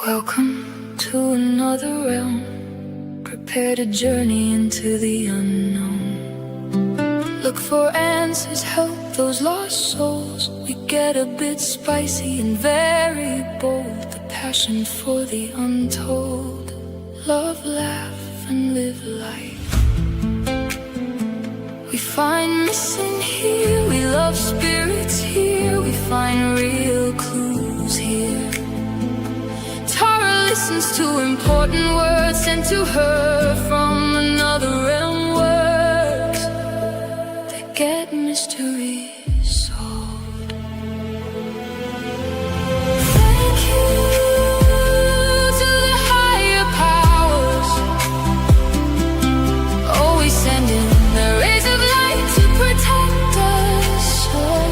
Welcome to another realm. Prepare to journey into the unknown. Look for answers, help those lost souls. We get a bit spicy and very bold. The passion for the untold. Love, laugh, and live life. We find missing here. We love spirits here. We find real clues here. Listens to important words sent to her from another realm. Words that get mystery solved. Thank you to the higher powers, always sending the rays of light to protect us all.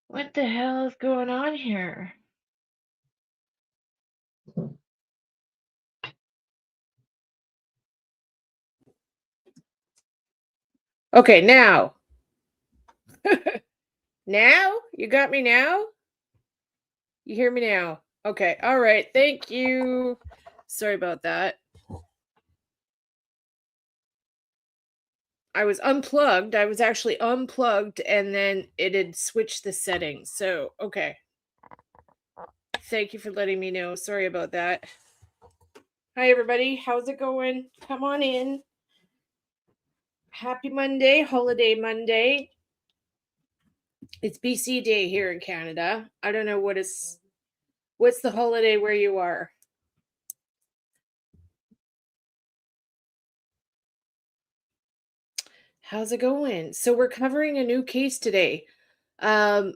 What the hell is going on here? Okay, now. Now? You got me now? You hear me now? Okay, all right. Thank you. Sorry about that. I was unplugged. I was actually unplugged and then it had switched the settings. So, okay. Thank you for letting me know. Sorry about that. Hi, everybody. How's it going? Come on in. Happy Monday, holiday Monday. It's BC Day here in Canada. I don't know what's the holiday where you are. How's it going? So we're covering a new case today. I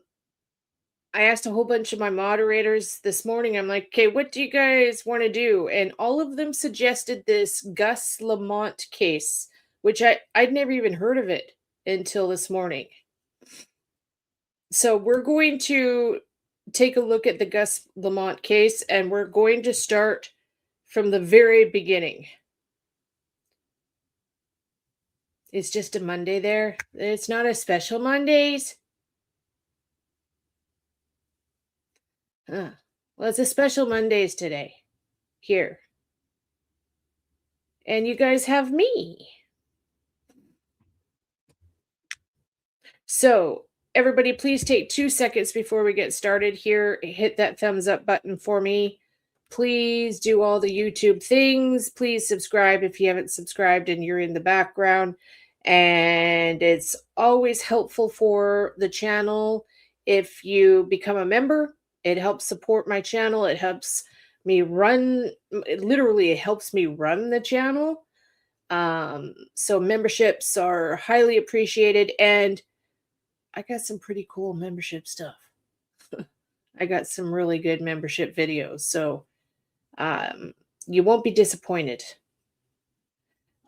asked a whole bunch of my moderators this morning. I'm like, okay, what do you guys want to do? And all of them suggested this Gus Lamont case, which I'd never even heard of it until this morning. So we're going to take a look at the Gus Lamont case, and we're going to start from the very beginning. It's just a Monday there. It's not a special Mondays. Well, it's a special Mondays today. Here. And you guys have me. So, everybody, please take 2 seconds before we get started here. Hit that thumbs up button for me. Please do all the YouTube things. Please subscribe if you haven't subscribed and you're in the background. And it's always helpful for the channel if you become a member. It helps support my channel. It helps me run, literally it helps me run the channel. So memberships are highly appreciated, and I got some pretty cool membership stuff. I got some really good membership videos, so you won't be disappointed.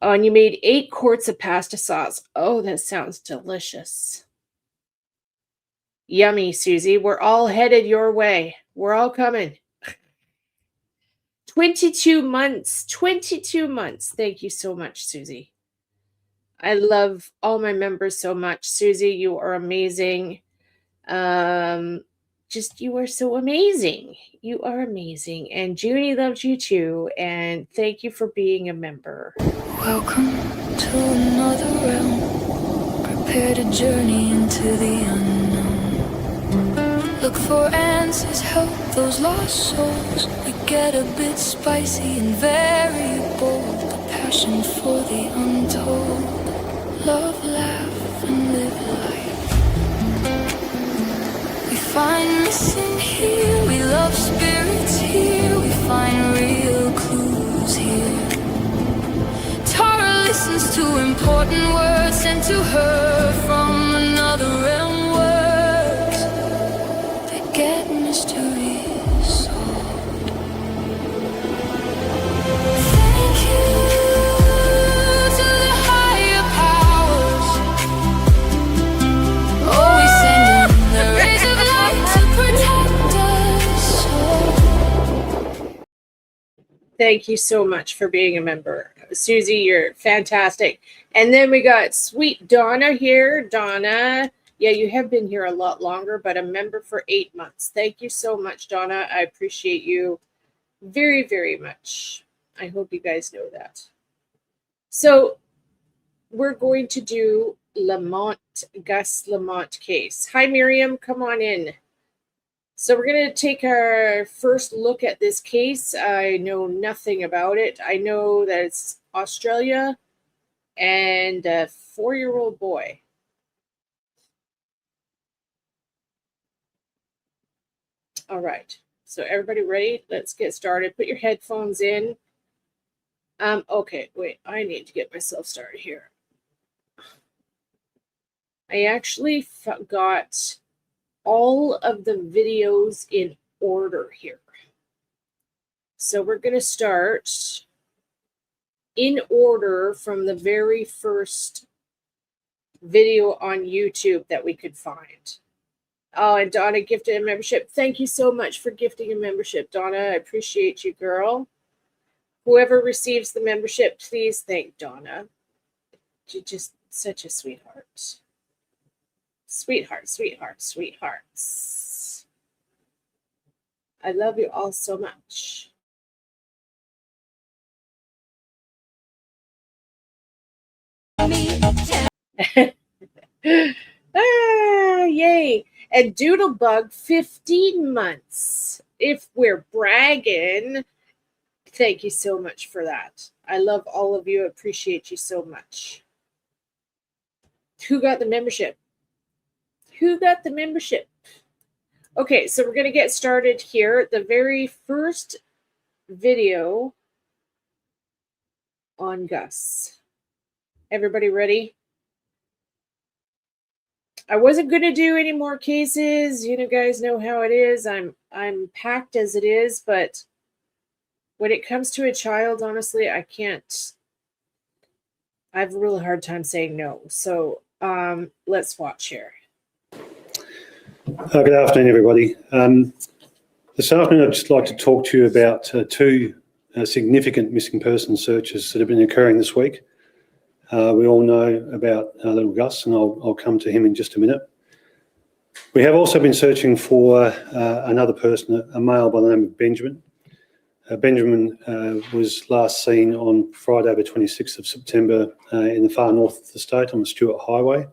Oh, and you made 8 quarts of pasta sauce. Oh, that sounds delicious. Yummy, Susie. We're all headed your way. We're all coming. 22 months. 22 months. Thank you so much, Susie. I love all my members so much. Susie, you are amazing. Just you are so amazing. You are amazing. And Junie loves you too. And thank you for being a member. Welcome to another realm. Prepare to journey into the unknown. Look for answers, help those lost souls. We get a bit spicy and very bold. The passion for the untold. Love, laugh, and live life. We find missing here. We love spirits here. We find real clues here. Tara listens to important words sent to her from another realm. Words that get mysteries solved. Thank you to the higher powers, always sending the rays of light to protect us all. Thank you so much for being a member. Susie, you're fantastic. And then we got sweet Donna here. Donna, yeah, you have been here a lot longer, but a member for 8 months. Thank you so much, Donna. I appreciate you very, very much. I hope you guys know that. So we're going to do Gus Lamont case. Hi, Miriam. Come on in. So we're going to take our first look at this case. I know nothing about it. I know that it's Australia and a 4-year-old boy. All right. So everybody ready? Let's get started. Put your headphones in. Okay, wait. I need to get myself started here. I actually got all of the videos in order here. So we're going to start in order from the very first video on YouTube that we could find. Oh, and Donna gifted a membership. Thank you so much for gifting a membership, Donna. I appreciate you, girl. Whoever receives the membership, please thank Donna. You're just such a sweetheart. Sweetheart, sweetheart, sweethearts. I love you all so much. Yay. And Doodlebug, 15 months. If we're bragging, thank you so much for that. I love all of you. Appreciate you so much. Who got the membership? Who got the membership? Okay, so we're going to get started here. The very first video on Gus. Everybody ready? I wasn't going to do any more cases. You guys know how it is. I'm packed as it is, but when it comes to a child, honestly, I can't. I have a really hard time saying no. So let's watch here. Good afternoon, everybody. This afternoon, I'd just like to talk to you about 2 significant missing person searches that have been occurring this week. We all know about little Gus, and I'll come to him in just a minute. We have also been searching for another person, a male by the name of Benjamin. Benjamin was last seen on Friday, the 26th of September in the far north of the state on the Stewart Highway.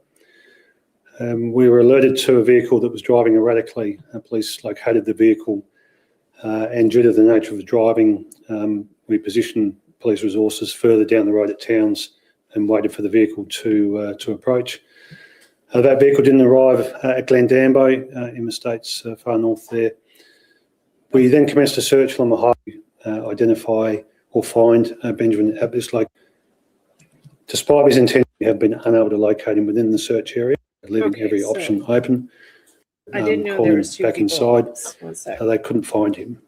We were alerted to a vehicle that was driving erratically. Police located the vehicle and due to the nature of the driving, we positioned police resources further down the road at Towns and waited for the vehicle to approach. That vehicle didn't arrive at Glendambo in the states far north there. We then commenced a search along the highway, identify or find Benjamin at this lake. Despite his intent, we have been unable to locate him within the search area, leaving every option open. I didn't know calling there him was two back people. inside. One sec. They couldn't find him.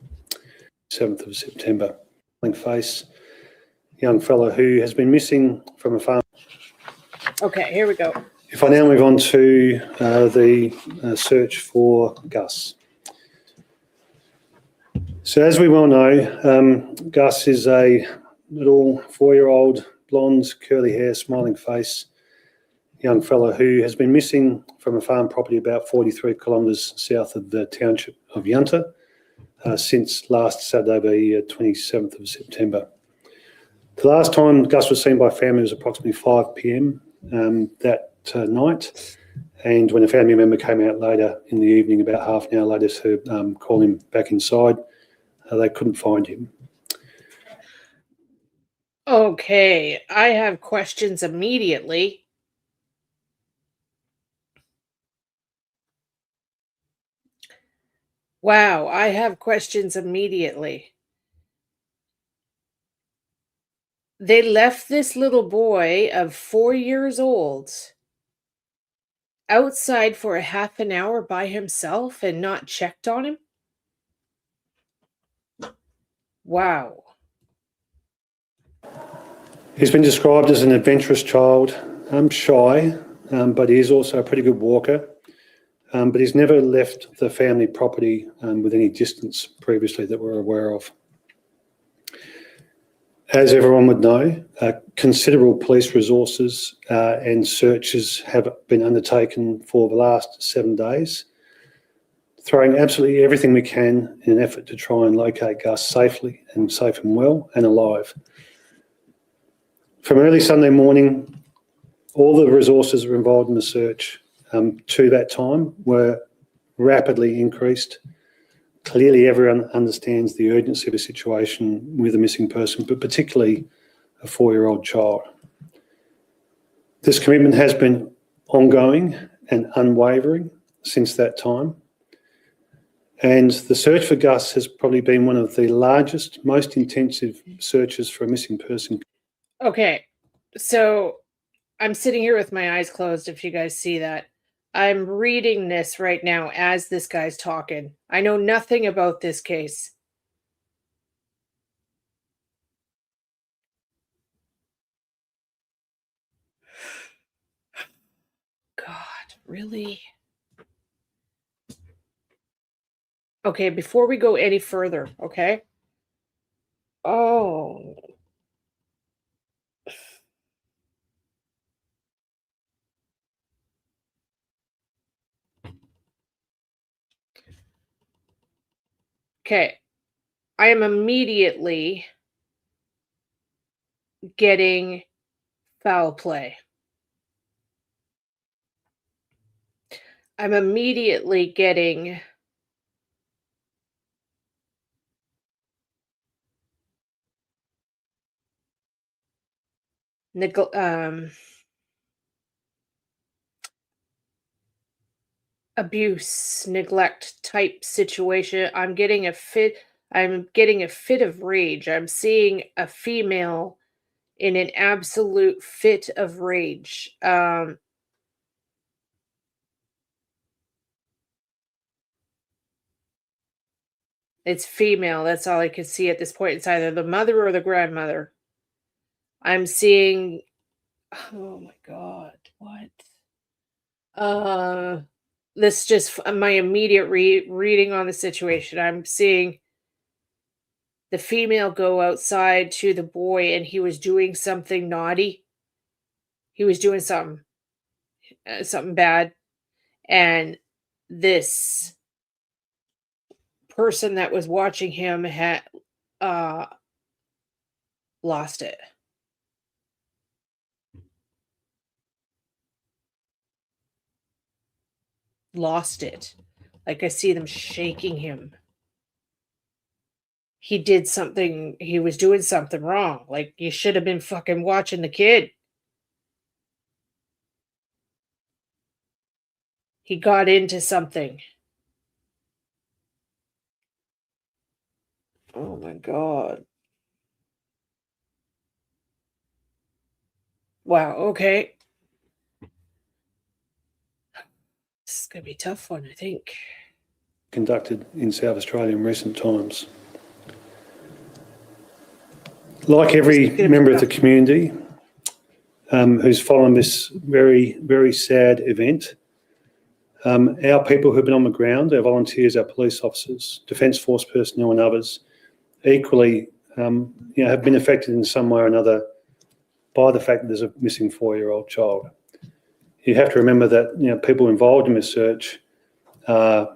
7th of September. Face, young fellow who has been missing from a farm. Okay, here we go. If I now move on to the search for Gus. So as we well know, Gus is a little 4-year-old, blonde, curly hair, smiling face, young fellow who has been missing from a farm property about 43 kilometres south of the township of Yunta since last Saturday, the 27th of September. The last time Gus was seen by family was approximately 5 p.m. That night, and when a family member came out later in the evening, about half an hour later, to call him back inside, they couldn't find him. Okay, I have questions immediately. Wow, I have questions immediately. They left this little boy of 4 years old outside for a half an hour by himself and not checked on him? Wow. He's been described as an adventurous child, shy, but he is also a pretty good walker. But he's never left the family property with any distance previously that we're aware of. As everyone would know, considerable police resources and searches have been undertaken for the last 7 days, throwing absolutely everything we can in an effort to try and locate Gus safely and safe and well and alive. From early Sunday morning, all the resources that were involved in the search to that time were rapidly increased. Clearly, everyone understands the urgency of a situation with a missing person, but particularly a 4-year-old child. This commitment has been ongoing and unwavering since that time. And the search for Gus has probably been one of the largest, most intensive searches for a missing person. Okay, so I'm sitting here with my eyes closed, if you guys see that. I'm reading this right now as this guy's talking. I know nothing about this case. God, really? Okay, before we go any further, okay? Oh. Okay. I am immediately getting foul play. I'm immediately getting abuse, neglect type situation. I'm getting a fit of rage. I'm seeing a female in an absolute fit of rage. It's female. That's all I can see at this point. It's either the mother or the grandmother. I'm seeing, oh my God, what? This just my immediate reading on the situation. I'm seeing the female go outside to the boy, and he was doing something naughty. He was doing something bad, and this person that was watching him had lost it. Lost it. Like I see them shaking him. he did something, he was doing something wrong. Like, you should have been fucking watching the kid. He got into something. Oh my God. Wow, okay. This is going to be a tough one, I think. Conducted in South Australia in recent times. Like every member of the community who's following this very, very sad event, our people who've been on the ground, our volunteers, our police officers, Defence Force personnel and others, equally have been affected in some way or another by the fact that there's a missing 4-year-old child. You have to remember that people involved in this search are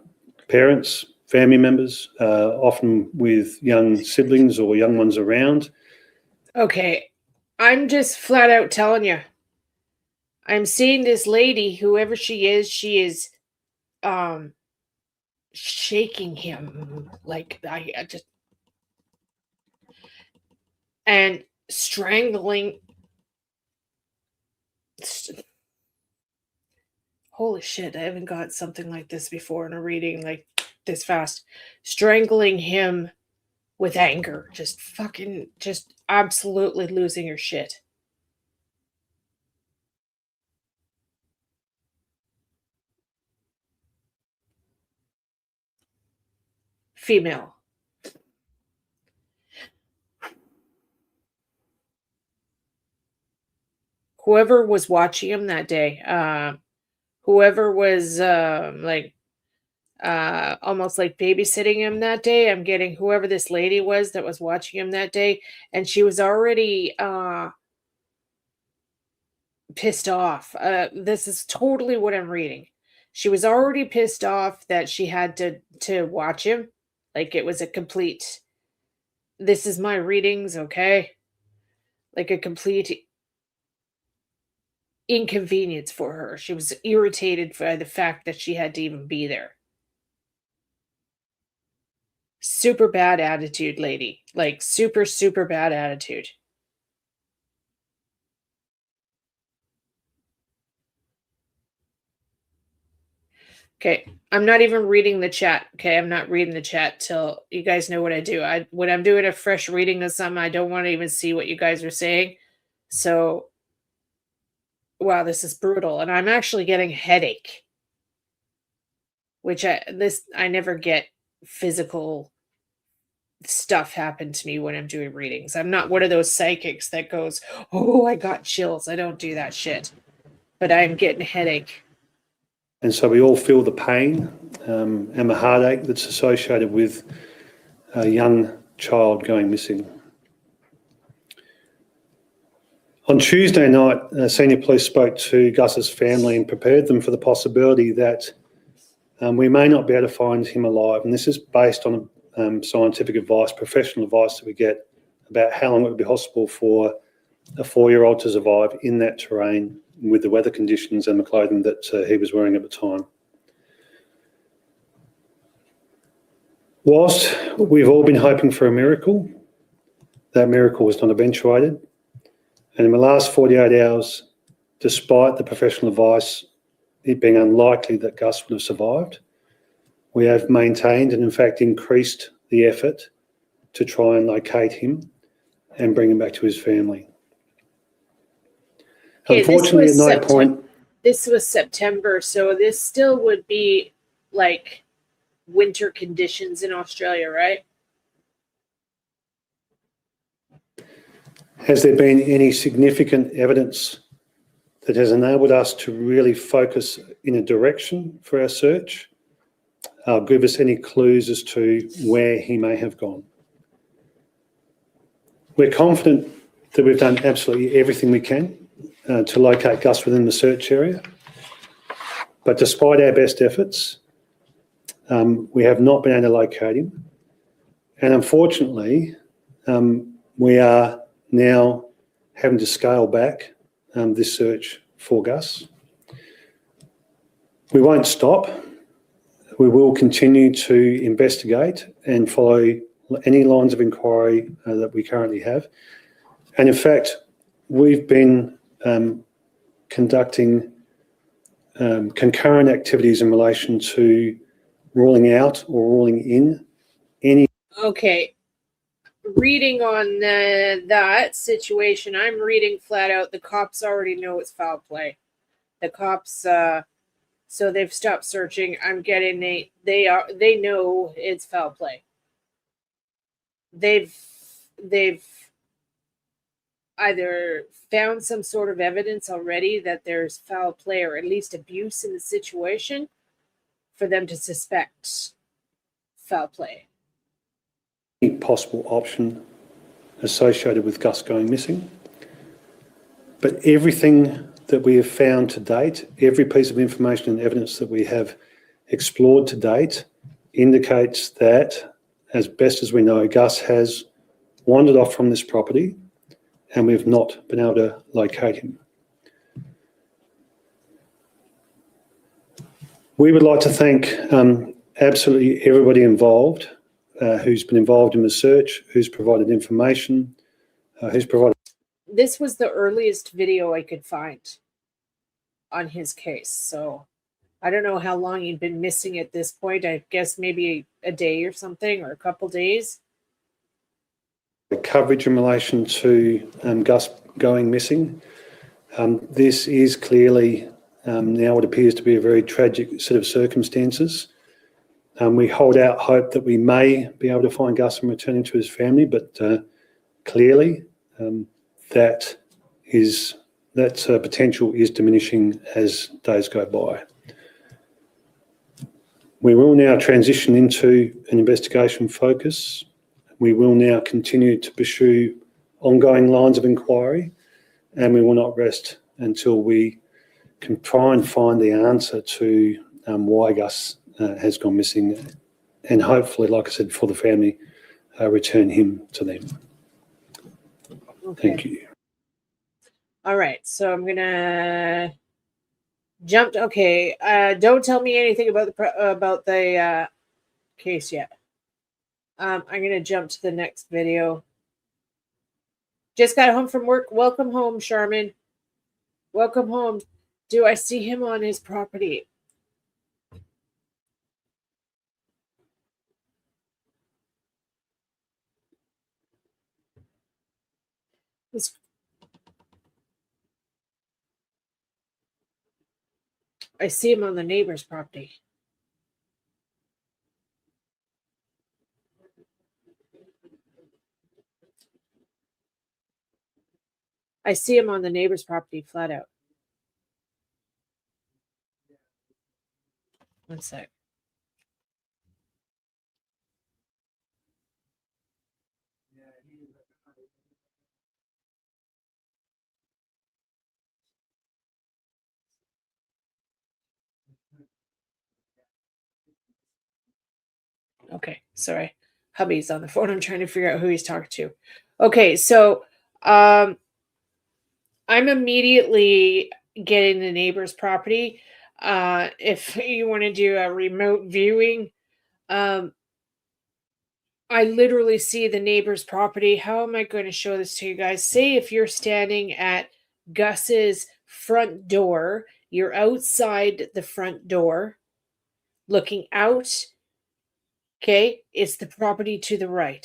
parents, family members, often with young siblings or young ones around. Okay, I'm just flat out telling you. I'm seeing this lady, whoever she is shaking him like I just, and strangling. Holy shit, I haven't got something like this before in a reading like this fast. Strangling him with anger. Just absolutely losing her shit. Female. Whoever was watching him that day, whoever was almost like babysitting him that day, I'm getting whoever this lady was that was watching him that day, and she was already pissed off. This is totally what I'm reading. She was already pissed off that she had to watch him. Like, it was a complete, this is my readings, okay? Like a complete inconvenience for her. She was irritated by the fact that she had to even be there. Super bad attitude, lady. Like, super, super bad attitude. Okay, I'm not even reading the chat. Okay, I'm not reading the chat till you guys know what I do. When I'm doing a fresh reading of something, I don't want to even see what you guys are saying. So, wow, this is brutal. And I'm actually getting a headache. Which I never get physical stuff happen to me when I'm doing readings. I'm not one of those psychics that goes, oh, I got chills. I don't do that shit. But I'm getting a headache. And so we all feel the pain and the heartache that's associated with a young child going missing. On Tuesday night, senior police spoke to Gus's family and prepared them for the possibility that we may not be able to find him alive. And this is based on scientific advice, professional advice that we get about how long it would be possible for a 4-year-old to survive in that terrain with the weather conditions and the clothing that he was wearing at the time. Whilst we've all been hoping for a miracle, that miracle was not eventuated. And in the last 48 hours, despite the professional advice, it being unlikely that Gus would have survived, we have maintained and in fact increased the effort to try and locate him and bring him back to his family. Okay, unfortunately, at no point... This was September, so this still would be like winter conditions in Australia, right? Has there been any significant evidence that has enabled us to really focus in a direction for our search? Give us any clues as to where he may have gone. We're confident that we've done absolutely everything we can to locate Gus within the search area. But despite our best efforts, we have not been able to locate him. And unfortunately, we are now having to scale back this search for Gus. We won't stop. We will continue to investigate and follow any lines of inquiry that we currently have. And in fact, we've been conducting concurrent activities in relation to ruling out or ruling in any. Okay. Reading on that situation, I'm reading flat out, the cops already know it's foul play. The cops, so they've stopped searching. I'm getting they know it's foul play. They've either found some sort of evidence already that there's foul play or at least abuse in the situation for them to suspect foul play. Any possible option associated with Gus going missing. But everything that we have found to date, every piece of information and evidence that we have explored to date indicates that, as best as we know, Gus has wandered off from this property and we've not been able to locate him. We would like to thank absolutely everybody involved who's been involved in the search, who's provided information, who's provided. This was the earliest video I could find on his case. So I don't know how long he'd been missing at this point. I guess maybe a day or something, or a couple days. The coverage in relation to Gus going missing. This is clearly now what appears to be a very tragic set of circumstances. We hold out hope that we may be able to find Gus and return him to his family, but clearly that potential is diminishing as days go by. We will now transition into an investigation focus. We will now continue to pursue ongoing lines of inquiry, and we will not rest until we can try and find the answer to why Gus has gone missing, and hopefully, like I said, for the family, return him to them. Okay. Thank you. All right, so I'm gonna jump. Okay, don't tell me anything about the case yet. I'm gonna jump to the next video. Just got home from work. Welcome home, Charmin. Welcome home. Do I see him on his property? I see him on the neighbor's property. I see him on the neighbor's property, flat out. One sec. Okay, sorry. Hubby's on the phone. I'm trying to figure out who he's talking to. Okay, so I'm immediately getting the neighbor's property. If you want to do a remote viewing, I literally see the neighbor's property. How am I going to show this to you guys? Say if you're standing at Gus's front door, you're outside the front door, looking out. Okay, it's the property to the right.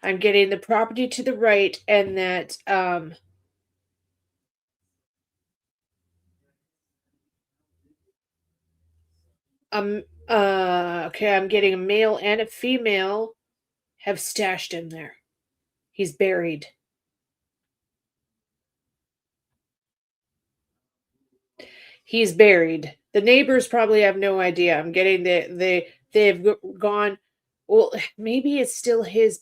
I'm getting the property to the right, and that okay, I'm getting a male and a female have stashed him there. He's buried. He's buried. The neighbors probably have no idea. I'm getting they've gone. Well, maybe it's still his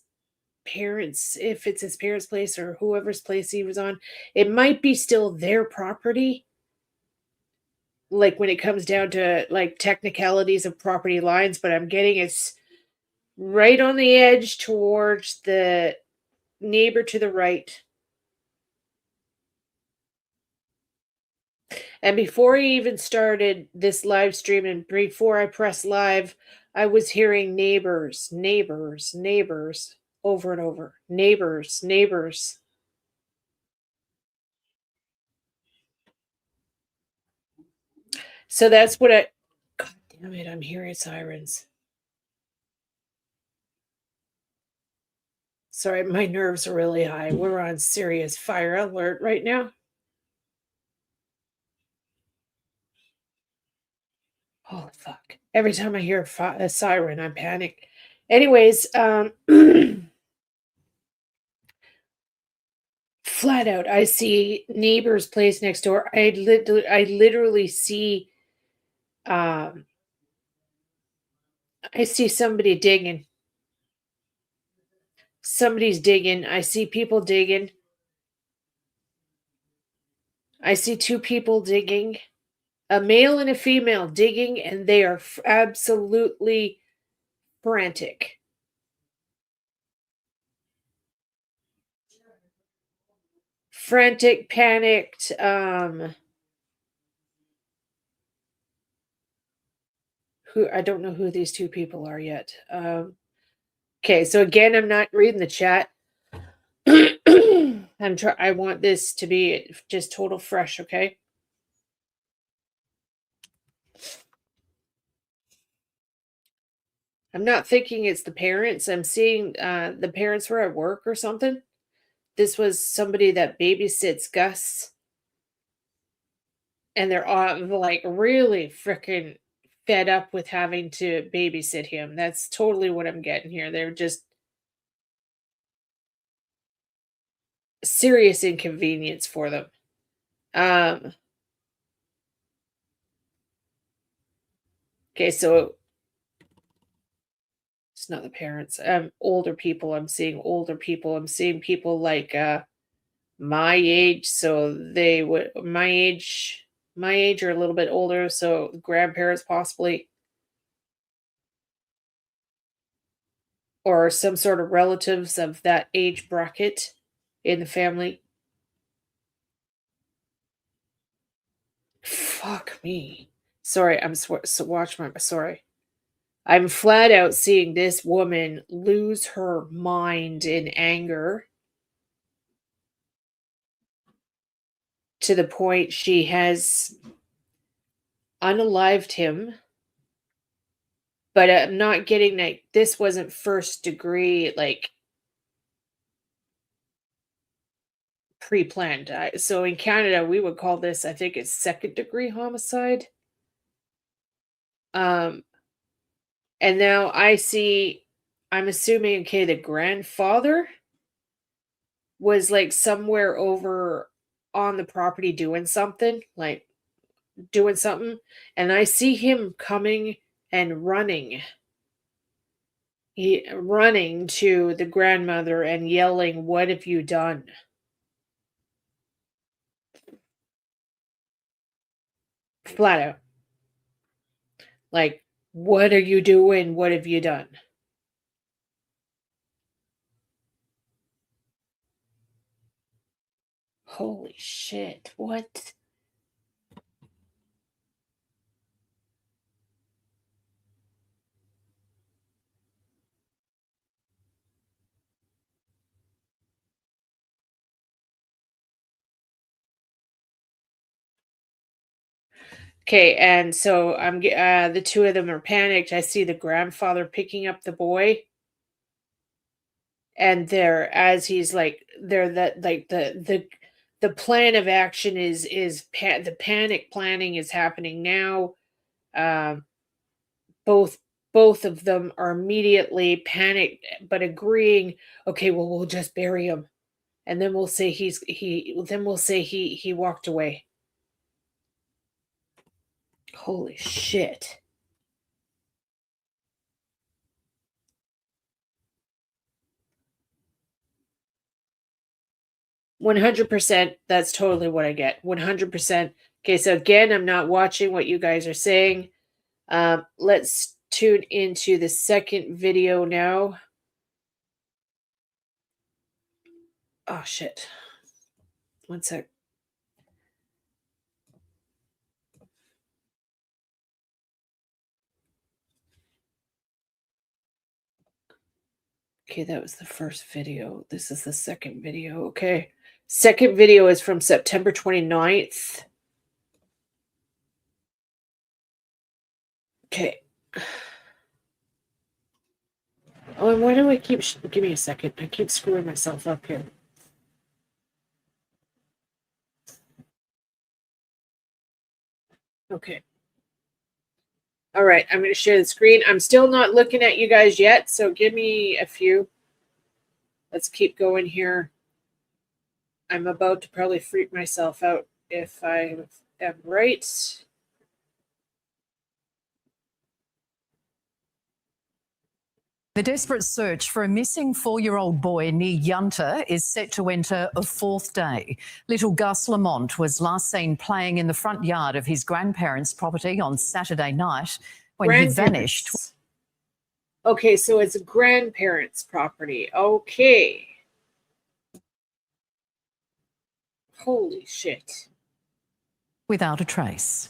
parents, if it's his parents' place or whoever's place he was on. It might be still their property. Like when it comes down to like technicalities of property lines, but I'm getting it's right on the edge towards the neighbor to the right. And before I even started this live stream and before I pressed live, I was hearing neighbors, neighbors, neighbors over and over. Neighbors, neighbors. So that's what I. God damn it, I'm hearing sirens. Sorry, my nerves are really high. We're on serious fire alert right now. Holy fuck. Every time I hear a siren, I panic. Anyways, flat out, I see neighbor's place next door. I literally see, I see somebody digging. Somebody's digging. I see people digging. I see two people digging. A male and a female digging, and they are absolutely frantic. Frantic, panicked. Who I don't know who these two people are yet. Okay, so again, I'm not reading the chat. I want this to be just total fresh, okay? I'm not thinking it's the parents. I'm seeing the parents were at work or something. This was somebody that babysits Gus. And they're all like really freaking fed up with having to babysit him. That's totally what I'm getting here. They're just serious inconvenience for them. Okay, so it's not the parents. Older people. I'm seeing older people. I'm seeing people like my age. So they would my age or a little bit older. So grandparents possibly, or some sort of relatives of that age bracket in the family. Fuck me. Sorry, sorry. I'm flat out seeing this woman lose her mind in anger to the point she has unalived him. But I'm not getting that this wasn't first degree, like pre-planned. So in Canada, we would call this, I think it's second degree homicide. And now I'm assuming, okay, the grandfather was like somewhere over on the property doing something, and I see him coming and running. Running to the grandmother and yelling, "What have you done?" Flat out. Like, "What are you doing? What have you done?" Holy shit. What? Okay, and so the two of them are panicked. I see the grandfather picking up the boy, and they're as he's like they're that like the plan of action is the panic planning is happening now. Um, both both of them are immediately panicked, but agreeing. Okay, well, we'll just bury him, and then we'll say he walked away. Holy shit. 100%. That's totally what I get. 100%. Okay, so again, I'm not watching what you guys are saying. Let's tune into the second video now. Oh, shit. One sec. Okay, that was the first video. This is the second video. Okay. Second video is from September 29th. Okay. Oh, and why do I keep... give me a second. I keep screwing myself up here. Okay. All right, I'm going to share the screen. I'm still not looking at you guys yet, so give me a few. Let's keep going here. I'm about to probably freak myself out if I am right. The desperate search for a missing 4-year-old boy near Yunta is set to enter a 4th day. Little Gus Lamont was last seen playing in the front yard of his grandparents' property on Saturday night when he vanished. Okay, so it's a grandparents' property. Okay. Holy shit. Without a trace.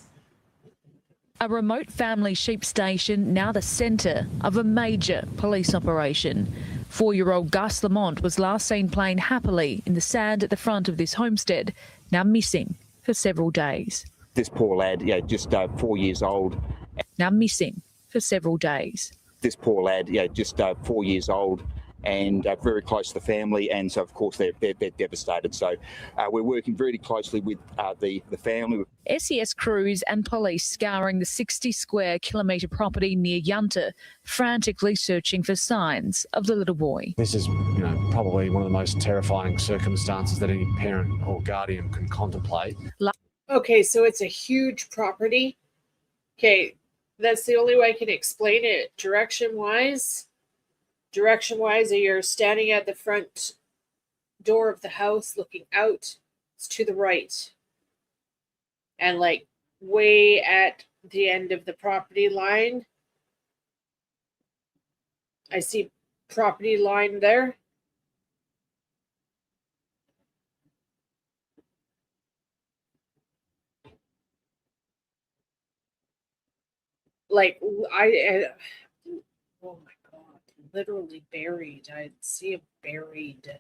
A remote family sheep station, now the centre of a major police operation. 4-year-old Gus Lamont was last seen playing happily in the sand at the front of this homestead, now missing for several days. This poor lad, just 4 years old. Now missing for several days. This poor lad, just 4 years old and very close to the family, and so of course they're devastated. So we're working very closely with the family. SES crews and police scouring the 60 square kilometre property near Yunta, frantically searching for signs of the little boy. This is, probably one of the most terrifying circumstances that any parent or guardian can contemplate. Okay, so it's a huge property. Okay, that's the only way I can explain it. Direction-wise, you're standing at the front door of the house looking out. It's to the right. And like way at the end of the property line, I see property line there. Like oh my God, literally buried. I see him buried.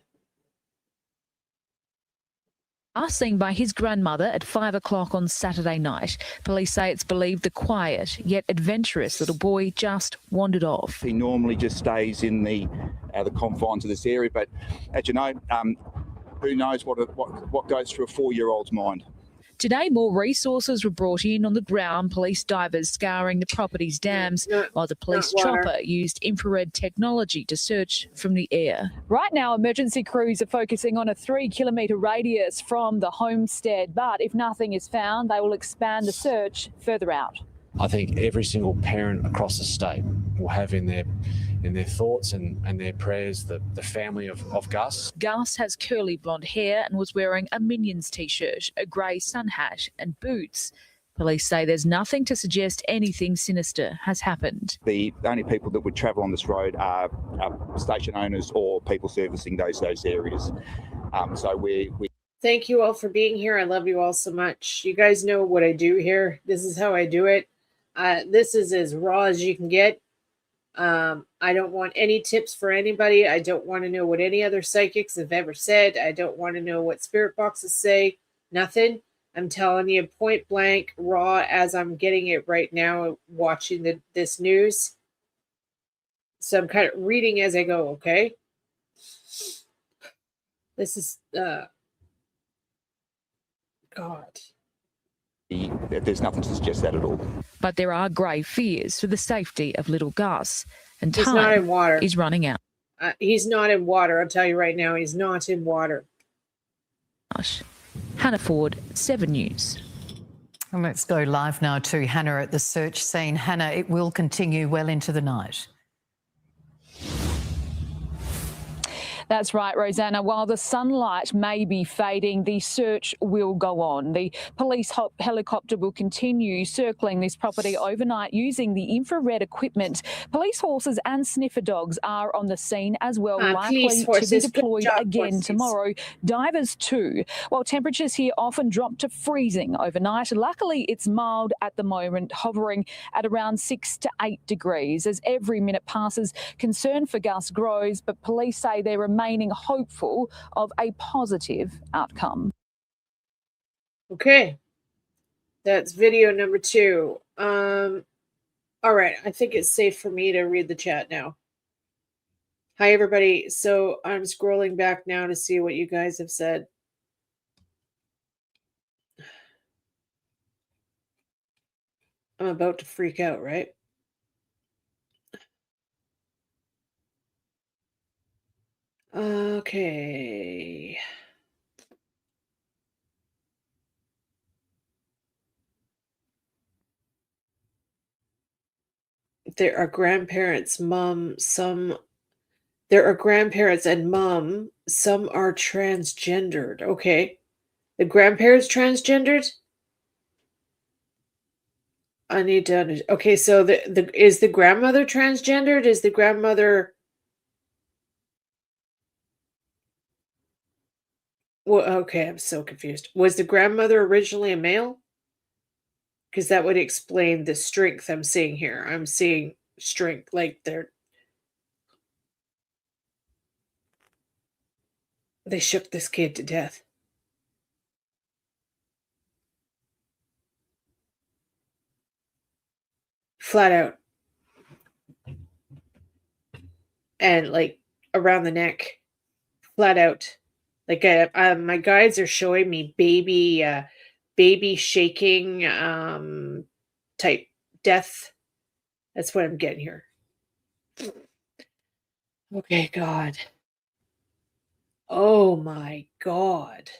Last seen by his grandmother at 5 o'clock on Saturday night. Police say it's believed the quiet yet adventurous little boy just wandered off. He normally just stays in the confines of this area, but as you know, who knows what goes through a 4-year-old's mind. Today, more resources were brought in on the ground, police divers scouring the property's dams, while the police chopper used infrared technology to search from the air. Right now, emergency crews are focusing on a 3-kilometre radius from the homestead, but if nothing is found, they will expand the search further out. I think every single parent across the state will have in their thoughts and their prayers the family of Gus. Gus has curly blonde hair and was wearing a Minions t-shirt, a grey sun hat and boots. Police say there's nothing to suggest anything sinister has happened. The only people that would travel on this road are station owners or people servicing those areas. So we Thank you all for being here. I love you all so much. You guys know what I do here. This is how I do it. This is as raw as you can get. I don't want any tips for anybody. I don't want to know what any other psychics have ever said. I don't want to know what spirit boxes say. Nothing. I'm telling you point blank, raw as I'm getting it right now, watching this news. So I'm kind of reading as I go, okay? This is, God. There's nothing to suggest that at all. But there are grave fears for the safety of little Gus, and He's not in water. Is running out. He's not in water. I'll tell you right now, he's not in water. Hannah Ford, 7 News. And let's go live now to Hannah at the search scene. Hannah, it will continue well into the night. That's right, Rosanna. While the sunlight may be fading, the search will go on. The police helicopter will continue circling this property overnight using the infrared equipment. Police horses and sniffer dogs are on the scene as well, likely to be deployed again tomorrow. Divers too. While temperatures here often drop to freezing overnight, luckily it's mild at the moment, hovering at around 6 to 8 degrees. As every minute passes, concern for Gus grows, but police say they're remaining hopeful of a positive outcome. Okay. That's video number 2. All right. I think it's safe for me to read the chat now. Hi, everybody. So I'm scrolling back now to see what you guys have said. I'm about to freak out, right? Okay. There are grandparents, mom, some. There are grandparents and mom. Some are transgendered. Okay. The grandparents transgendered? I need to understand. Okay, so is the grandmother transgendered? Is the grandmother... Well, okay, I'm so confused. Was the grandmother originally a male? Because that would explain the strength I'm seeing here. I'm seeing strength, like they shook this kid to death. Flat out. And like around the neck. Flat out. Like my guides are showing me baby shaking type death. That's what I'm getting here. Okay, God. Oh my God.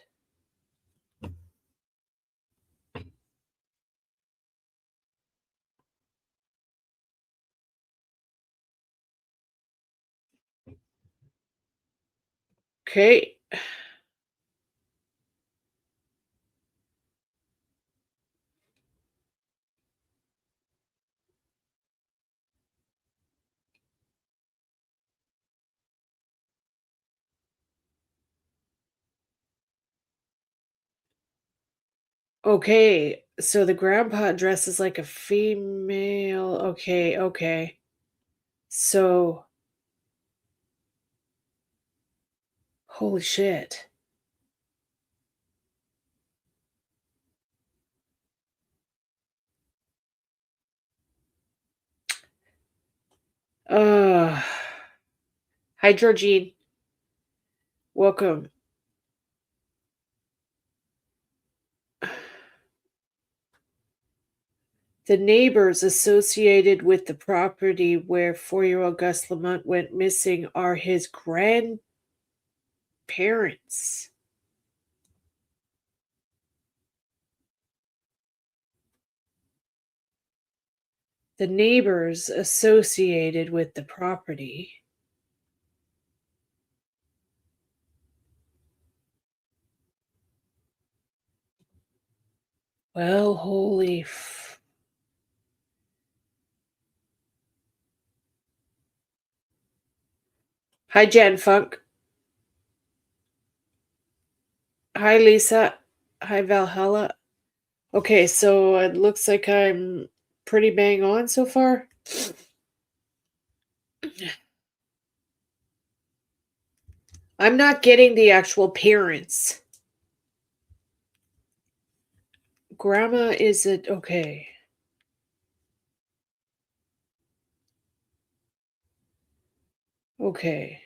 Okay. Okay, so the grandpa dresses like a female. Okay, okay. So, holy shit. Hi, Georgine. Welcome. The neighbors associated with the property where 4-year-old Gus Lamont went missing are his grandparents. The neighbors associated with the property. Well, holy Hi, Jan Funk. Hi, Lisa. Hi, Valhalla. Okay, so it looks like I'm pretty bang on so far. I'm not getting the actual parents. Grandma is it okay? Okay.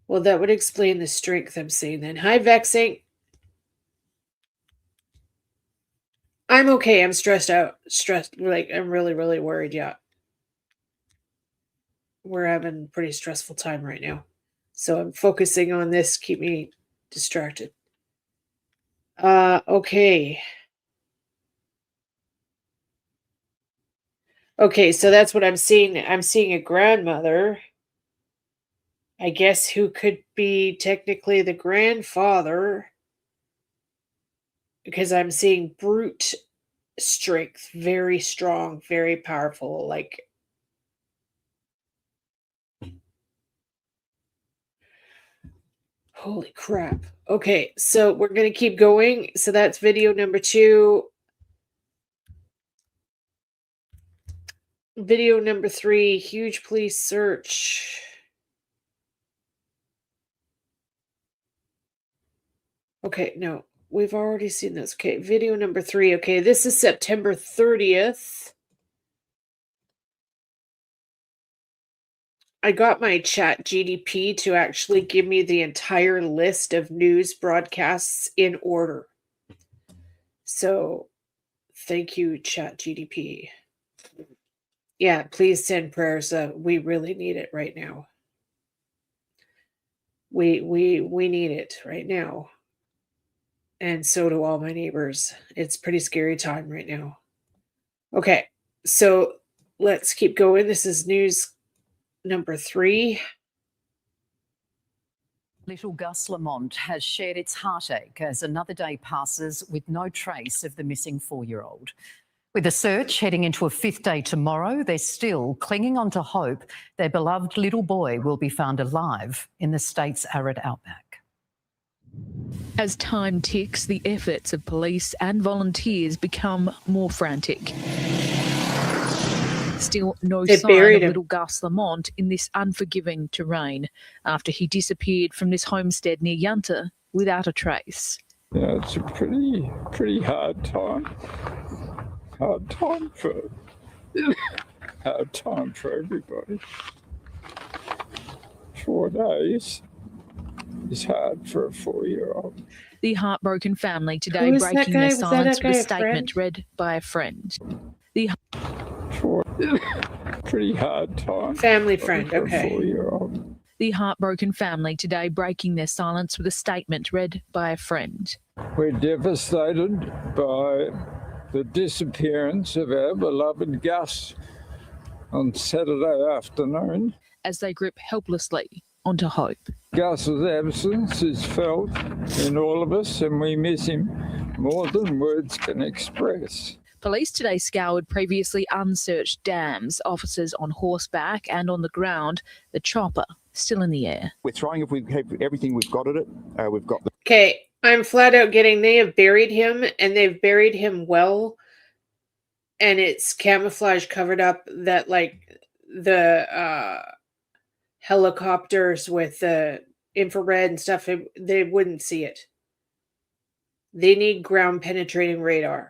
Well, that would explain the strength I'm seeing then. Hi, Vexing. I'm okay. I'm stressed out. Stressed. Like, I'm really, really worried. Yeah. We're having a pretty stressful time right now. So I'm focusing on this. Keep me distracted. Okay. Okay, so that's what I'm seeing. I'm seeing a grandmother. I guess who could be technically the grandfather, because I'm seeing brute strength, very strong, very powerful, like holy crap. Okay, so we're going to keep going. So that's video number 2. Video number 3, huge police search. Okay, no, we've already seen this. Okay, video number 3. Okay, this is September 30th. I got my chat GDP to actually give me the entire list of news broadcasts in order. So thank you, chat GDP. Yeah, please send prayers. We really need it right now. We need it right now. And so do all my neighbors. It's a pretty scary time right now. Okay, so let's keep going. This is news number 3. Little Gus Lamont has shared its heartache as another day passes with no trace of the missing 4-year-old. With the search heading into a 5th day tomorrow, they're still clinging on to hope their beloved little boy will be found alive in the state's arid outback. As time ticks, the efforts of police and volunteers become more frantic. Still no They sign buried of him. little Gus Lamont in this unforgiving terrain after he disappeared from this homestead near Yunta without a trace. Yeah, it's a pretty hard time. Hard time for everybody. 4 days is hard for a 4-year-old. The heartbroken family today Who is that breaking guy? their Was that silence that with guy a a friend? statement read by a friend. The Pretty hard time. Family friend, for okay. a 4-year-old. The heartbroken family today breaking their silence with a statement read by a friend. We're devastated by the disappearance of our beloved Gus on Saturday afternoon. As they grip helplessly onto hope. Gus's absence is felt in all of us, and we miss him more than words can express. Police today scoured previously unsearched dams, officers on horseback and on the ground, the chopper still in the air. We're throwing, if we have everything we've got at it, we've got the... Okay, I'm flat out getting, they have buried him, and they've buried him well, and it's camouflage covered up that, like, the helicopters with the infrared and stuff, they wouldn't see it. They need ground penetrating radar.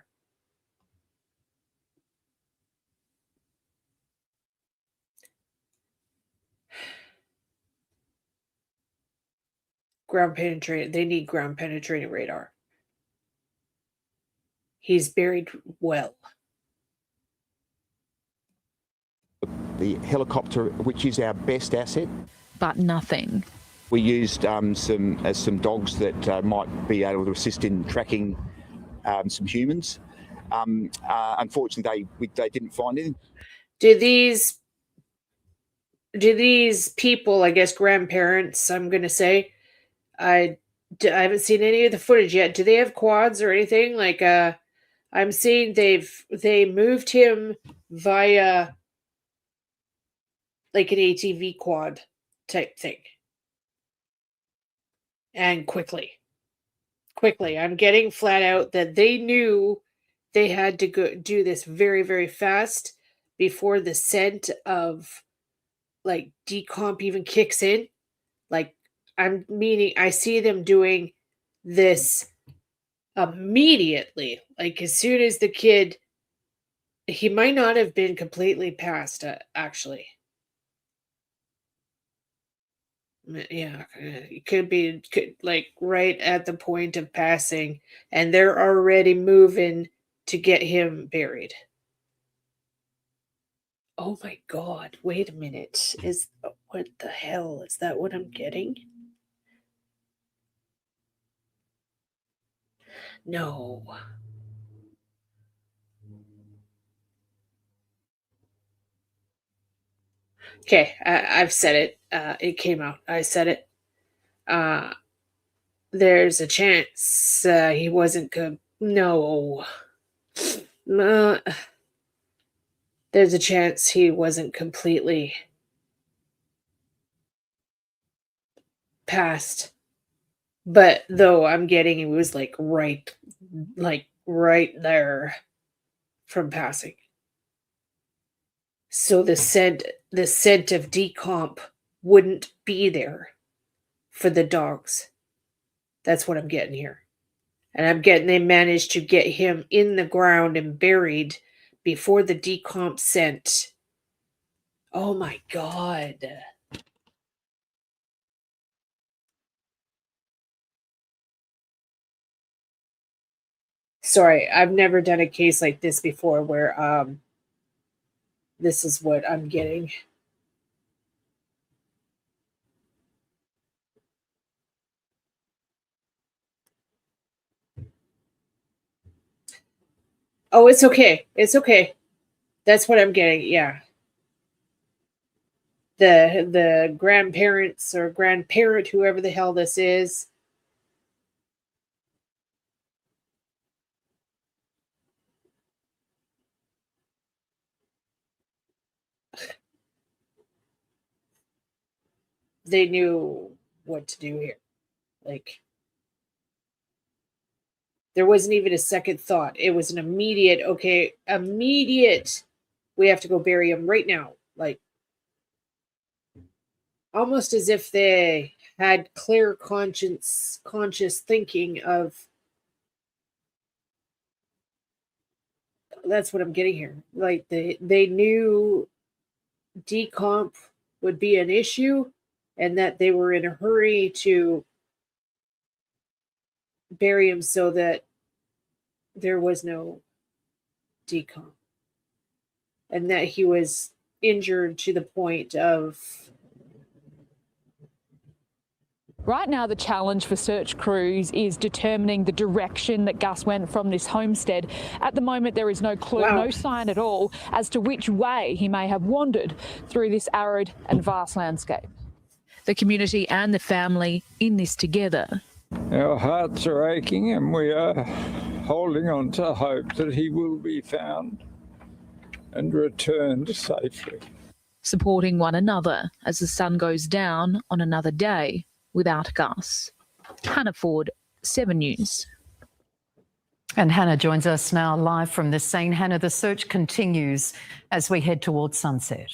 They need ground penetrating radar. He's buried well. The helicopter, which is our best asset. But nothing. We used some dogs that might be able to assist in tracking some humans. Unfortunately, they didn't find anything. Do these people, I guess grandparents, I'm going to say, I haven't seen any of the footage yet. Do they have quads or anything? Like, I'm seeing they moved him via like an ATV quad type thing. And quickly. I'm getting flat out that they knew they had to go do this very, very fast before the scent of like decomp even kicks in. Like, I see them doing this immediately. Like, as soon as the kid, he might not have been completely passed, actually. Yeah, it could be like right at the point of passing, and they're already moving to get him buried. Oh my God, wait a minute. What the hell? Is that what I'm getting? No. Okay, I've said it. It came out. I said it. There's a chance he wasn't no. There's a chance he wasn't completely passed. But though I'm getting he was like right there from passing. So the scent of decomp wouldn't be there for the dogs. That's what I'm getting here. And I'm getting they managed to get him in the ground and buried before the decomp scent. Oh my God. Sorry, I've never done a case like this before where this is what I'm getting. Oh, it's okay. It's okay. That's what I'm getting. Yeah. The grandparents or grandparent, whoever the hell this is. They knew what to do here. Like, there wasn't even a second thought. It was an immediate, we have to go bury him right now. Like, almost as if they had clear conscious thinking of, that's what I'm getting here. Like, they knew decomp would be an issue and that they were in a hurry to bury him so that there was no decomp and that he was injured to the point of. Right now, the challenge for search crews is determining the direction that Gus went from this homestead. At the moment, there is no clue, no sign at all as to which way he may have wandered through this arid and vast landscape. The community and the family in this together. Our hearts are aching and we are holding on to hope that he will be found and returned safely. Supporting one another as the sun goes down on another day without Gus. Hannah Ford, 7 News. And Hannah joins us now live from the scene. Hannah, the search continues as we head towards sunset.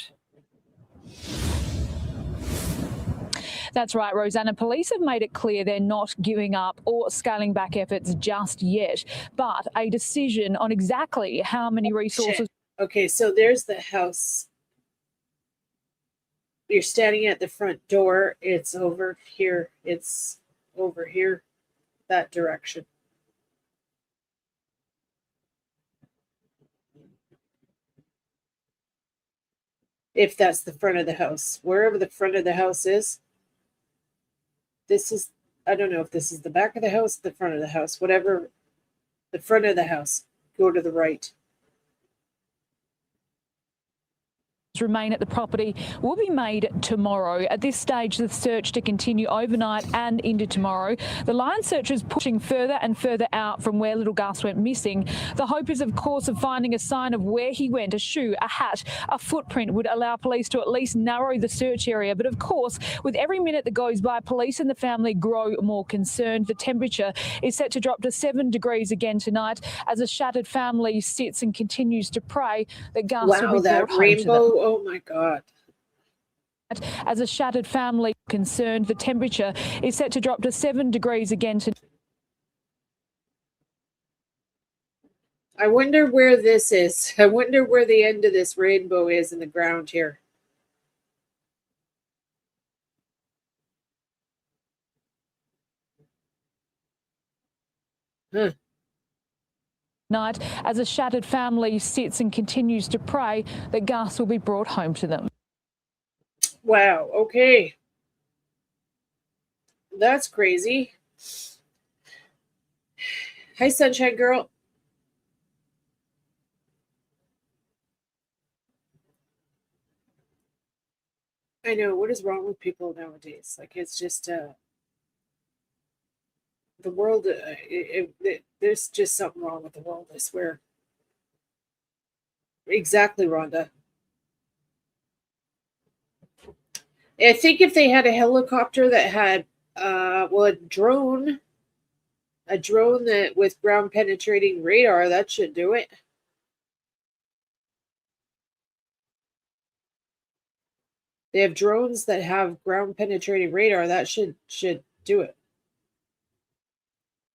That's right, Rosanna. Police have made it clear they're not giving up or scaling back efforts just yet, but a decision on exactly how many resources. Okay, so there's the house. You're standing at the front door. It's over here. It's over here, that direction. If that's the front of the house, wherever the front of the house is, this is, I don't know if this is the back of the house, the front of the house, whatever, the front of the house, go to the right. Remain at the property will be made tomorrow. At this stage, the search to continue overnight and into tomorrow. The line searchers pushing further and further out from where little Gus went missing. The hope is, of course, of finding a sign of where he went, a shoe, a hat, a footprint would allow police to at least narrow the search area. But of course, with every minute that goes by, police and the family grow more concerned. The temperature is set to drop to 7 degrees again tonight as a shattered family sits and continues to pray that Gus will be brought home to them. Oh my God. As a shattered family concerned, the temperature is set to drop to 7 degrees again tonight. I wonder where this is. I wonder where the end of this rainbow is in the ground here. Huh. Night, as a shattered family sits and continues to pray that Gus will be brought home to them. Wow, okay. That's crazy. Hi, Sunshine Girl. I know, what is wrong with people nowadays? Like, it's just the world. There's just something wrong with the world, I swear. Exactly, Rhonda. I think if they had a helicopter that had, a drone that with ground penetrating radar, that should do it. They have drones that have ground penetrating radar. That should do it.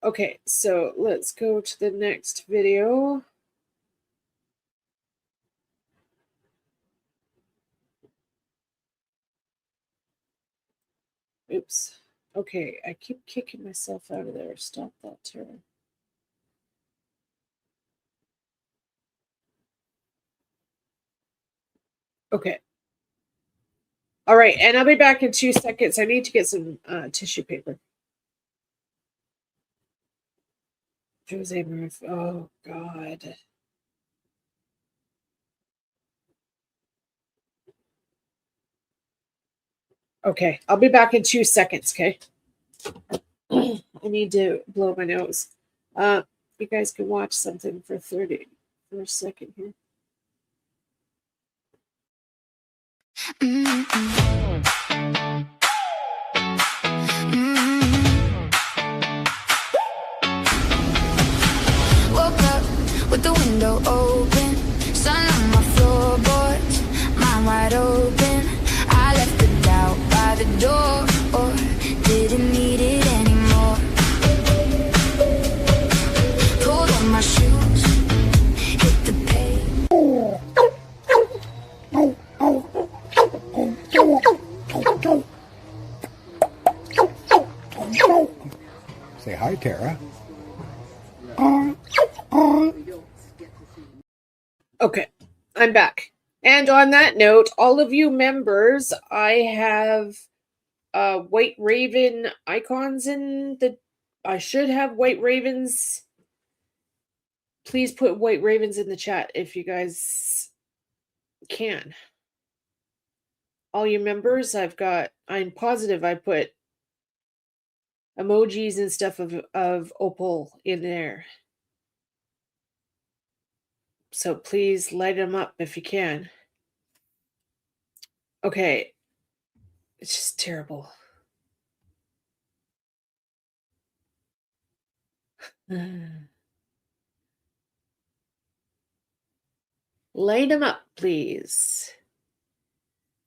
Okay, so let's go to the next video. Oops. Okay, I keep kicking myself out of there. Stop that turn. Okay. All right, and I'll be back in 2 seconds. I need to get some tissue paper. Jose Murphy. Oh, God. Okay, I'll be back in 2 seconds, okay? I need to blow my nose. You guys can watch something for a second here. Woke up with the window open, sun on my floorboards, mind wide open. I left the doubt by the door, or didn't need it anymore. Pulled on my shoes, hit the pavement. Say hi, Tara. Okay, I'm back. And on that note, all of you members, I have white raven icons in the... I should have white ravens. Please put white ravens in the chat if you guys can. All you members, I'm positive I put emojis and stuff of opal in there. So please light them up if you can. Okay. It's just terrible. Light them up, please.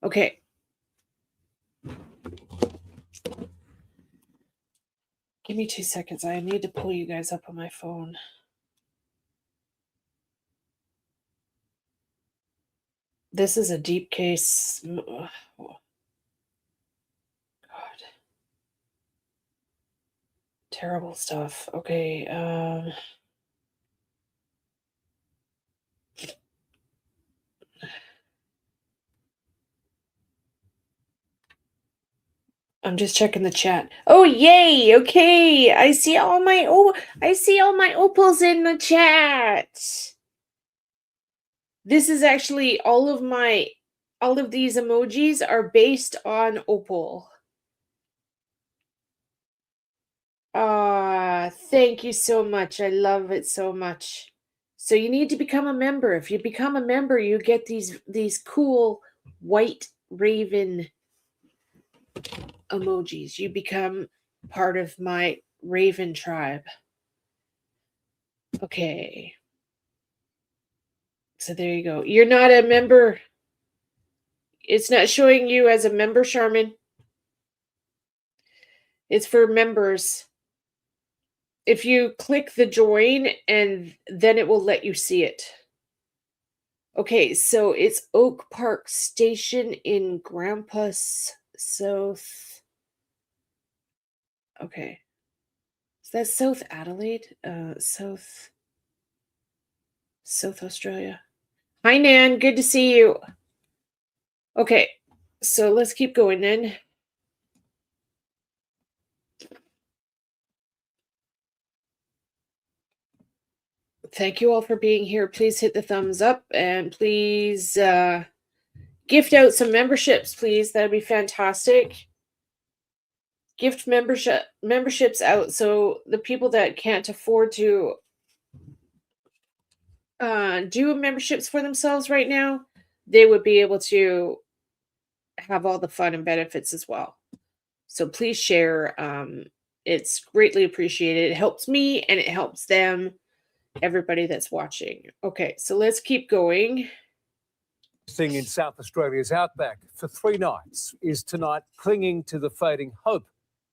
Okay. Give me 2 seconds. I need to pull you guys up on my phone. This is a deep case. Oh, God. Terrible stuff. Okay. I'm just checking the chat. Oh, yay! Okay, I see all my opals in the chat. This is actually all of these emojis are based on opal. Thank you so much. I love it so much. So you need to become a member. If you become a member, you get these cool white raven emojis. You become part of my raven tribe. Okay. So there you go. You're not a member. It's not showing you as a member, Charmin. It's for members. If you click the join, and then it will let you see it. Okay, so it's Oak Park Station in Grampus South. Okay. Is that South Adelaide? South Australia. Hi, Nan. Good to see you. Okay, so let's keep going then. Thank you all for being here. Please hit the thumbs up, and please gift out some memberships, please. That'd be fantastic. Gift memberships out so the people that can't afford to do memberships for themselves right now, they would be able to have all the fun and benefits as well. So please share. It's greatly appreciated. It helps me and it helps them, everybody that's watching. Okay, so let's keep going. Thing in South Australia's outback for 3 nights is tonight clinging to the fading hope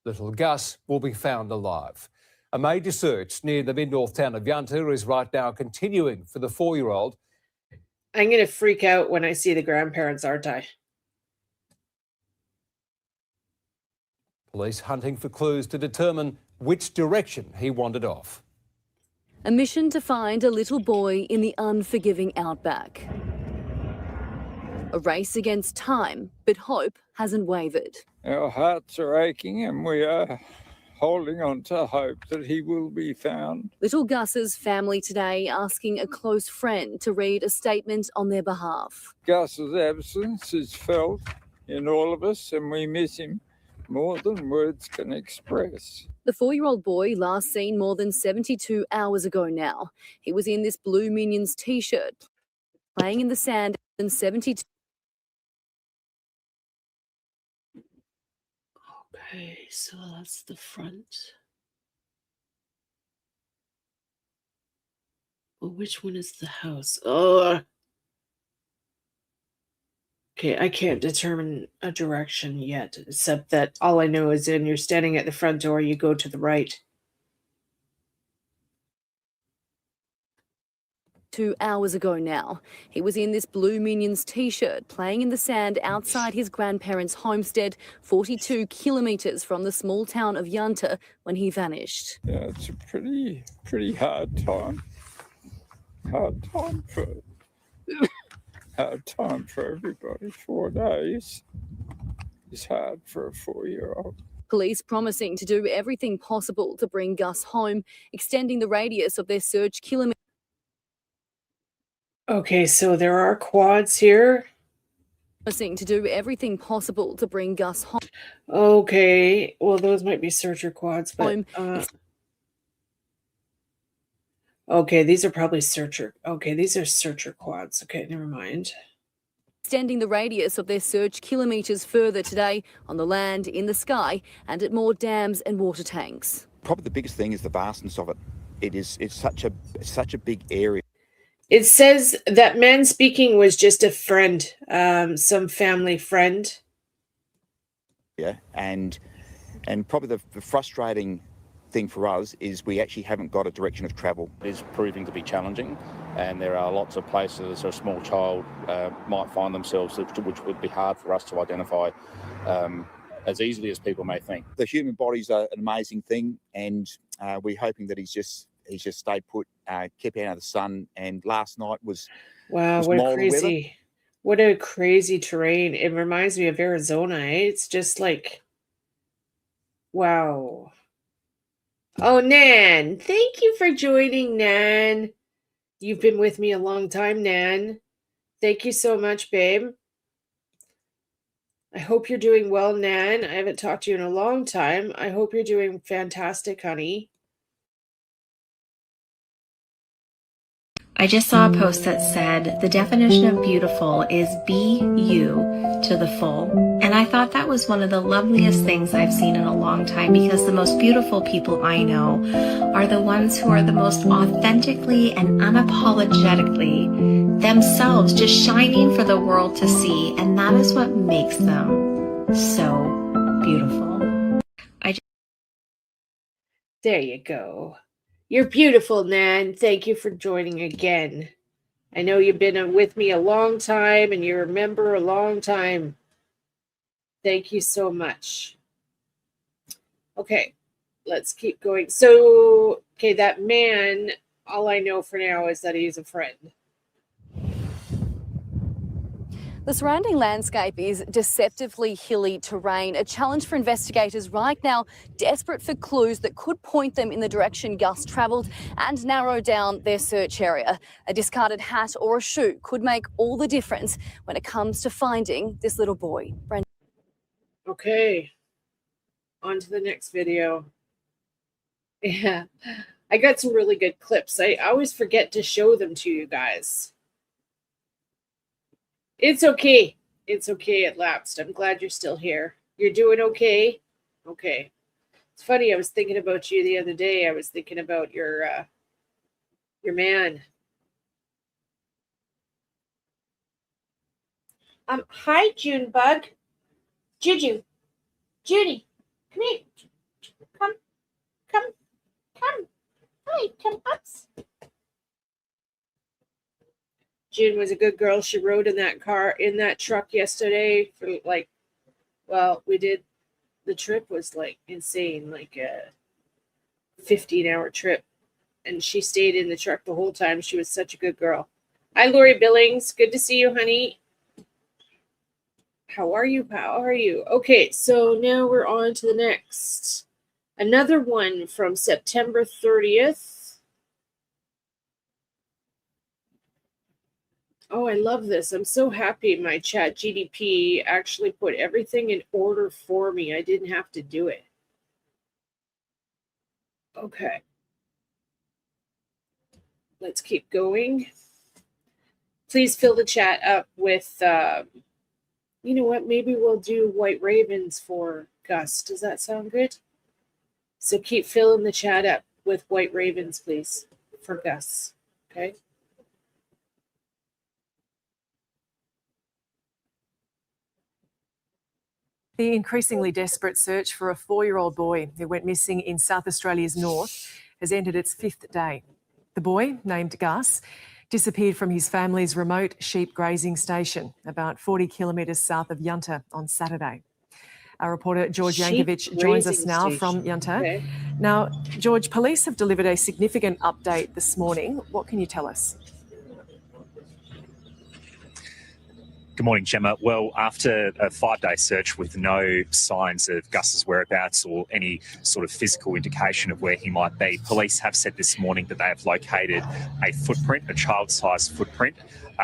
little Gus will be found alive. A major search near the mid-north town of Yunta is right now continuing for the 4-year-old. I'm going to freak out when I see the grandparents, aren't I? Police hunting for clues to determine which direction he wandered off. A mission to find a little boy in the unforgiving outback. A race against time, but hope hasn't wavered. Our hearts are aching and we are holding on to hope that he will be found. Little Gus's family today asking a close friend to read a statement on their behalf. Gus's absence is felt in all of us and we miss him more than words can express. The 4-year-old boy last seen more than 72 hours ago now. He was in this Blue Minions t-shirt, playing in the sand in 72. Okay, so that's the front. Well, which one is the house? Oh. Okay, I can't determine a direction yet, except that all I know is you're standing at the front door, you go to the right. 2 hours ago now. He was in this Blue Minions t-shirt, playing in the sand outside his grandparents' homestead, 42 kilometres from the small town of Yunta, when he vanished. Yeah, it's a pretty hard time. Hard time for everybody. 4 days is hard for a 4-year-old. Police promising to do everything possible to bring Gus home, extending the radius of their search kilometres. Okay, so there are quads here. Promising to do everything possible to bring Gus home. Okay, well, those might be searcher quads, but okay, these are probably searcher. Okay, these are searcher quads. Okay, never mind. Extending the radius of their search kilometres further today on the land, in the sky, and at more dams and water tanks. Probably the biggest thing is the vastness of it. It's such a big area. It says that man speaking was just a friend, some family friend. Yeah, and probably the frustrating thing for us is we actually haven't got a direction of travel. It is proving to be challenging, and there are lots of places a small child might find themselves which would be hard for us to identify as easily as people may think. The human body's an amazing thing, and we're hoping that he's just stayed put, kept out of the sun, and last night was what a crazy terrain. It reminds me of Arizona. It's just like, wow. Oh, Nan, thank you for joining, Nan. You've been with me a long time, Nan. Thank you so much, babe. I hope you're doing well, Nan. I haven't talked to you in a long time. I hope you're doing fantastic, honey. I just saw a post that said the definition of beautiful is be you to the full. And I thought that was one of the loveliest things I've seen in a long time, because the most beautiful people I know are the ones who are the most authentically and unapologetically themselves, just shining for the world to see. And that is what makes them so beautiful. There you go. You're beautiful, Nan. Thank you for joining again. I know you've been with me a long time and you remember a long time. Thank you so much. Okay, let's keep going. So, okay, that man, all I know for now is that he's a friend. The surrounding landscape is deceptively hilly terrain, a challenge for investigators right now, desperate for clues that could point them in the direction Gus travelled and narrow down their search area. A discarded hat or a shoe could make all the difference when it comes to finding this little boy. Okay, on to the next video. Yeah, I got some really good clips. I always forget to show them to you guys. It's okay. It's okay, it lapsed. I'm glad you're still here. You're doing okay? Okay. It's funny, I was thinking about you the other day. I was thinking about your man. Hi, Junebug. Juju. Judy. Come here. Come. Hi, come up. June was a good girl. She rode in that truck yesterday for the trip was like insane, like a 15-hour trip. And she stayed in the truck the whole time. She was such a good girl. Hi, Lori Billings. Good to see you, honey. How are you? Okay, so now we're on to the next. Another one from September 30th. Oh, I love this. I'm so happy my chat GDP actually put everything in order for me. I didn't have to do it. Okay. Let's keep going. Please fill the chat up with, you know what? Maybe we'll do White Ravens for Gus. Does that sound good? So keep filling the chat up with White Ravens, please, for Gus. Okay. The increasingly desperate search for a 4-year-old boy who went missing in South Australia's north has entered its 5th day. The boy, named Gus, disappeared from his family's remote sheep grazing station about 40 kilometres south of Yunta on Saturday. Our reporter George Yankovic joins us now from Yunta. Okay. Now, George, police have delivered a significant update this morning. What can you tell us? Good morning, Gemma. Well, after a 5-day search with no signs of Gus's whereabouts or any sort of physical indication of where he might be, police have said this morning that they have located a footprint, a child-sized footprint,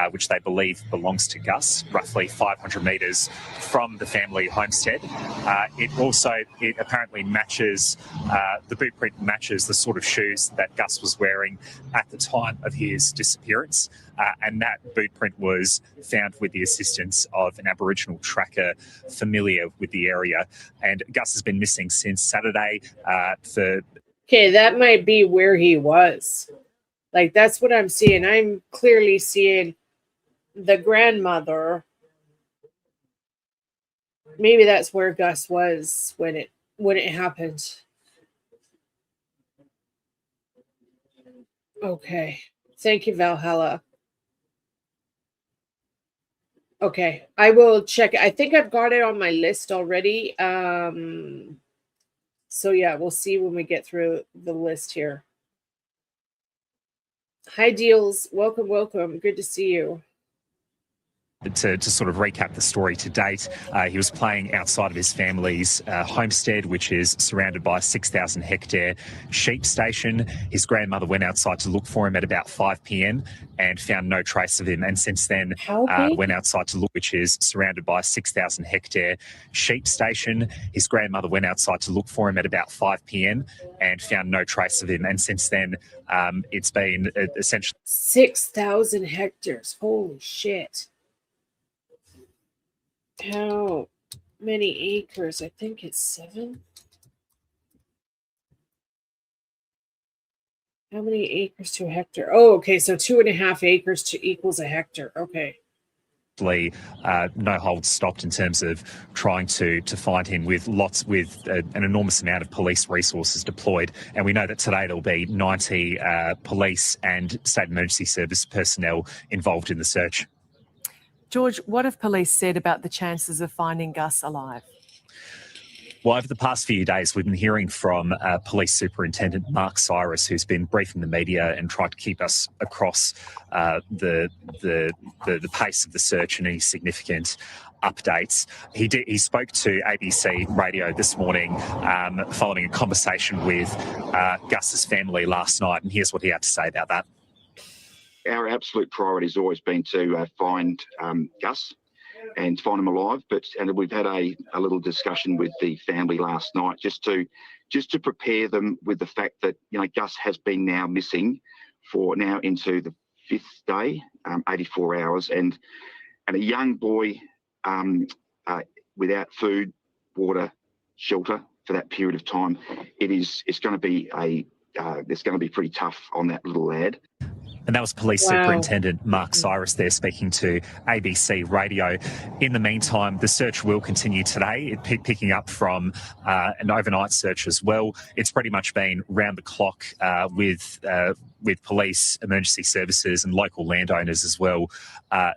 which they believe belongs to Gus, roughly 500 metres from the family homestead. It apparently matches, the boot print matches the sort of shoes that Gus was wearing at the time of his disappearance. And that boot print was found with the assistance of an Aboriginal tracker familiar with the area. And Gus has been missing since Saturday. Okay, that might be where he was. Like, that's what I'm seeing. I'm clearly seeing the grandmother. Maybe that's where Gus was when it happened. Okay. Thank you, Valhalla. Okay, I will check. I think I've got it on my list already. So yeah, we'll see when we get through the list here. Hi, Deals. Welcome, welcome. Good to see you. To sort of recap the story to date, he was playing outside of his family's homestead, which is surrounded by a 6,000 hectare sheep station. His grandmother went outside to look for him at about 5 p.m. and found no trace of him. And since then, went outside to look, which is surrounded by a 6,000 hectare sheep station. His grandmother went outside to look for him at about 5 p.m. and found no trace of him. And since then, it's been essentially 6,000 hectares. Holy shit. How many acres? I think it's 7. How many acres to a hectare? Oh, okay. So 2.5 acres to equals a hectare. Okay. No holds stopped in terms of trying to find him with an enormous amount of police resources deployed. And we know that today there'll be 90 police and state emergency service personnel involved in the search. George, what have police said about the chances of finding Gus alive? Well, over the past few days, we've been hearing from Police Superintendent Mark Cyrus, who's been briefing the media and tried to keep us across the pace of the search and any significant updates. He spoke to ABC Radio this morning following a conversation with Gus's family last night, and here's what he had to say about that. Our absolute priority has always been to find Gus and find him alive, and we've had a little discussion with the family last night just to prepare them with the fact that Gus has been now missing for now into the 5th day, 84 hours, and a young boy without food, water, shelter for that period of time. It's going to be pretty tough on that little lad. And that was Police Superintendent Mark Cyrus there speaking to ABC Radio. In the meantime, the search will continue today, picking up from an overnight search as well. It's pretty much been round the clock with police, emergency services and local landowners as well,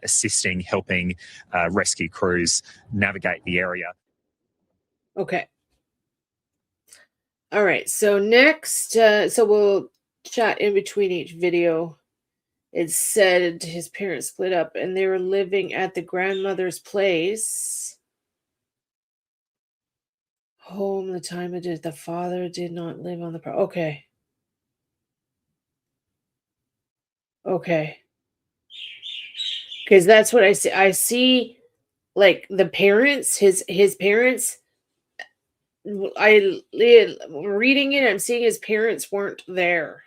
assisting, helping rescue crews navigate the area. Okay. All right. So next, so we'll chat in between each video. It said his parents split up and they were living at the grandmother's place. Home, the time it is, the father did not live on the property. Okay. Okay. Because that's what I see. I see, like, the parents, his parents. Reading it, I'm seeing his parents weren't there.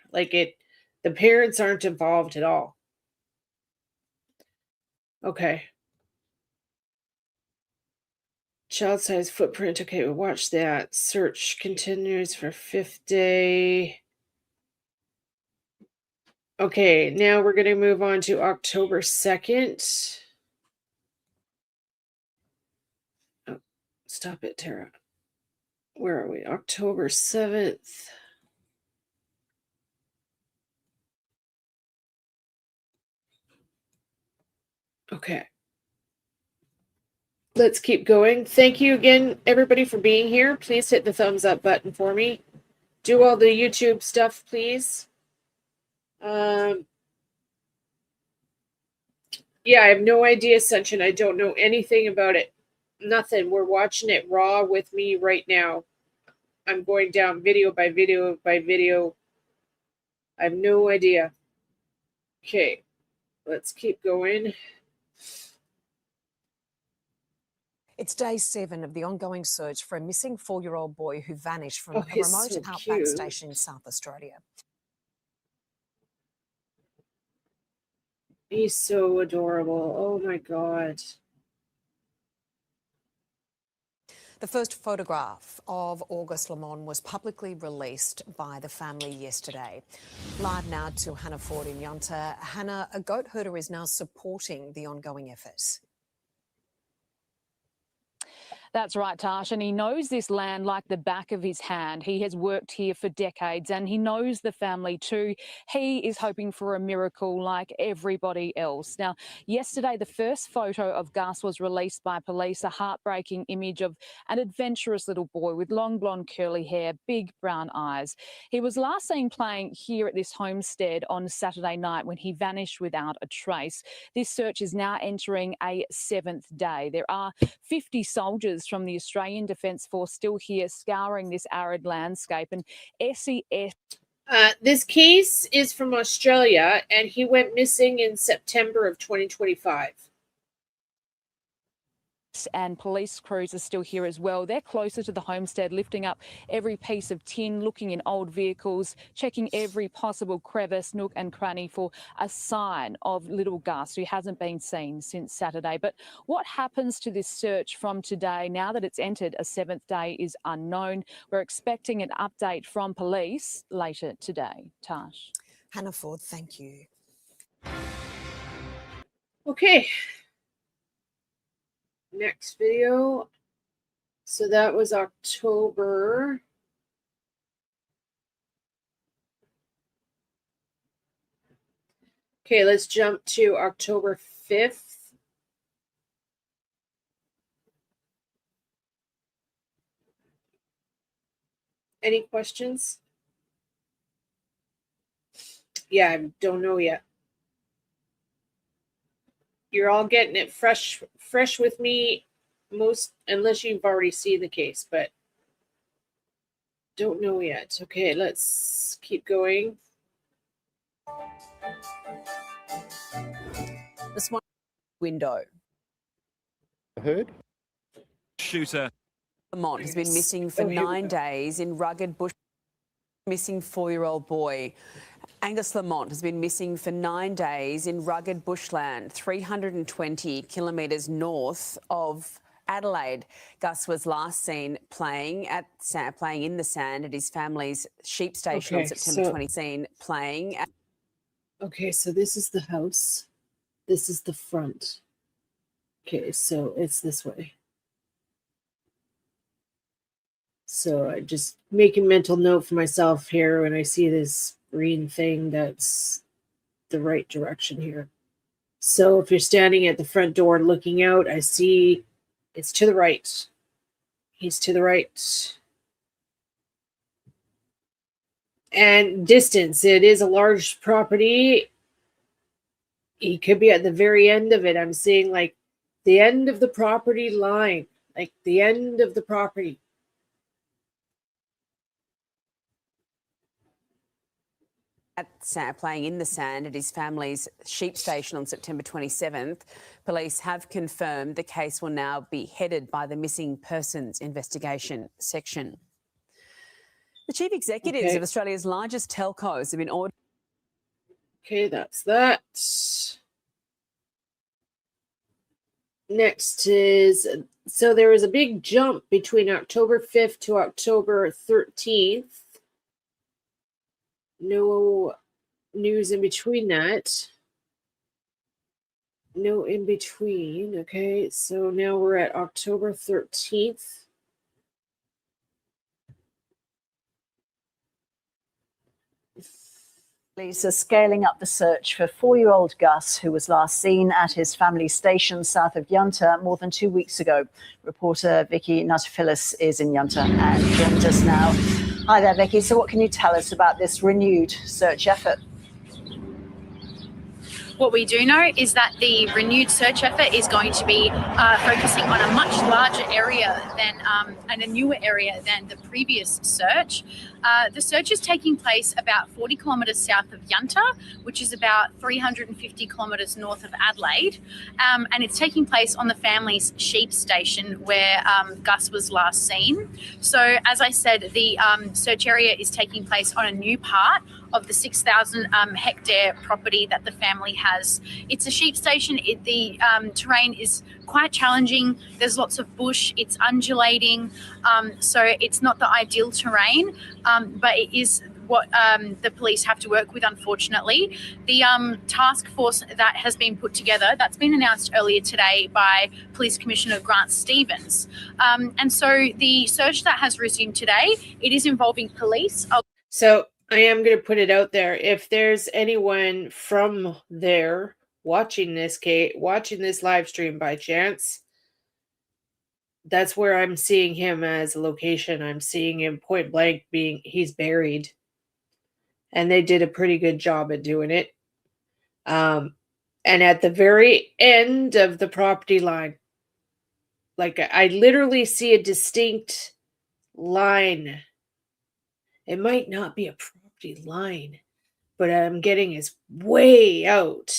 The parents aren't involved at all. Okay. Child size footprint. Okay, we'll watch that. Search continues for 5th day. Okay, now we're going to move on to October 2nd. Oh, stop it, Tara. Where are we? October 7th. Okay. Let's keep going. Thank you again, everybody, for being here. Please hit the thumbs up button for me. Do all the YouTube stuff, please. Yeah, I have no idea, Sunshine. I don't know anything about it. Nothing. We're watching it raw with me right now. I'm going down video by video by video. I have no idea. Okay. Let's keep going. It's day 7 of the ongoing search for a missing 4-year-old boy who vanished from a remote so outback cute. station in South Australia. He's so adorable. Oh my God. The first photograph of Gus Lamont was publicly released by the family yesterday. Live now to Hannah Ford in Yunta. Hannah, a goat herder is now supporting the ongoing efforts. That's right, Tash, and he knows this land like the back of his hand. He has worked here for decades and he knows the family too. He is hoping for a miracle like everybody else. Now, yesterday, the first photo of Gus was released by police, a heartbreaking image of an adventurous little boy with long blonde curly hair, big brown eyes. He was last seen playing here at this homestead on Saturday night when he vanished without a trace. This search is now entering a 7th day. There are 50 soldiers from the Australian Defence Force still here scouring this arid landscape, and SES. This case is from Australia and he went missing in September of 2025. And police crews are still here as well. They're closer to the homestead, lifting up every piece of tin, looking in old vehicles, checking every possible crevice, nook and cranny for a sign of little Gus, who hasn't been seen since Saturday. But what happens to this search from today, now that it's entered a 7th day, is unknown. We're expecting an update from police later today. Tash. Hannah Ford, thank you. Okay. Next video. So that was October. Okay, let's jump to October 5th. Any questions? Yeah, I don't know yet. You're all getting it fresh with me, most unless you've already seen the case, but don't know yet. Okay, let's keep going. This one window. Heard? Shooter. Lamont has been missing for 9 days in rugged bush. Missing 4-year-old boy. Angus Lamont has been missing for 9 days in rugged bushland, 320 kilometres north of Adelaide. Gus was last seen playing in the sand at his family's sheep station on September 20. Okay, so this is the house. This is the front. Okay, so it's this way. So I just make a mental note for myself here when I see this green thing, that's the right direction here. So if you're standing at the front door looking out, I see it's to the right. He's to the right. And distance, it is a large property. He could be at the very end of it. I'm seeing like the end of the property line, like the end of the property. Playing in the sand at his family's sheep station on September 27th. Police have confirmed the case will now be headed by the Missing Persons Investigation Section. The chief executives of Australia's largest telcos have been ordered. Okay, that's that. Next is, so there was a big jump between October 5th to October 13th. No news in between that. No in between. Okay, so now we're at October 13th. Police are scaling up the search for 4-year-old Gus, who was last seen at his family station south of Yunta more than 2 weeks ago. Reporter Vicky Nutophilis is in Yunta and joins us now. Hi there, Vicky. So what can you tell us about this renewed search effort? What we do know is that the renewed search effort is going to be focusing on a much larger area than and a newer area than the previous search. The search is taking place about 40 kilometres south of Yunta, which is about 350 kilometres north of Adelaide, and it's taking place on the family's sheep station where Gus was last seen. So, as I said, the search area is taking place on a new part of the 6,000 hectare property that the family has. It's a sheep station. The terrain is quite challenging. There's lots of bush. It's undulating. So it's not the ideal terrain, but it is what the police have to work with, unfortunately. The task force that has been put together, that's been announced earlier today by Police Commissioner Grant Stevens. And so the search that has resumed today, it is involving police. So I am going to put it out there. If there's anyone from there watching this live stream by chance, that's where I'm seeing him as a location. I'm seeing him point blank he's buried. And they did a pretty good job at doing it. And at the very end of the property line, like I literally see a distinct line. It might not be a property line, but I'm getting is way out.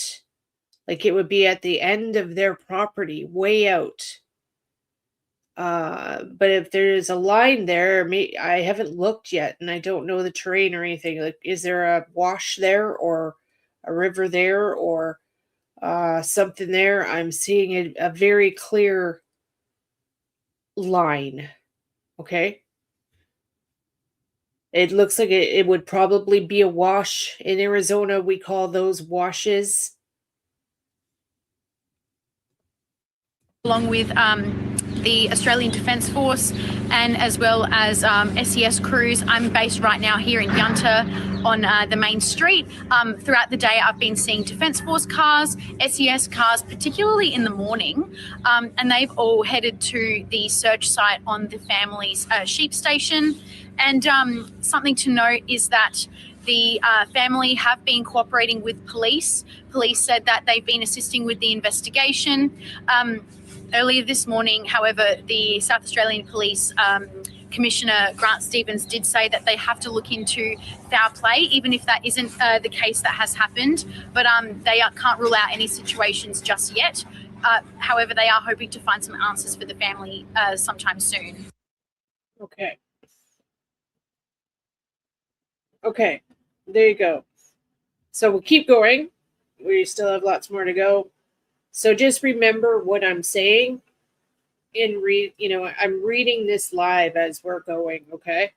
Like it would be at the end of their property, way out. But if there's a line there, I haven't looked yet, and I don't know the terrain or anything. Like, is there a wash there or a river there or something there? I'm seeing a very clear line. Okay. It looks like it would probably be a wash. In Arizona, we call those washes. Along with the Australian Defence Force and as well as SES crews. I'm based right now here in Yunta on the main street. Throughout the day, I've been seeing Defence Force cars, SES cars, particularly in the morning, and they've all headed to the search site on the family's sheep station. And something to note is that the family have been cooperating with police. Police said that they've been assisting with the investigation. Earlier this morning, however, the South Australian Police Commissioner Grant Stevens did say that they have to look into foul play, even if that isn't the case that has happened. But they can't rule out any situations just yet. However, they are hoping to find some answers for the family sometime soon. Okay. Okay, there you go. So we'll keep going. We still have lots more to go. So just remember what I'm saying I'm reading this live as we're going, okay?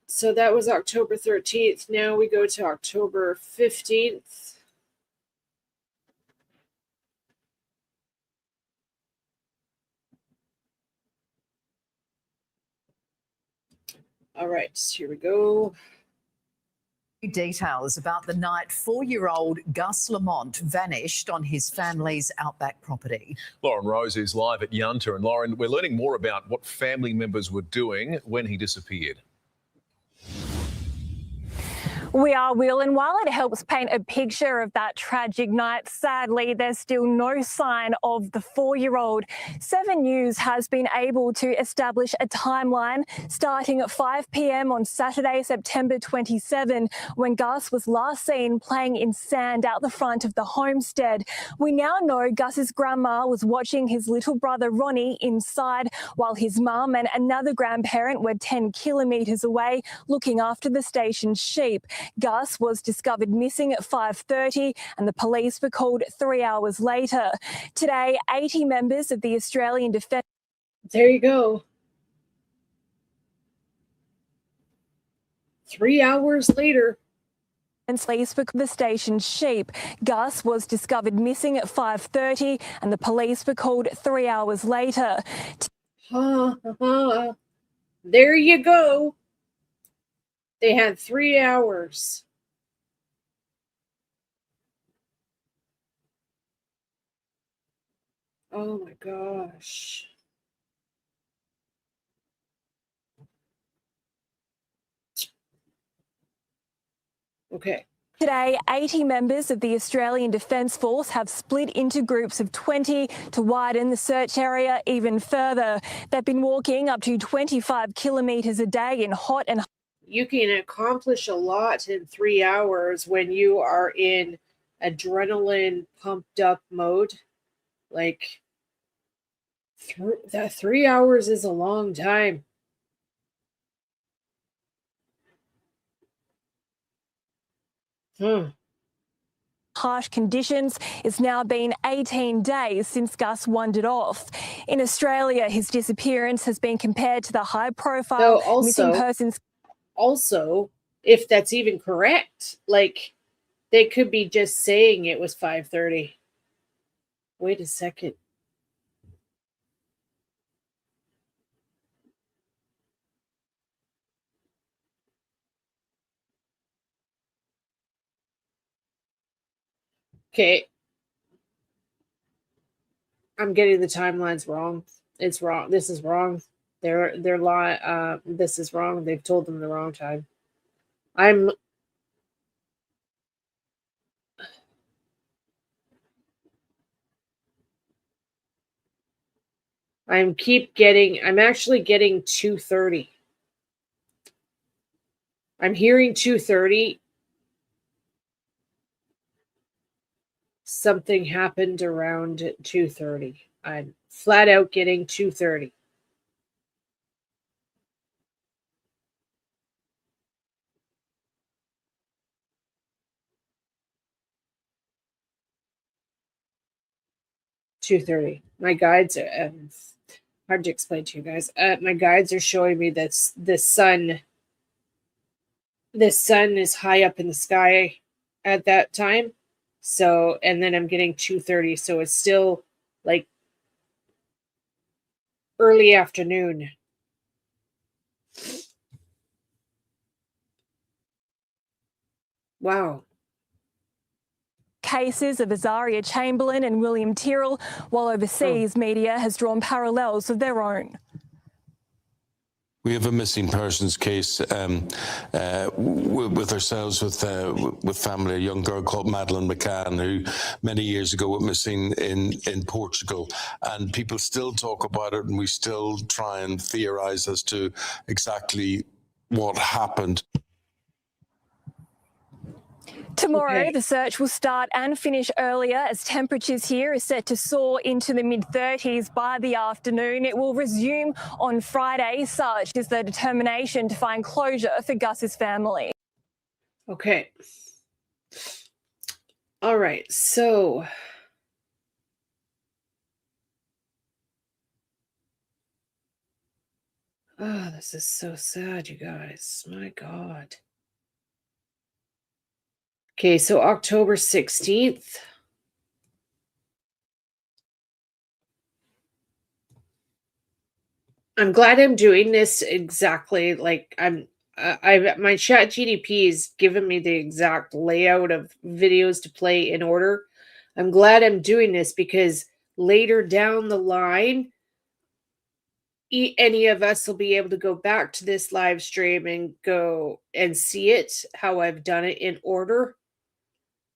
So that was October 13th. Now we go to October 15th. All right, here we go. Details about the night 4-year-old Gus Lamont vanished on his family's outback property. Lauren Rose is live at Yunta. And Lauren, we're learning more about what family members were doing when he disappeared. We are, Will, and while it helps paint a picture of that tragic night, sadly, there's still no sign of the 4-year-old. 7 News has been able to establish a timeline starting at 5 p.m. on Saturday, September 27, when Gus was last seen playing in sand out the front of the homestead. We now know Gus's grandma was watching his little brother Ronnie inside, while his mum and another grandparent were 10 kilometres away looking after the station's sheep. Gus was discovered missing at 5:30 and the police were called 3 hours later. Today, 80 members of the Australian Defence... There you go. 3 hours later. Police were the station's sheep. Gus was discovered missing at 5:30 and the police were called 3 hours later. There you go. They had 3 hours. Oh my gosh. Okay. Today, 80 members of the Australian Defence Force have split into groups of 20 to widen the search area even further. They've been walking up to 25 kilometres a day in hot and... You can accomplish a lot in 3 hours when you are in adrenaline pumped up mode. Like, that 3 hours is a long time. Harsh conditions. It's now been 18 days since Gus wandered off. In Australia, his disappearance has been compared to the high-profile missing persons... Also, if that's even correct, like, they could be just saying it was 5:30. Wait a second. Okay. I'm getting the timelines wrong. It's wrong. This is wrong. They're lying. This is wrong. They've told them the wrong time. I'm actually getting 2:30. I'm hearing 2:30. Something happened around 2:30. I'm flat out getting 2:30. My guides are hard to explain to you guys. My guides are showing me that the sun is high up in the sky at that time. So, and then I'm getting 2:30. So it's still like early afternoon. Wow. Cases of Azaria Chamberlain and William Tyrrell, while overseas media has drawn parallels of their own. We have a missing persons case with ourselves, with family, a young girl called Madeleine McCann, who many years ago went missing in Portugal. And people still talk about it, and we still try and theorise as to exactly what happened. Tomorrow, the search will start and finish earlier as temperatures here are set to soar into the mid-30s by the afternoon. It will resume on Friday. Such is the determination to find closure for Gus's family. Okay. All right, so oh, this is so sad, you guys. My God. Okay, so October 16th. I'm glad I'm doing this exactly like my chat GDP has given me the exact layout of videos to play in order. I'm glad I'm doing this because later down the line, any of us will be able to go back to this live stream and go and see it, how I've done it in order.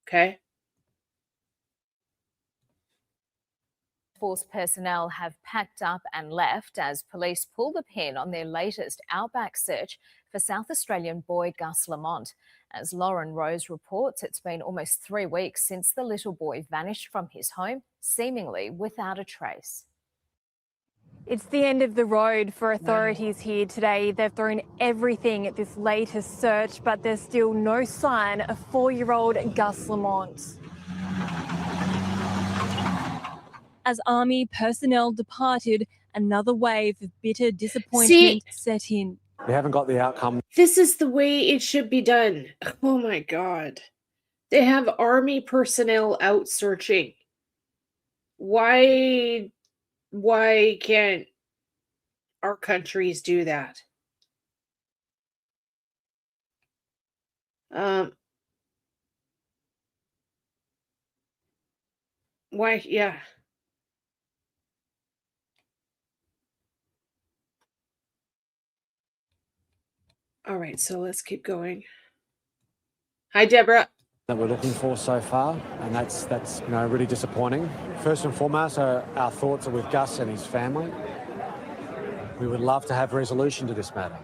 Okay. Force personnel have packed up and left as police pull the pin on their latest outback search for South Australian boy Gus Lamont. As Lauren Rose reports, it's been almost 3 weeks since the little boy vanished from his home, seemingly without a trace. It's the end of the road for authorities here today. They've thrown everything at this latest search, but there's still no sign of 4-year-old Gus Lamont. As Army personnel departed, another wave of bitter disappointment set in. We haven't got the outcome. This is the way it should be done. Oh my God. They have Army personnel out searching. Why can't our countries do that? Why? Yeah. All right, so let's keep going. Hi, Deborah. That we're looking for so far, and that's really disappointing. First and foremost, our thoughts are with Gus and his family. We would love to have resolution to this matter,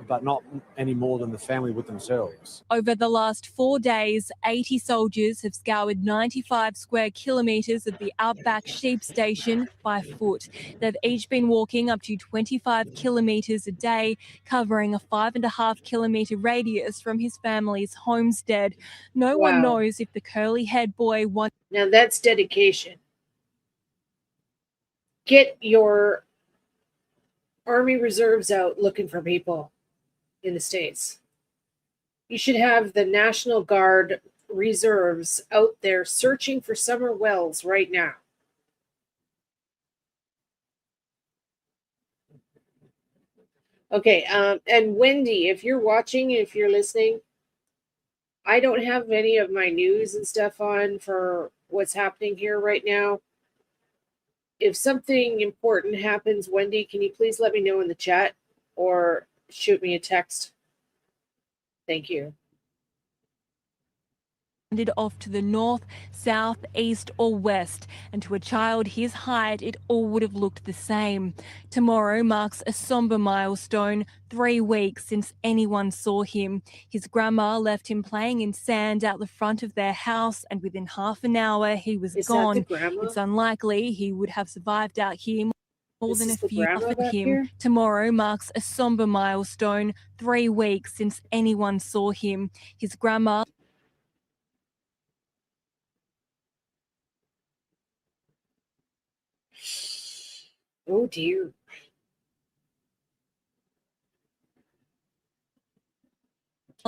but not any more than the family would themselves. Over the last 4 days, 80 soldiers have scoured 95 square kilometres of the outback sheep station by foot. They've each been walking up to 25 kilometres a day, covering a 5.5 kilometre radius from his family's homestead. No one knows if the curly-haired boy wants... Now that's dedication. Get your Army reserves out looking for people in the States. You should have the National Guard reserves out there searching for summer wells right now. Okay, and Wendy, if you're watching, if you're listening, I don't have any of my news and stuff on for what's happening here right now. If something important happens, Wendy, can you please let me know in the chat or shoot me a text? Thank you. Off to the north, south, east or west, and to a child his height it all would have looked the same. Tomorrow marks a sombre milestone, 3 weeks since anyone saw him. His grandma left him playing in sand out the front of their house, and within half an hour he was gone. It's unlikely he would have survived out here more than a few for him. Tomorrow marks a sombre milestone, 3 weeks since anyone saw him. His grandma Oh dear.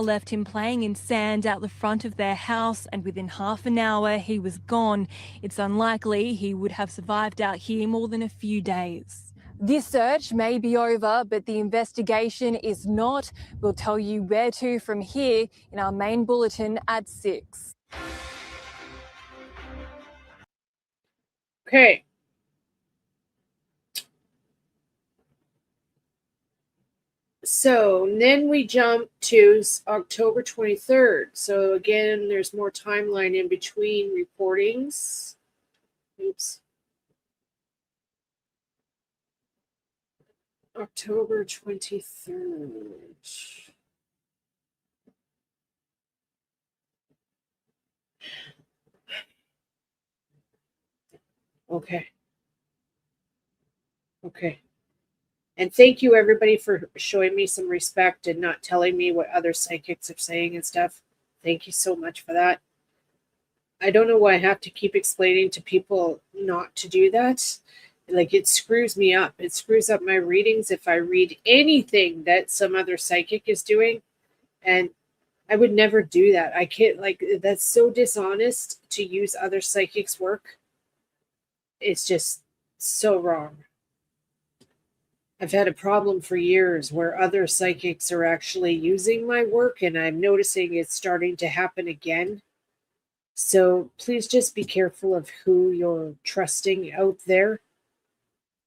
left him playing in sand out the front of their house, and within half an hour he was gone. It's unlikely he would have survived out here more than a few days. This search may be over, but the investigation is not. We'll tell you where to from here in our main bulletin at 6. Okay. So then we jump to October 23rd. So again, there's more timeline in between reportings. Oops. October 23rd. Okay. Okay. And thank you, everybody, for showing me some respect and not telling me what other psychics are saying and stuff. Thank you so much for that. I don't know why I have to keep explaining to people not to do that. Like, it screws me up. It screws up my readings if I read anything that some other psychic is doing. And I would never do that. I can't, like, that's so dishonest to use other psychics' work. It's just so wrong. I've had a problem for years where other psychics are actually using my work, and I'm noticing it's starting to happen again. So please just be careful of who you're trusting out there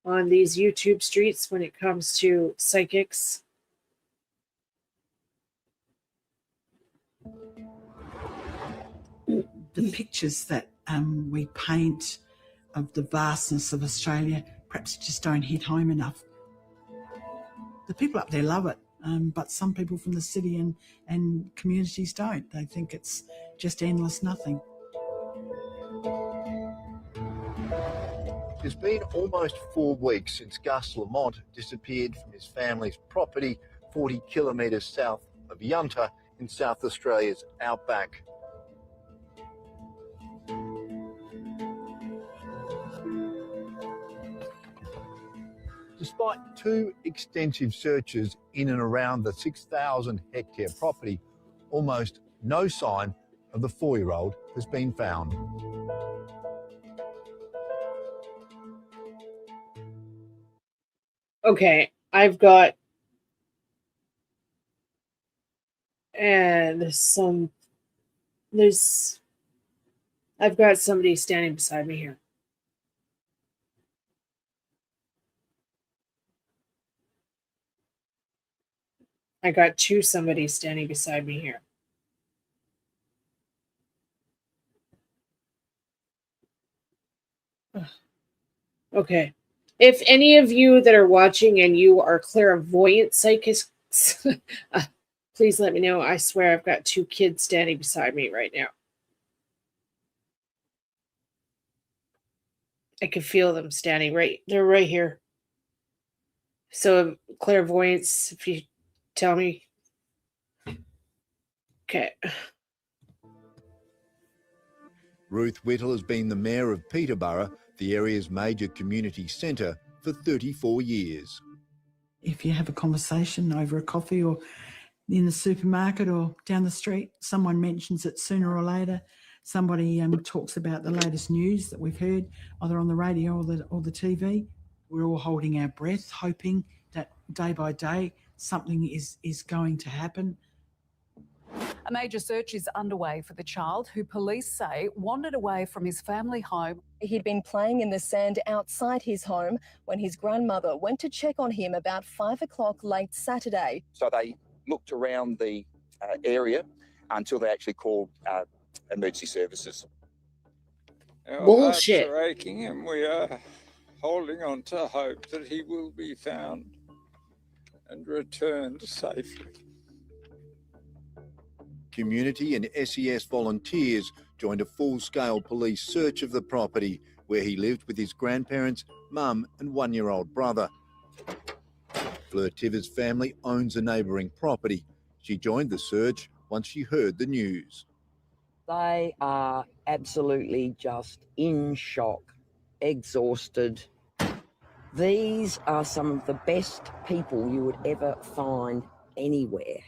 on these YouTube streets when it comes to psychics. The pictures that we paint of the vastness of Australia perhaps just don't hit home enough. The people up there love it, but some people from the city and communities don't. They think it's just endless nothing. It's been almost 4 weeks since Gus Lamont disappeared from his family's property 40 kilometres south of Yunta in South Australia's outback. Despite 2 extensive searches in and around the 6,000 hectare property, almost no sign of the 4-year-old has been found. Okay, I've got I've got somebody standing beside me here. I got somebody standing beside me here. Okay. If any of you that are watching and you are clairvoyant psychics, please let me know. I swear I've got 2 kids standing beside me right now. I can feel them standing they're right here. So clairvoyance, if you tell me. Okay. Ruth Whittle has been the mayor of Peterborough, the area's major community centre, for 34 years. If you have a conversation over a coffee or in the supermarket or down the street, someone mentions it sooner or later. Somebody talks about the latest news that we've heard, either on the radio or the TV. We're all holding our breath, hoping that day by day something is going to happen. A major search is underway for the child who police say wandered away from his family home. He'd been playing in the sand outside his home when his grandmother went to check on him about 5 o'clock late Saturday. So they looked around the area until they actually called emergency services. Our Bullshit. hearts are aching and we are holding on to hope that he will be found and returned safely. Community and SES volunteers joined a full-scale police search of the property where he lived with his grandparents, mum and 1-year-old brother. Fleur Tiver's family owns a neighbouring property. She joined the search once she heard the news. They are absolutely just in shock, exhausted. These are some of the best people you would ever find anywhere.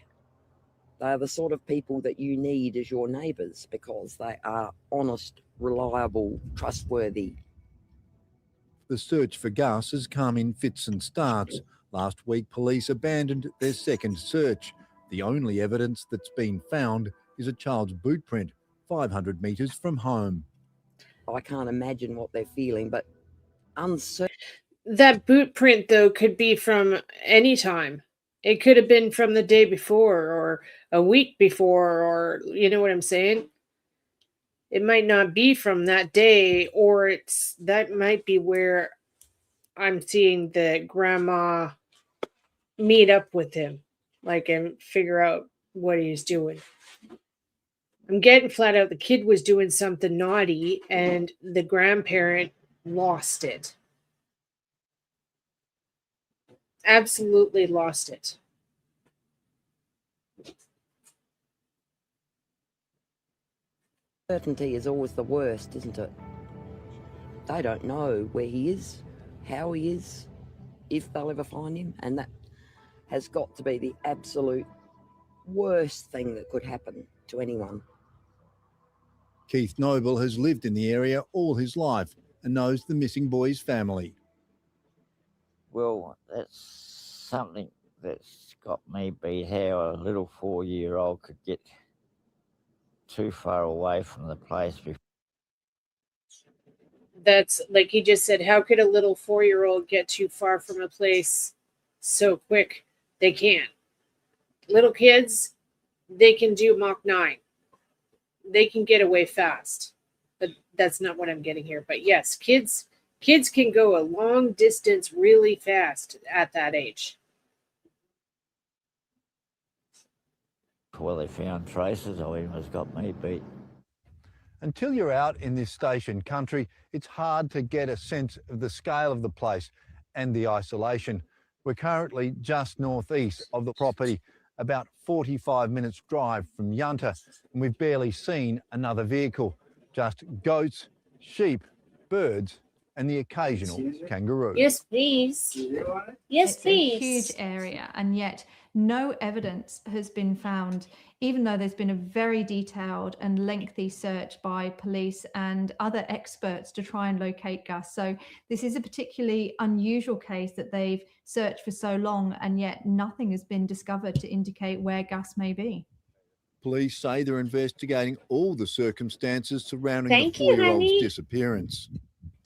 They are the sort of people that you need as your neighbours because they are honest, reliable, trustworthy. The search for Gus has come in fits and starts. Last week, police abandoned their second search. The only evidence that's been found is a child's boot print 500 metres from home. I can't imagine what they're feeling, but uncertain. That boot print, though, could be from any time. It could have been from the day before or a week before, or you know what I'm saying? It might not be from that day, or that might be where I'm seeing the grandma meet up with him, like, and figure out what he's doing. I'm getting flat out the kid was doing something naughty and the grandparent lost it. Absolutely lost it. Certainty is always the worst, isn't it? They don't know where he is, how he is, if they'll ever find him, and that has got to be the absolute worst thing that could happen to anyone. Keith Noble has lived in the area all his life and knows the missing boy's family. Well, that's something that's got me beat, how a little 4-year-old could get too far away from the place before. That's like he just said, how could a little 4-year-old get too far from a place so quick? They can't. Little kids, they can do Mach 9. They can get away fast. But that's not what I'm getting here. But yes, kids can go a long distance really fast at that age. Well, they found traces of him has got me beat. Until you're out in this station country, it's hard to get a sense of the scale of the place and the isolation. We're currently just northeast of the property, about 45 minutes drive from Yunta, and we've barely seen another vehicle. Just goats, sheep, birds, and the occasional kangaroo. Yes, please. Yes, please. It's a huge area, and yet no evidence has been found, even though there's been a very detailed and lengthy search by police and other experts to try and locate Gus. So this is a particularly unusual case that they've searched for so long, and yet nothing has been discovered to indicate where Gus may be. Police say they're investigating all the circumstances surrounding Thank the you, 4-year-old's honey. disappearance.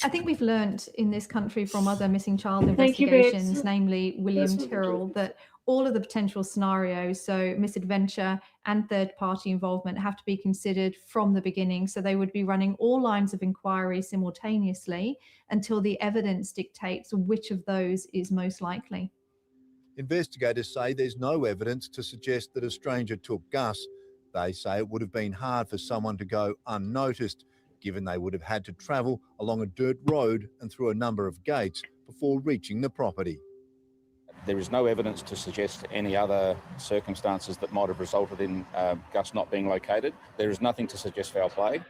I think we've learnt in this country from other missing child Thank you, investigations, babes. namely William That's Tyrrell, that all of the potential scenarios, so misadventure and third-party involvement, have to be considered from the beginning. So they would be running all lines of inquiry simultaneously until the evidence dictates which of those is most likely. Investigators say there's no evidence to suggest that a stranger took Gus. They say it would have been hard for someone to go unnoticed, given they would have had to travel along a dirt road and through a number of gates before reaching the property. There is no evidence to suggest any other circumstances that might have resulted in Gus not being located. There is nothing to suggest foul play.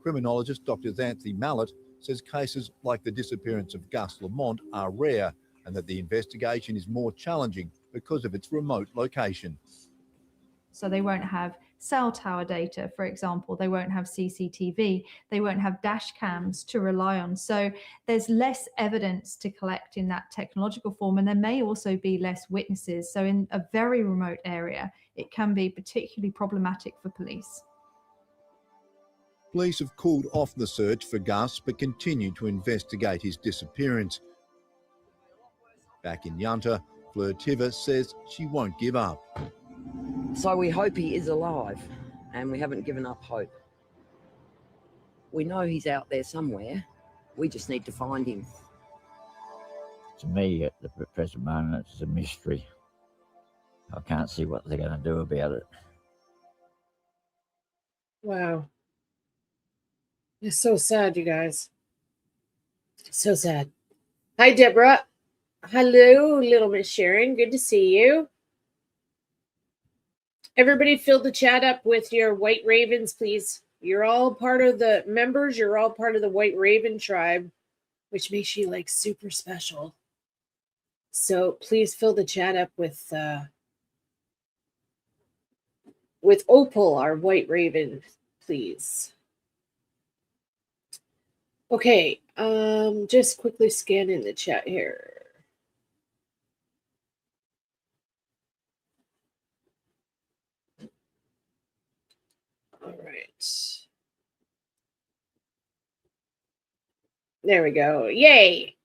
Criminologist Dr. Anthony Mallet says cases like the disappearance of Gus Lamont are rare and that the investigation is more challenging because of its remote location. So they won't have cell tower data, for example. They won't have CCTV. They won't have dash cams to rely on. So there's less evidence to collect in that technological form, and there may also be less witnesses. So in a very remote area, it can be particularly problematic for police. Police have called off the search for Gus but continue to investigate his disappearance. Back in Yunta, Fleur Tiver says she won't give up. So we hope he is alive, and we haven't given up hope. We know he's out there somewhere. We just need to find him. To me, at the present moment, it's a mystery. I can't see what they're going to do about it. Wow. It's so sad, you guys. So sad. Hi, Deborah. Hello, little Miss Sharon. Good to see you. Everybody fill the chat up with your White Ravens, please. You're all part of the members. You're all part of the White Raven tribe, which makes you like super special. So please fill the chat up with Opal, our White Raven, please. Okay, Just quickly scan in the chat here. All right. There we go. Yay.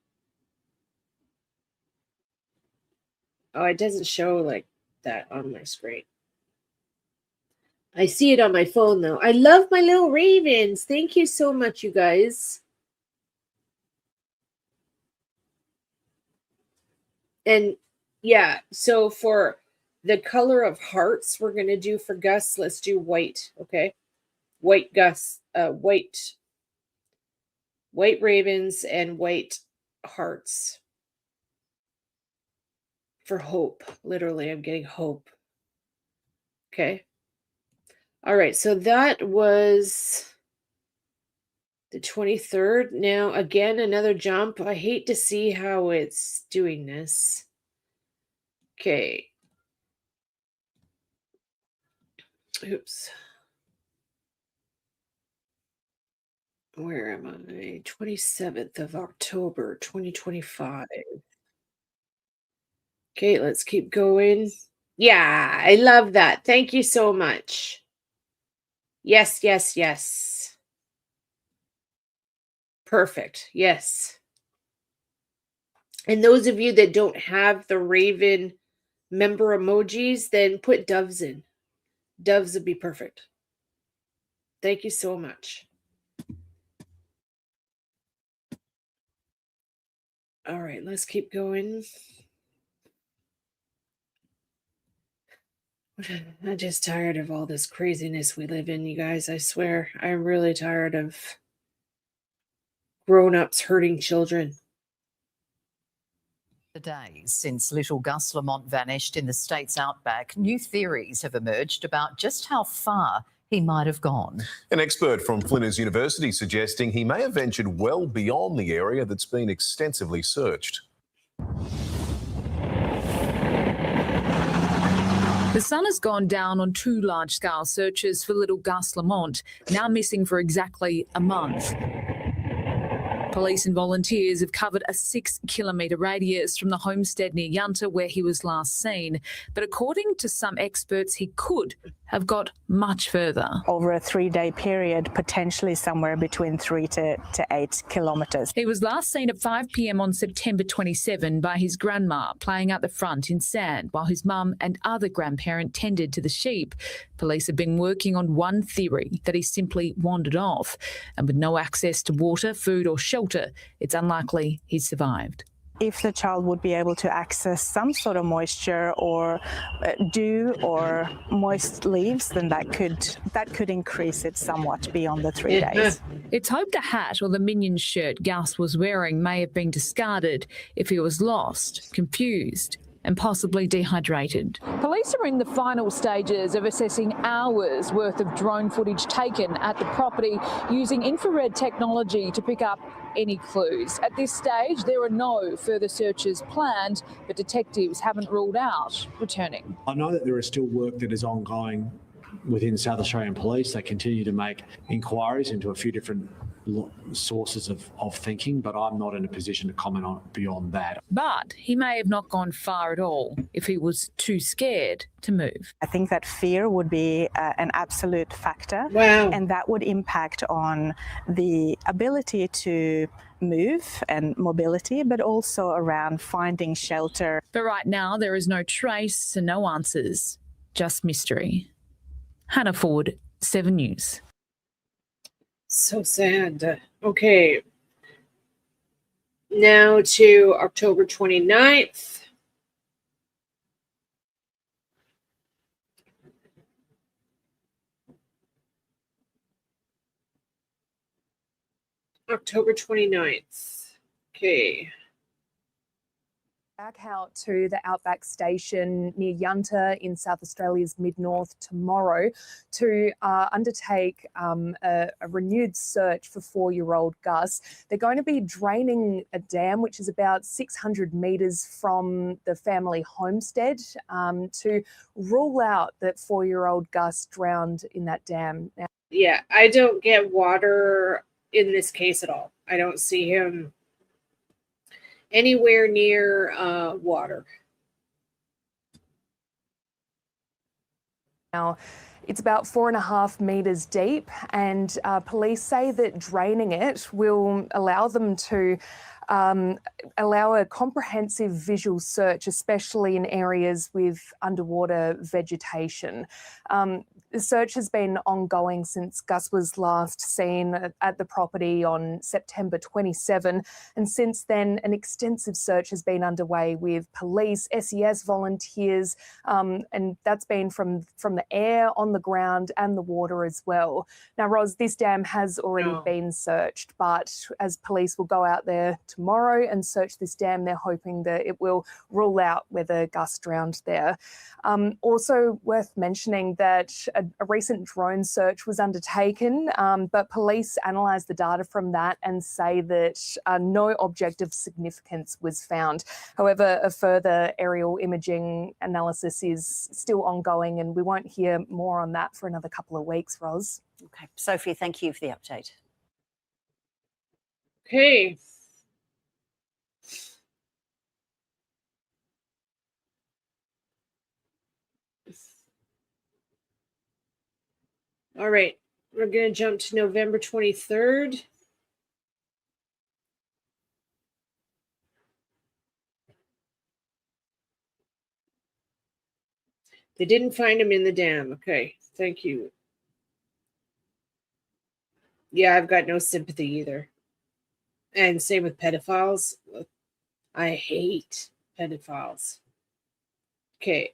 Oh, it doesn't show like that on my screen. I see it on my phone though. I love my little ravens. Thank you so much, you guys. And yeah, so for the color of hearts we're going to do for Gus, let's do white, okay? White Gus, white ravens and white hearts. For hope. Literally, I'm getting hope. Okay. All right, so that was the 23rd. Now, again, another jump. I hate to see how it's doing this. Okay. Oops. Where am I? 27th of October, 2025. Okay, let's keep going. Yeah, I love that. Thank you so much. Yes, yes, yes. Perfect. Yes. And those of you that don't have the Raven member emojis, then put doves in. Doves would be perfect. Thank you so much. All right, let's keep going. I'm just tired of all this craziness we live in, you guys. I swear, I'm really tired of grown-ups hurting children. The days since little Gus Lamont vanished in the state's outback, new theories have emerged about just how far he might have gone. An expert from Flinders University suggesting he may have ventured well beyond the area that's been extensively searched. The sun has gone down on 2 large-scale searches for little Gus Lamont, now missing for exactly a month. Police and volunteers have covered a 6-kilometre radius from the homestead near Yunta where he was last seen. But according to some experts, he could have got much further. Over a 3-day period, potentially somewhere between 3 to 8 kilometres. He was last seen at 5 p.m. on September 27 by his grandma playing out the front in sand while his mum and other grandparent tended to the sheep. Police have been working on one theory, that he simply wandered off. And with no access to water, food or shelter, it's unlikely he survived. If the child would be able to access some sort of moisture or dew or moist leaves, then that could increase it somewhat beyond the 3 days. It's hoped the hat or the Minions shirt Gus was wearing may have been discarded if he was lost, confused and possibly dehydrated. Police are in the final stages of assessing hours worth of drone footage taken at the property using infrared technology to pick up any clues. At this stage, there are no further searches planned, but detectives haven't ruled out returning. I know that there is still work that is ongoing within South Australian Police. They continue to make inquiries into a few different sources of thinking, but I'm not in a position to comment on it beyond that. But he may have not gone far at all if he was too scared to move. I think that fear would be an absolute factor. Wow. And that would impact on the ability to move and mobility, but also around finding shelter. But right now, there is no trace and no answers, just mystery. Hannah Ford, 7 News. So sad. Okay. Now to October 29th. October 29th. Okay. Back out to the outback station near Yunta in South Australia's mid-north tomorrow to undertake a renewed search for 4-year-old Gus. They're going to be draining a dam which is about 600 metres from the family homestead to rule out that 4-year-old Gus drowned in that dam. Yeah, I don't get water in this case at all. I don't see him anywhere near water. Now, it's about 4.5 metres deep, and police say that draining it will allow them to allow a comprehensive visual search, especially in areas with underwater vegetation. The search has been ongoing since Gus was last seen at the property on September 27, and since then an extensive search has been underway with police, SES volunteers, and that's been from the air, on the ground and the water as well. Now, Ros, this dam has already been searched, but as police will go out there tomorrow and search this dam, they're hoping that it will rule out whether Gus drowned there. Also worth mentioning that a recent drone search was undertaken, but police analysed the data from that and say that no object of significance was found. However, a further aerial imaging analysis is still ongoing, and we won't hear more on that for another couple of weeks, Ros. Okay, Sophie, thank you for the update. Okay. All right, we're going to jump to November 23rd. They didn't find him in the dam. Okay, thank you. Yeah, I've got no sympathy either. And same with pedophiles. I hate pedophiles. Okay.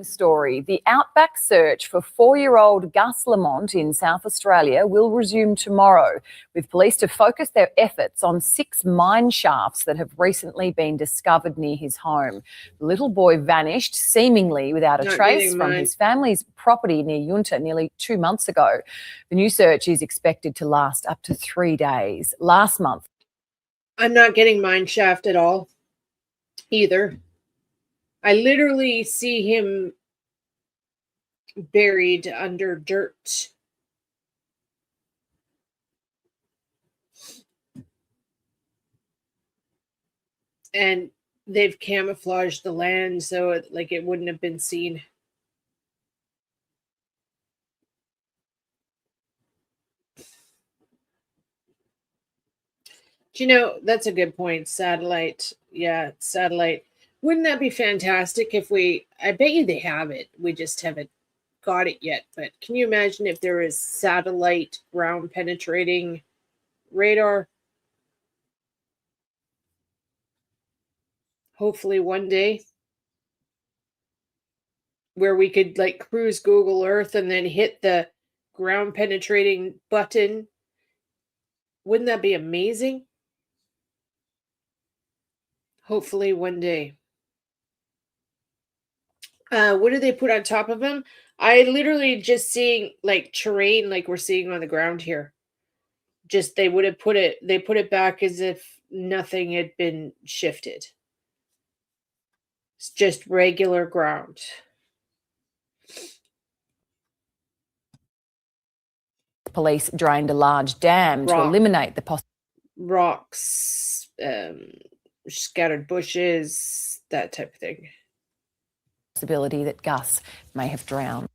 Story. The outback search for 4-year-old Gus Lamont in South Australia will resume tomorrow, with police to focus their efforts on 6 mine shafts that have recently been discovered near his home. The little boy vanished, seemingly without a trace, from his family's property near Yunta nearly 2 months ago. The new search is expected to last up to 3 days. Last month, I'm not getting mine shaft at all either. I literally see him buried under dirt. And they've camouflaged the land so it wouldn't have been seen. Do you know, that's a good point. Satellite. Yeah, satellite. Wouldn't that be fantastic if I bet you they have it. We just haven't got it yet. But can you imagine if there is satellite ground penetrating radar? Hopefully one day, where we could cruise Google Earth and then hit the ground penetrating button. Wouldn't that be amazing? Hopefully one day. What do they put on top of him? I literally just seeing terrain like we're seeing on the ground here. Just they put it back as if nothing had been shifted. It's just regular ground. police drained a large dam to eliminate the rocks, scattered bushes, that type of thing. possibility that Gus may have drowned.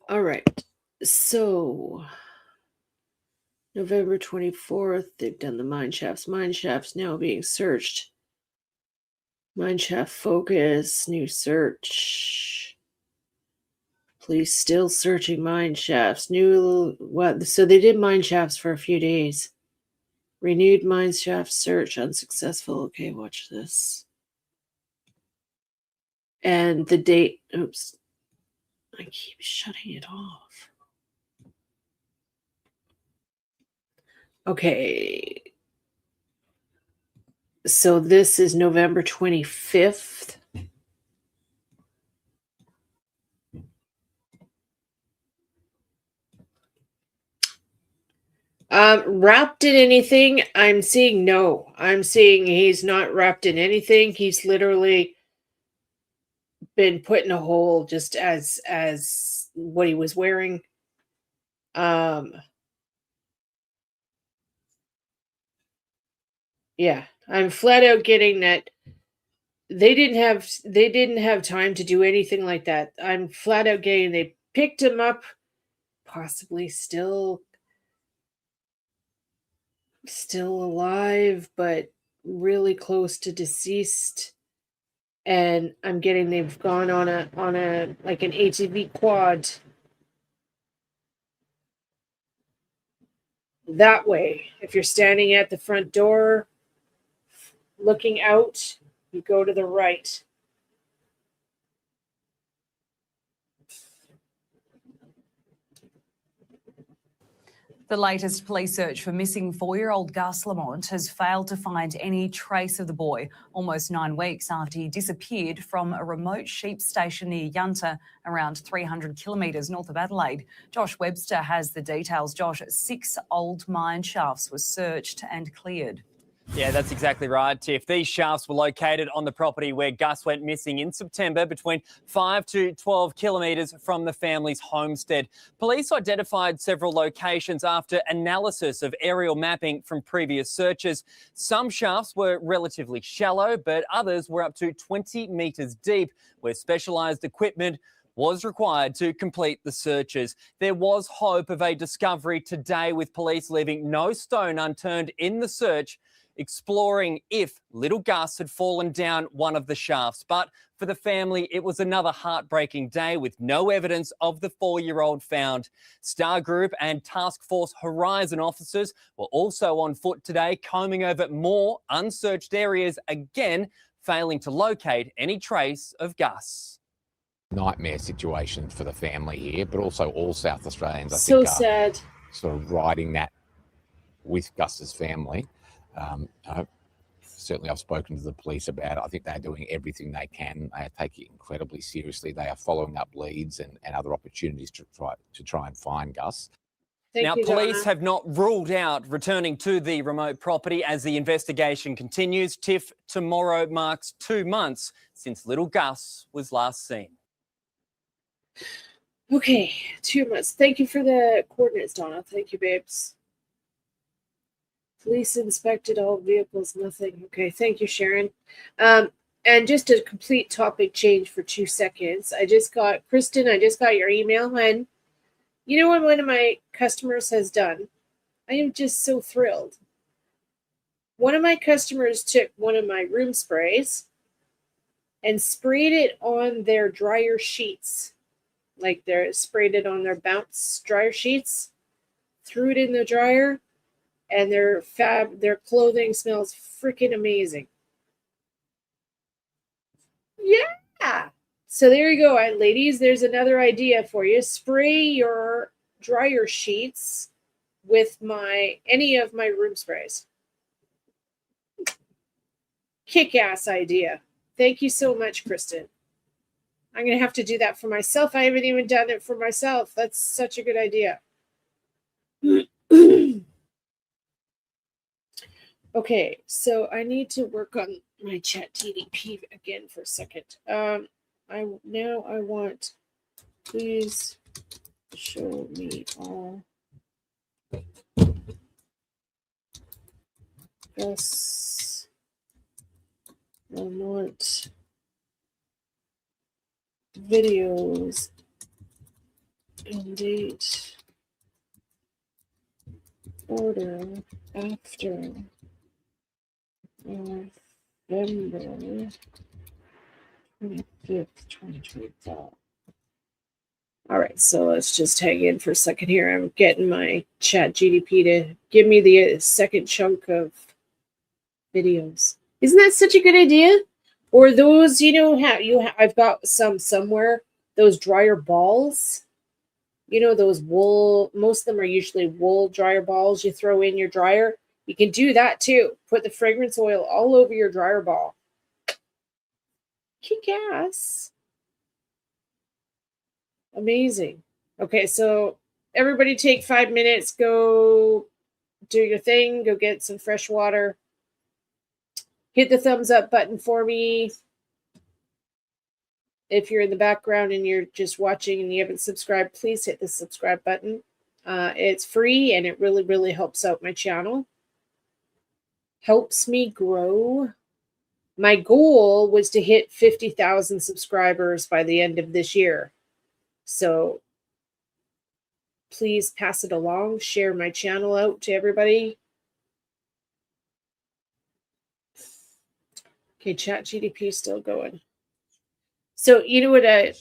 All right. So November 24th, they've done the mine shafts. Mine shafts now being searched. Mine shaft focus, new search. Police still searching mine shafts. New what? So they did mine shafts for a few days. Renewed mine shaft search unsuccessful. Okay, watch this. And the date. Oops. I keep shutting it off. Okay. So this is November 25th. Wrapped in anything? I'm seeing no. I'm seeing he's not wrapped in anything. He's literally been put in a hole just as what he was wearing. Yeah, I'm flat out getting that they didn't have time to do anything like that. I'm flat out getting they picked him up, possibly still alive, but really close to deceased. And I'm getting they've gone on a like an ATV quad that way. If you're standing at the front door looking out, you go to the right. The latest police search for missing 4-year-old Gus Lamont has failed to find any trace of the boy almost 9 weeks after he disappeared from a remote sheep station near Yunta, around 300 kilometres north of Adelaide. Josh Webster has the details. Josh, 6 old mine shafts were searched and cleared. Yeah, that's exactly right, Tiff. These shafts were located on the property where Gus went missing in September, between 5 to 12 kilometres from the family's homestead. Police identified several locations after analysis of aerial mapping from previous searches. Some shafts were relatively shallow, but others were up to 20 metres deep, where specialised equipment was required to complete the searches. There was hope of a discovery today, with police leaving no stone unturned in the search, exploring if little Gus had fallen down one of the shafts. But for the family, it was another heartbreaking day with no evidence of the 4-year-old found. Star Group and Task Force Horizon officers were also on foot today, combing over more unsearched areas, again failing to locate any trace of Gus. Nightmare situation for the family here, but also all South Australians, I So think, sad. sort of riding that with Gus's family. Certainly I've spoken to the police about it. I think they're doing everything they can. They take it incredibly seriously. They are following up leads and other opportunities to try and find Gus. Thank you, police Donna. have not ruled out returning to the remote property as the investigation continues. Tiff, tomorrow marks 2 months since little Gus was last seen. Okay, 2 months. Thank you for the coordinates, Donna. Thank you, babes. Police inspected all vehicles, nothing. Okay, thank you, Sharon. And just a complete topic change for 2 seconds. Kristen, I just got your email, hun. You know what one of my customers has done? I am just so thrilled. One of my customers took one of my room sprays and sprayed it on their dryer sheets. Like they sprayed it on their bounce dryer sheets, threw it in the dryer, and their clothing smells freaking amazing. Yeah. So there you go, ladies. There's another idea for you. Spray your dryer sheets with any of my room sprays. Kick-ass idea. Thank you so much, Kristen. I'm going to have to do that for myself. I haven't even done it for myself. That's such a good idea. Okay, so I need to work on my chat TDP again for a second. I want, please show me all Gus Lamont videos and date order after November 25th, 2025. All right, so let's just hang in for a second here. I'm getting my chat GDP to give me the second chunk of videos. Isn't that such a good idea? Or those, I've got some somewhere, those dryer balls. Those wool, most of them are usually wool dryer balls you throw in your dryer. You can do that too. Put the fragrance oil all over your dryer ball. Kick ass. Amazing. Okay, so everybody take 5 minutes, go do your thing. Go get some fresh water. Hit the thumbs up button for me. If you're in the background and you're just watching and you haven't subscribed, please hit the subscribe button. It's free and it really, really helps out my channel. Helps me grow. My goal was to hit 50,000 subscribers by the end of this year. So please pass it along. Share my channel out to everybody. Okay, ChatGPT is still going. So you know what I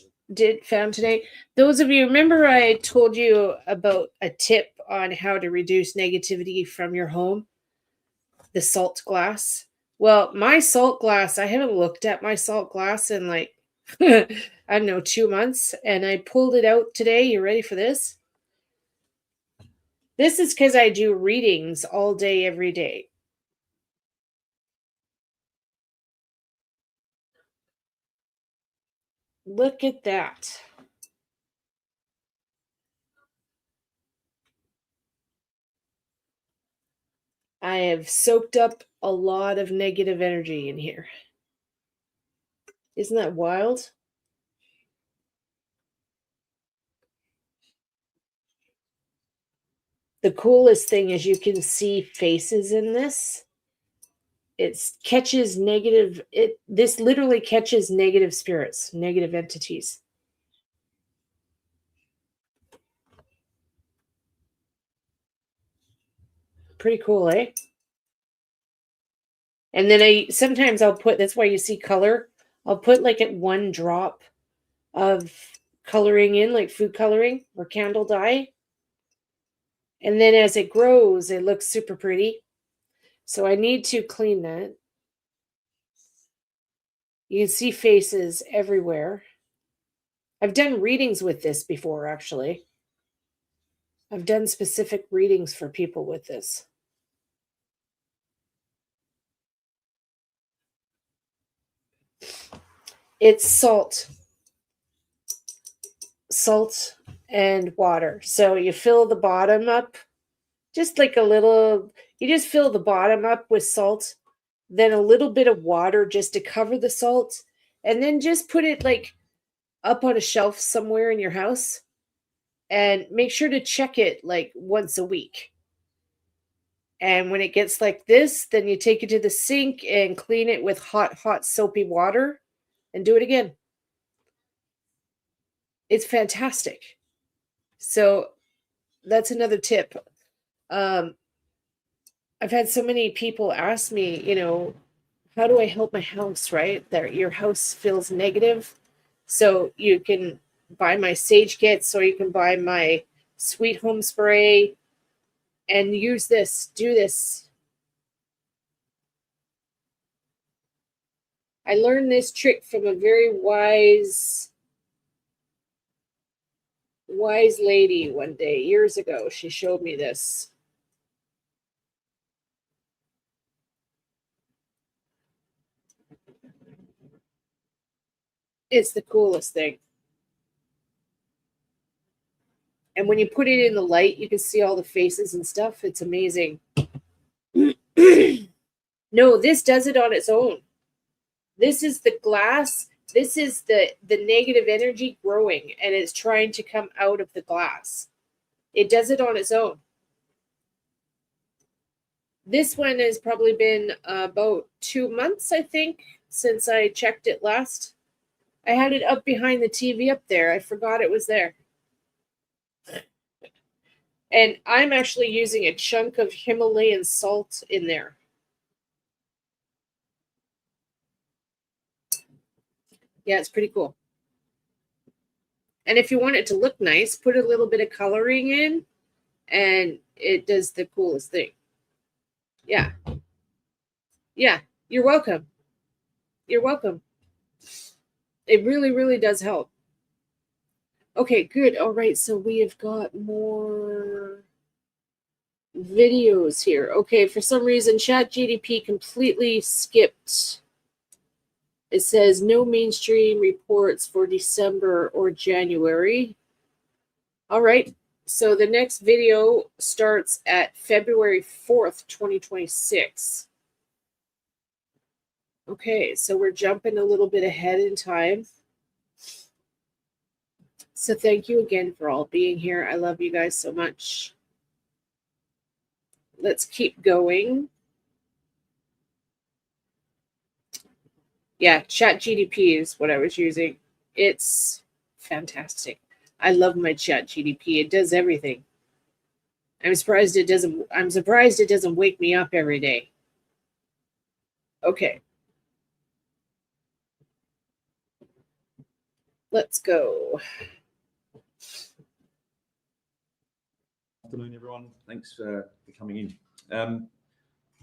found today? Those of you, remember I told you about a tip on how to reduce negativity from your home? The salt glass. Well, my salt glass, I haven't looked at my salt glass in like, I don't know, 2 months. And I pulled it out today. You ready for this? This is because I do readings all day, every day. Look at that. I have soaked up a lot of negative energy in here. Isn't that wild? The coolest thing is you can see faces in this. It catches negative. This literally catches negative spirits, negative entities. Pretty cool, eh? And then sometimes I'll put, that's why you see color. I'll put like 1 drop of coloring in, like food coloring or candle dye. And then as it grows, it looks super pretty. So I need to clean that. You can see faces everywhere. I've done readings with this before, actually. I've done specific readings for people with this. It's salt. Salt and water. So you fill the bottom up, just like a little, you just fill the bottom up with salt, then a little bit of water just to cover the salt, and then just put it like up on a shelf somewhere in your house. And make sure to check it like once a week. And when it gets like this, then you take it to the sink and clean it with hot, soapy water and do it again. It's fantastic. So that's another tip. I've had so many people ask me, you know, how do I help my house, right? That your house feels negative. So you can buy my sage kits, or you can buy my sweet home spray and use this, do this. I learned this trick from a very wise lady one day, years ago. She showed me this. It's the coolest thing. And when you put it in the light, you can see all the faces and stuff. It's amazing. No, this does it on its own. This is the glass. This is the negative energy growing, and it's trying to come out of the glass. It does it on its own. This one has probably been about 2 months, I think, since I checked it last. I had it up behind the TV up there. I forgot it was there. And I'm actually using a chunk of Himalayan salt in there. Yeah, it's pretty cool. And if you want it to look nice, put a little bit of coloring in, and it does the coolest thing. Yeah. Yeah, you're welcome. You're welcome. It really, really does help. Okay, good. All right, so we have got more videos here. Okay, for some reason, ChatGPT completely skipped. It says no mainstream reports for December or January. All right, So the next video starts at February 4th, 2026. Okay, so we're jumping a little bit ahead in time. So thank you again for all being here. I love you guys so much. Let's keep going. Yeah, ChatGPT is what I was using. It's fantastic. I love my ChatGPT. It does everything. I'm surprised it doesn't wake me up every day. Okay. Let's go. Afternoon, everyone. Thanks for coming in.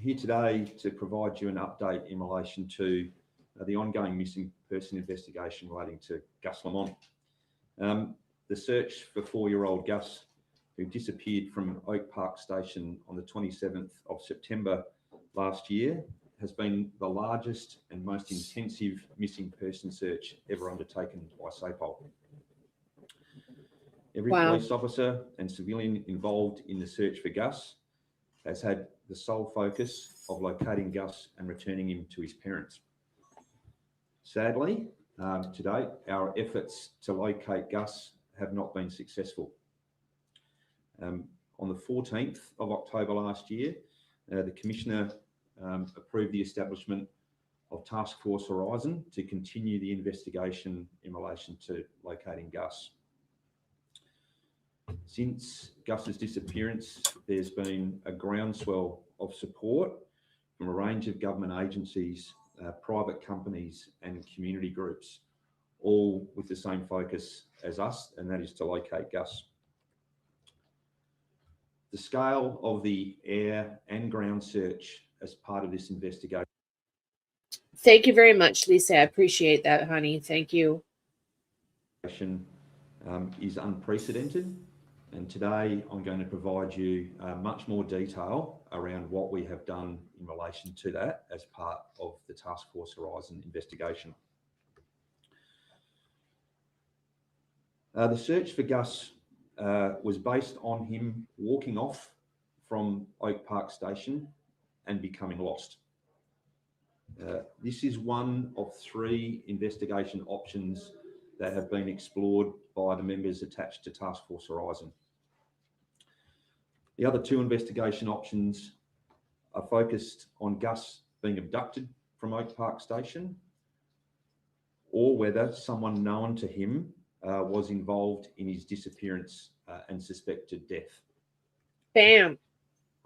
Here today to provide you an update in relation to the ongoing missing person investigation relating to Gus Lamont. The search for 4-year-old Gus, who disappeared from Oak Park Station on the 27th of September last year, has been the largest and most intensive missing person search ever undertaken by SAPOL. Every police officer and civilian involved in the search for Gus has had the sole focus of locating Gus and returning him to his parents. Sadly, to date, our efforts to locate Gus have not been successful. On the 14th of October last year, the Commissioner approved the establishment of Task Force Horizon to continue the investigation in relation to locating Gus. Since Gus's disappearance, there's been a groundswell of support from a range of government agencies, private companies and community groups, all with the same focus as us, and that is to locate Gus. The scale of the air and ground search as part of this investigation. Thank you very much, Lisa. I appreciate that, honey. Thank you. Is unprecedented. And today I'm going to provide you much more detail around what we have done in relation to that as part of the Task Force Horizon investigation. The search for Gus was based on him walking off from Oak Park Station and becoming lost. This is one of 3 investigation options that have been explored by the members attached to Task Force Horizon. The other 2 investigation options are focused on Gus being abducted from Oak Park Station, or whether someone known to him was involved in his disappearance and suspected death. Bam.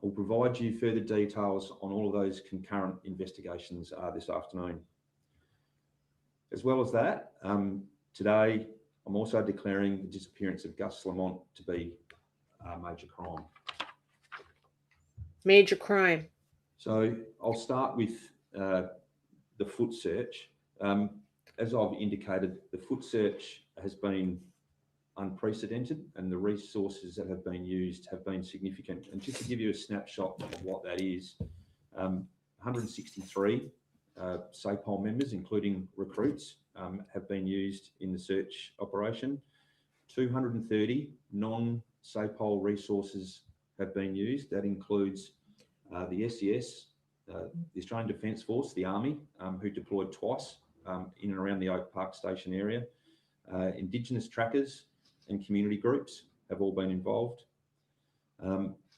I'll provide you further details on all of those concurrent investigations this afternoon. As well as that, today I'm also declaring the disappearance of Gus Lamont to be a major crime. Major crime. So I'll start with the foot search. As I've indicated, the foot search has been unprecedented and the resources that have been used have been significant. And just to give you a snapshot of what that is, 163 SAPOL members, including recruits, have been used in the search operation. 230 non-SAPOL resources have been used. That includes the SES, the Australian Defence Force, the Army, who deployed twice in and around the Oak Park Station area. Indigenous trackers and community groups have all been involved.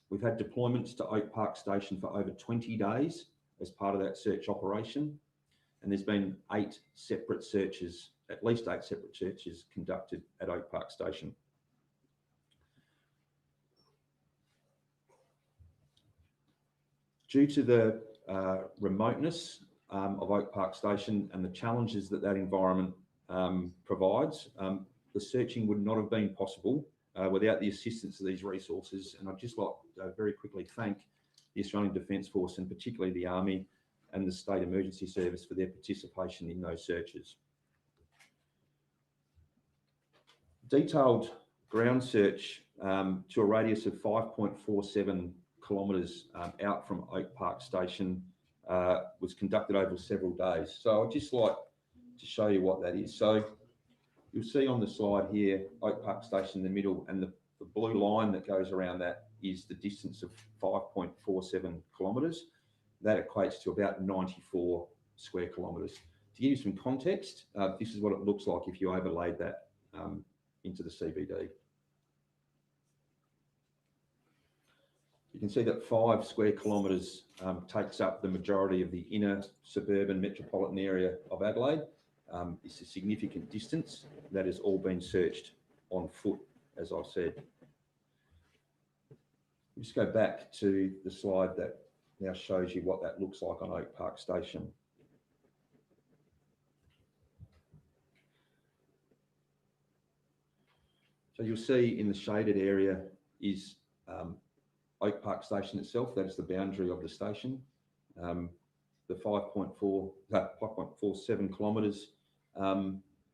We've had deployments to Oak Park Station for over 20 days as part of that search operation. And there's been 8 separate searches, at least 8 separate searches conducted at Oak Park Station. Due to the remoteness of Oak Park Station and the challenges that that environment provides, the searching would not have been possible without the assistance of these resources. And I'd just like to very quickly thank the Australian Defence Force and particularly the Army and the State Emergency Service for their participation in those searches. Detailed ground search to a radius of 5.47 kilometres out from Oak Park Station was conducted over several days. So I'd just like to show you what that is. So you'll see on the slide here, Oak Park Station in the middle, and the blue line that goes around that is the distance of 5.47 kilometres. That equates to about 94 square kilometres. To give you some context, this is what it looks like if you overlaid that into the CBD. You can see that 5 square kilometres takes up the majority of the inner suburban metropolitan area of Adelaide. It's a significant distance that has all been searched on foot, as I said. Just go back to the slide that now shows you what that looks like on Oak Park Station. So you'll see in the shaded area is Oak Park Station itself. That is the boundary of the station. The 5.47 kilometres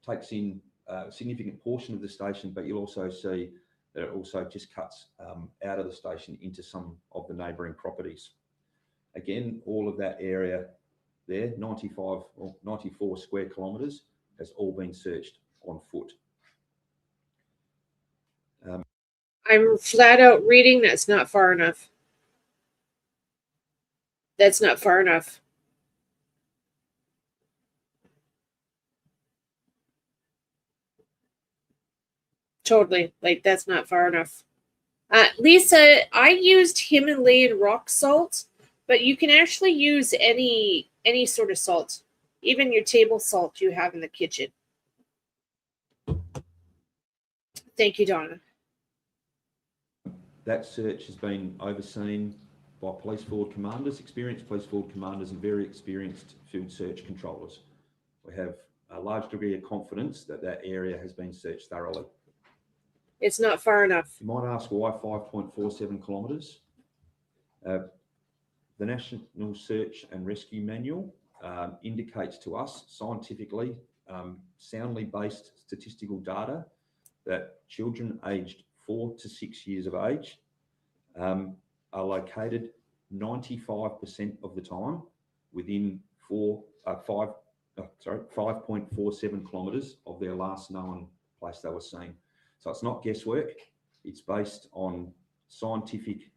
takes in a significant portion of the station, but you'll also see that it also just cuts out of the station into some of the neighbouring properties. Again, all of that area there, 94 square kilometres, has all been searched on foot. I'm flat out reading that's not far enough. That's not far enough. Totally. Like, that's not far enough. Lisa, I used Himalayan rock salt, but you can actually use any sort of salt, even your table salt you have in the kitchen. Thank you, Donna. That search has been overseen by police forward commanders, experienced police forward commanders and very experienced field search controllers. We have a large degree of confidence that that area has been searched thoroughly. It's not far enough. You might ask why 5.47 kilometres. The National Search and Rescue Manual indicates to us scientifically, soundly based statistical data that children aged 4 to 6 years of age are located 95% of the time within 5.47 kilometres of their last known place they were seen. So it's not guesswork. It's based on scientific,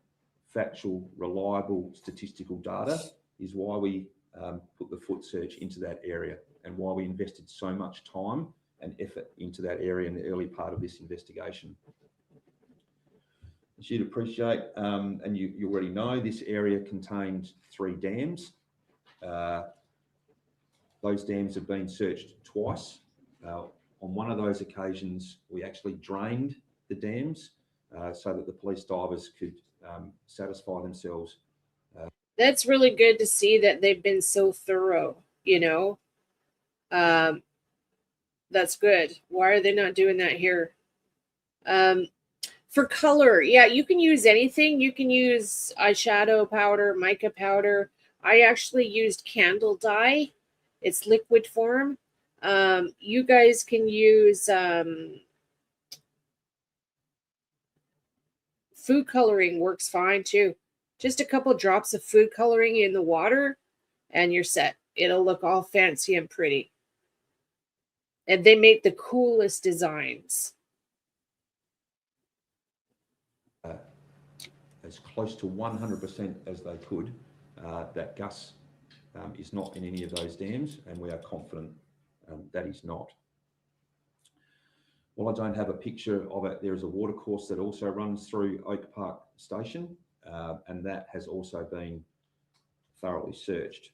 factual, reliable statistical data is why we put the foot search into that area and why we invested so much time and effort into that area in the early part of this investigation. As you'd appreciate, and you already know, this area contained 3 dams. Those dams have been searched twice. On one of those occasions, we actually drained the dams so that the police divers could satisfy themselves. That's really good to see that they've been so thorough, you know. That's good. Why are they not doing that here? For color, yeah, you can use anything. You can use eyeshadow powder, mica powder. I actually used candle dye. It's liquid form. You guys can use food coloring, works fine too. Just a couple drops of food coloring in the water and you're set. It'll look all fancy and pretty. And they make the coolest designs. As close to 100% as they could, that Gus is not in any of those dams, and we are confident that he's not. While I don't have a picture of it, there is a watercourse that also runs through Oak Park Station, and that has also been thoroughly searched.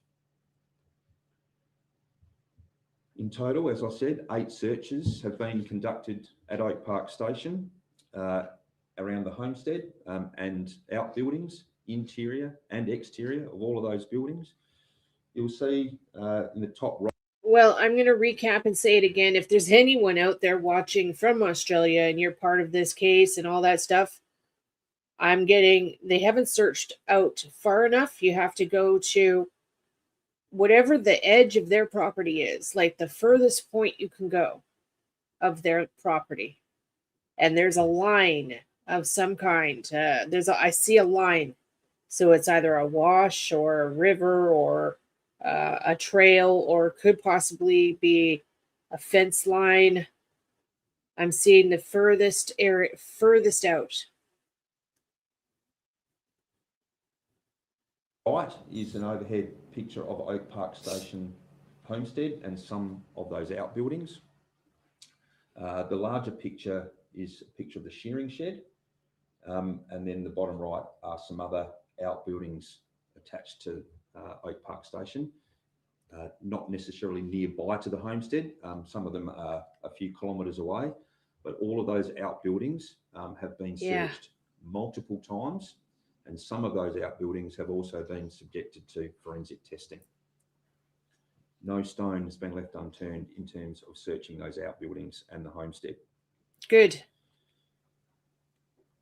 In total, as I said, 8 searches have been conducted at Oak Park Station around the homestead and outbuildings, interior and exterior of all of those buildings. You'll see in the top right. Well, I'm going to recap and say it again. If there's anyone out there watching from Australia and you're part of this case and all that stuff, they haven't searched out far enough. You have to go to whatever the edge of their property is, like the furthest point you can go of their property. And there's a line of some kind. I see a line. So it's either a wash or a river or a trail, or could possibly be a fence line. I'm seeing the furthest out. Right is an overhead picture of Oak Park Station homestead and some of those outbuildings. The larger picture is a picture of the shearing shed, and then the bottom right are some other outbuildings attached to Oak Park Station, not necessarily nearby to the homestead. Some of them are a few kilometres away, but all of those outbuildings have been searched multiple times, and some of those outbuildings have also been subjected to forensic testing. No stone has been left unturned in terms of searching those outbuildings and the homestead. Good.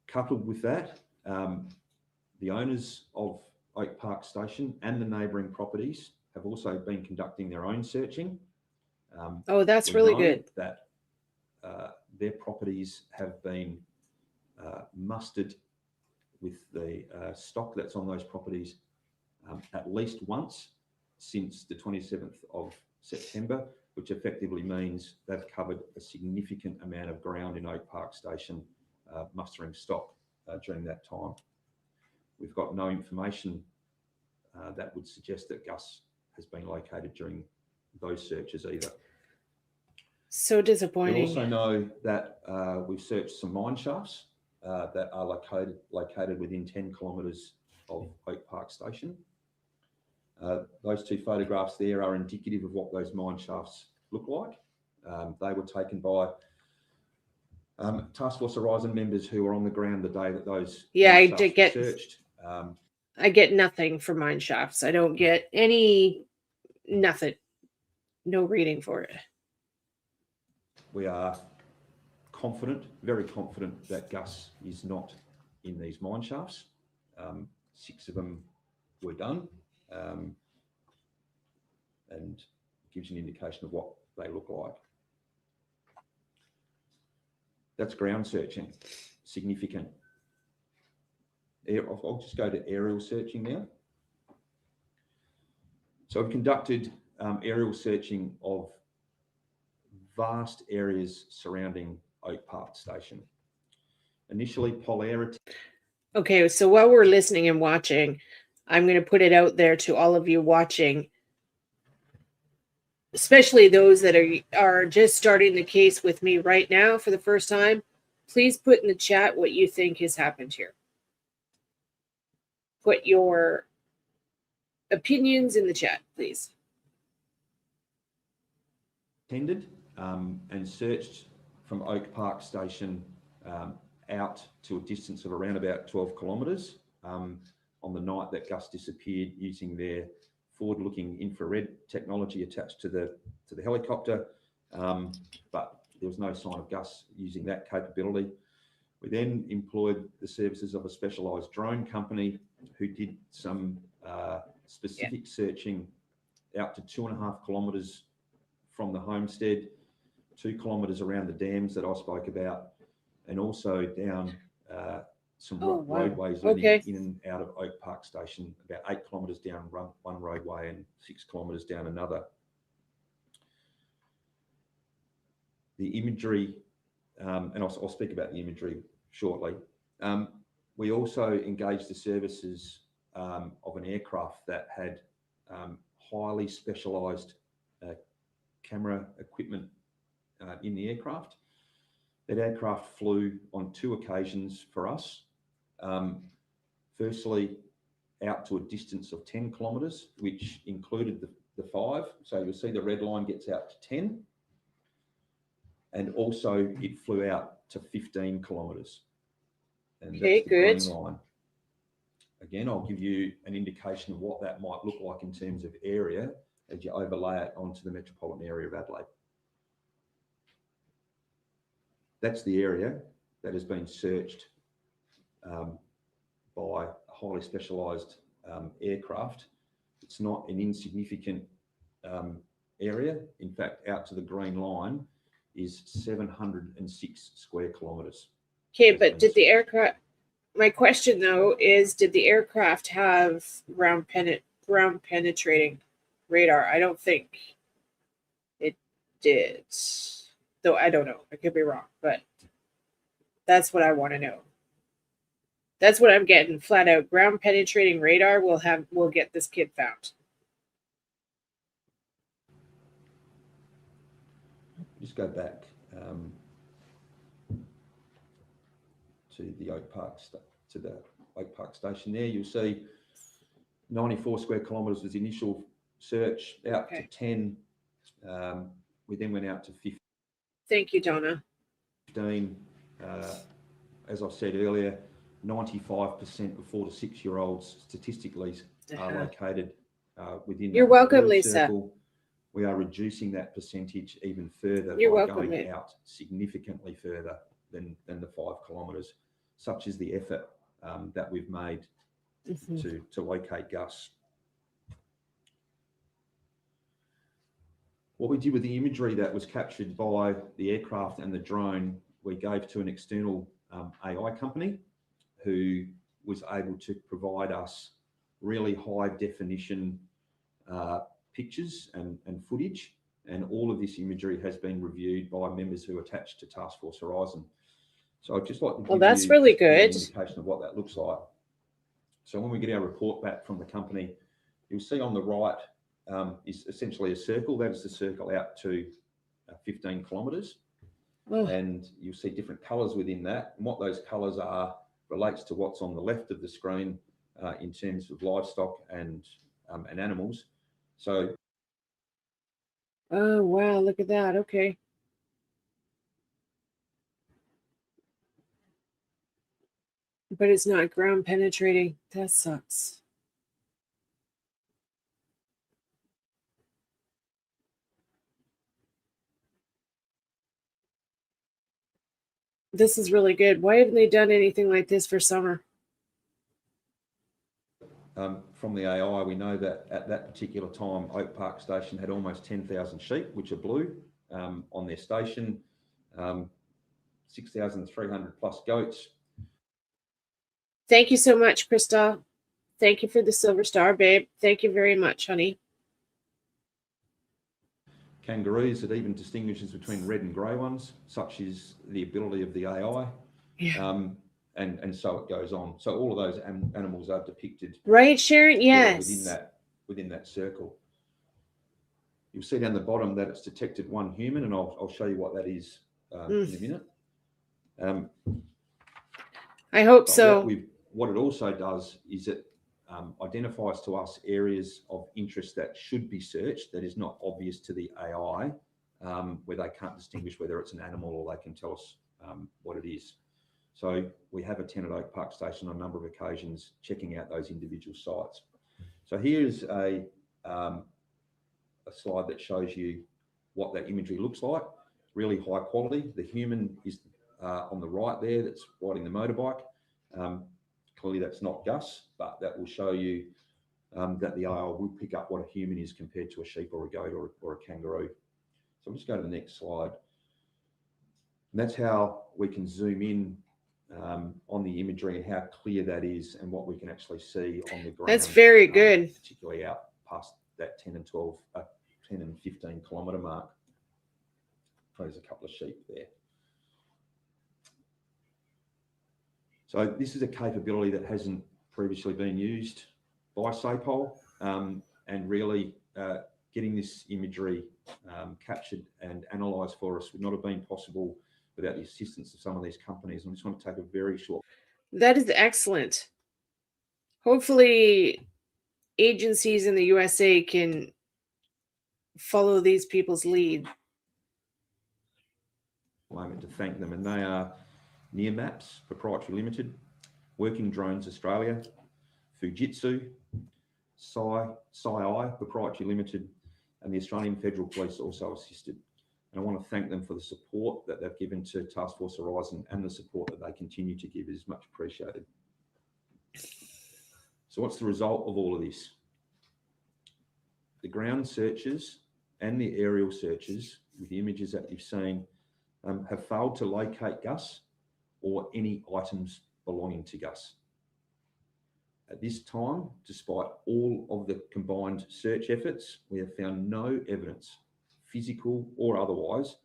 Coupled with that, the owners of Oak Park Station and the neighbouring properties have also been conducting their own searching. Oh, that's we really know good. That their properties have been mustered with the stock that's on those properties at least once since the 27th of September, which effectively means they've covered a significant amount of ground in Oak Park Station, mustering stock during that time. We've got no information that would suggest that Gus has been located during those searches either. So disappointing. We also know that we've searched some mine shafts that are located within 10 kilometres of Oak Park Station. Those two photographs there are indicative of what those mine shafts look like. They were taken by Task Force Horizon members who were on the ground the day that those mine shafts were searched. I get nothing for mine shafts. I don't get nothing. No reading for it. We are confident, very confident, that Gus is not in these mine shafts. 6 of them were done, and gives you an indication of what they look like. That's ground searching, significant. I'll just go to aerial searching now. So I've conducted aerial searching of vast areas surrounding Oak Park Station. Initially, polarity. Okay, so while we're listening and watching, I'm going to put it out there to all of you watching, especially those that are just starting the case with me right now for the first time. Please put in the chat what you think has happened here. Put your opinions in the chat, please. Attended and searched from Oak Park Station out to a distance of around about 12 kilometres on the night that Gus disappeared, using their forward-looking infrared technology attached to the helicopter, but there was no sign of Gus using that capability. We then employed the services of a specialised drone company who did some specific searching out to 2.5 kilometres from the homestead, 2 kilometres around the dams that I spoke about, and also down some roadways leading in and out of Oak Park Station, about 8 kilometres down one roadway and 6 kilometres down another. The imagery, and I'll speak about the imagery shortly. We also engaged the services of an aircraft that had highly specialised camera equipment in the aircraft. That aircraft flew on 2 occasions for us. Firstly, out to a distance of 10 kilometres, which included the 5. So you'll see the red line gets out to 10. And also it flew out to 15 kilometres. And that's the green line. Again, I'll give you an indication of what that might look like in terms of area as you overlay it onto the metropolitan area of Adelaide. That's the area that has been searched by a highly specialised aircraft. It's not an insignificant area. In fact, out to the green line is 706 square kilometres. Okay, but did the aircraft, my question though is, did the aircraft have ground penetrating radar? I don't think it did. Though I don't know. I could be wrong, but that's what I want to know. That's what I'm getting. Flat out. Ground penetrating radar will get this kid found. Just go back to the Oak Park station there. You'll see 94 square kilometres was the initial search, out to 10. We then went out to 15. Thank you, Donna. As I said earlier, 95% of 4 to 6 year olds statistically are located within. You're welcome, Lisa. Circle. We are reducing that percentage even further by going out significantly further than the 5 kilometres. Such is the effort that we've made to locate Gus. What we did with the imagery that was captured by the aircraft and the drone, we gave to an external AI company who was able to provide us really high definition pictures and footage. And all of this imagery has been reviewed by members who are attached to Task Force Horizon. So I'd just like to give that's you really an good. indication of what that looks like. So when we get our report back from the company, you'll see on the right is essentially a circle. That is the circle out to 15 kilometres. Oh. And you'll see different colours within that. And what those colours are relates to what's on the left of the screen in terms of livestock and animals. So. Oh, wow. Look at that. Okay. But it's not ground penetrating. That sucks. This is really good. Why haven't they done anything like this for summer? From the AI, we know that at that particular time, Oak Park Station had almost 10,000 sheep, which are blue, on their station, 6,300 plus goats. Thank you so much, Krista. Thank you for the silver star, babe. Thank you very much, honey. Kangaroos, it even distinguishes between red and grey ones, such is the ability of the AI. Yeah. And so it goes on. So all of those animals are depicted. Right, Sharon? Yes. Within that circle. You'll see down the bottom that it's detected one human, and I'll show you what that is in a minute. I hope so. What it also does is it identifies to us areas of interest that should be searched that is not obvious to the AI, where they can't distinguish whether it's an animal or they can tell us what it is. So we have attended Oak Park Station on a number of occasions, checking out those individual sites. So here's a slide that shows you what that imagery looks like. Really high quality. The human is on the right there, that's riding the motorbike. Clearly that's not Gus, but that will show you that the AI will pick up what a human is compared to a sheep or a goat or a kangaroo. So I'll just go to the next slide. And that's how we can zoom in on the imagery and how clear that is and what we can actually see on the ground. That's very good. Particularly out past that 10 and 15 kilometre mark. There's a couple of sheep there. So this is a capability that hasn't previously been used by SAPOL, and really getting this imagery captured and analysed for us would not have been possible without the assistance of some of these companies. And I just want to take a very short. That is excellent. Hopefully agencies in the USA can follow these people's lead. Moment to thank them, and they are Near Maps Proprietary Limited, Working Drones Australia, Fujitsu, SciI Proprietary Limited, and the Australian Federal Police also assisted. And I want to thank them for the support that they've given to Task Force Horizon and the support that they continue to give is much appreciated. So what's the result of all of this? The ground searches and the aerial searches with the images that you've seen have failed to locate Gus or any items belonging to Gus. At this time, despite all of the combined search efforts, we have found no evidence, physical or otherwise,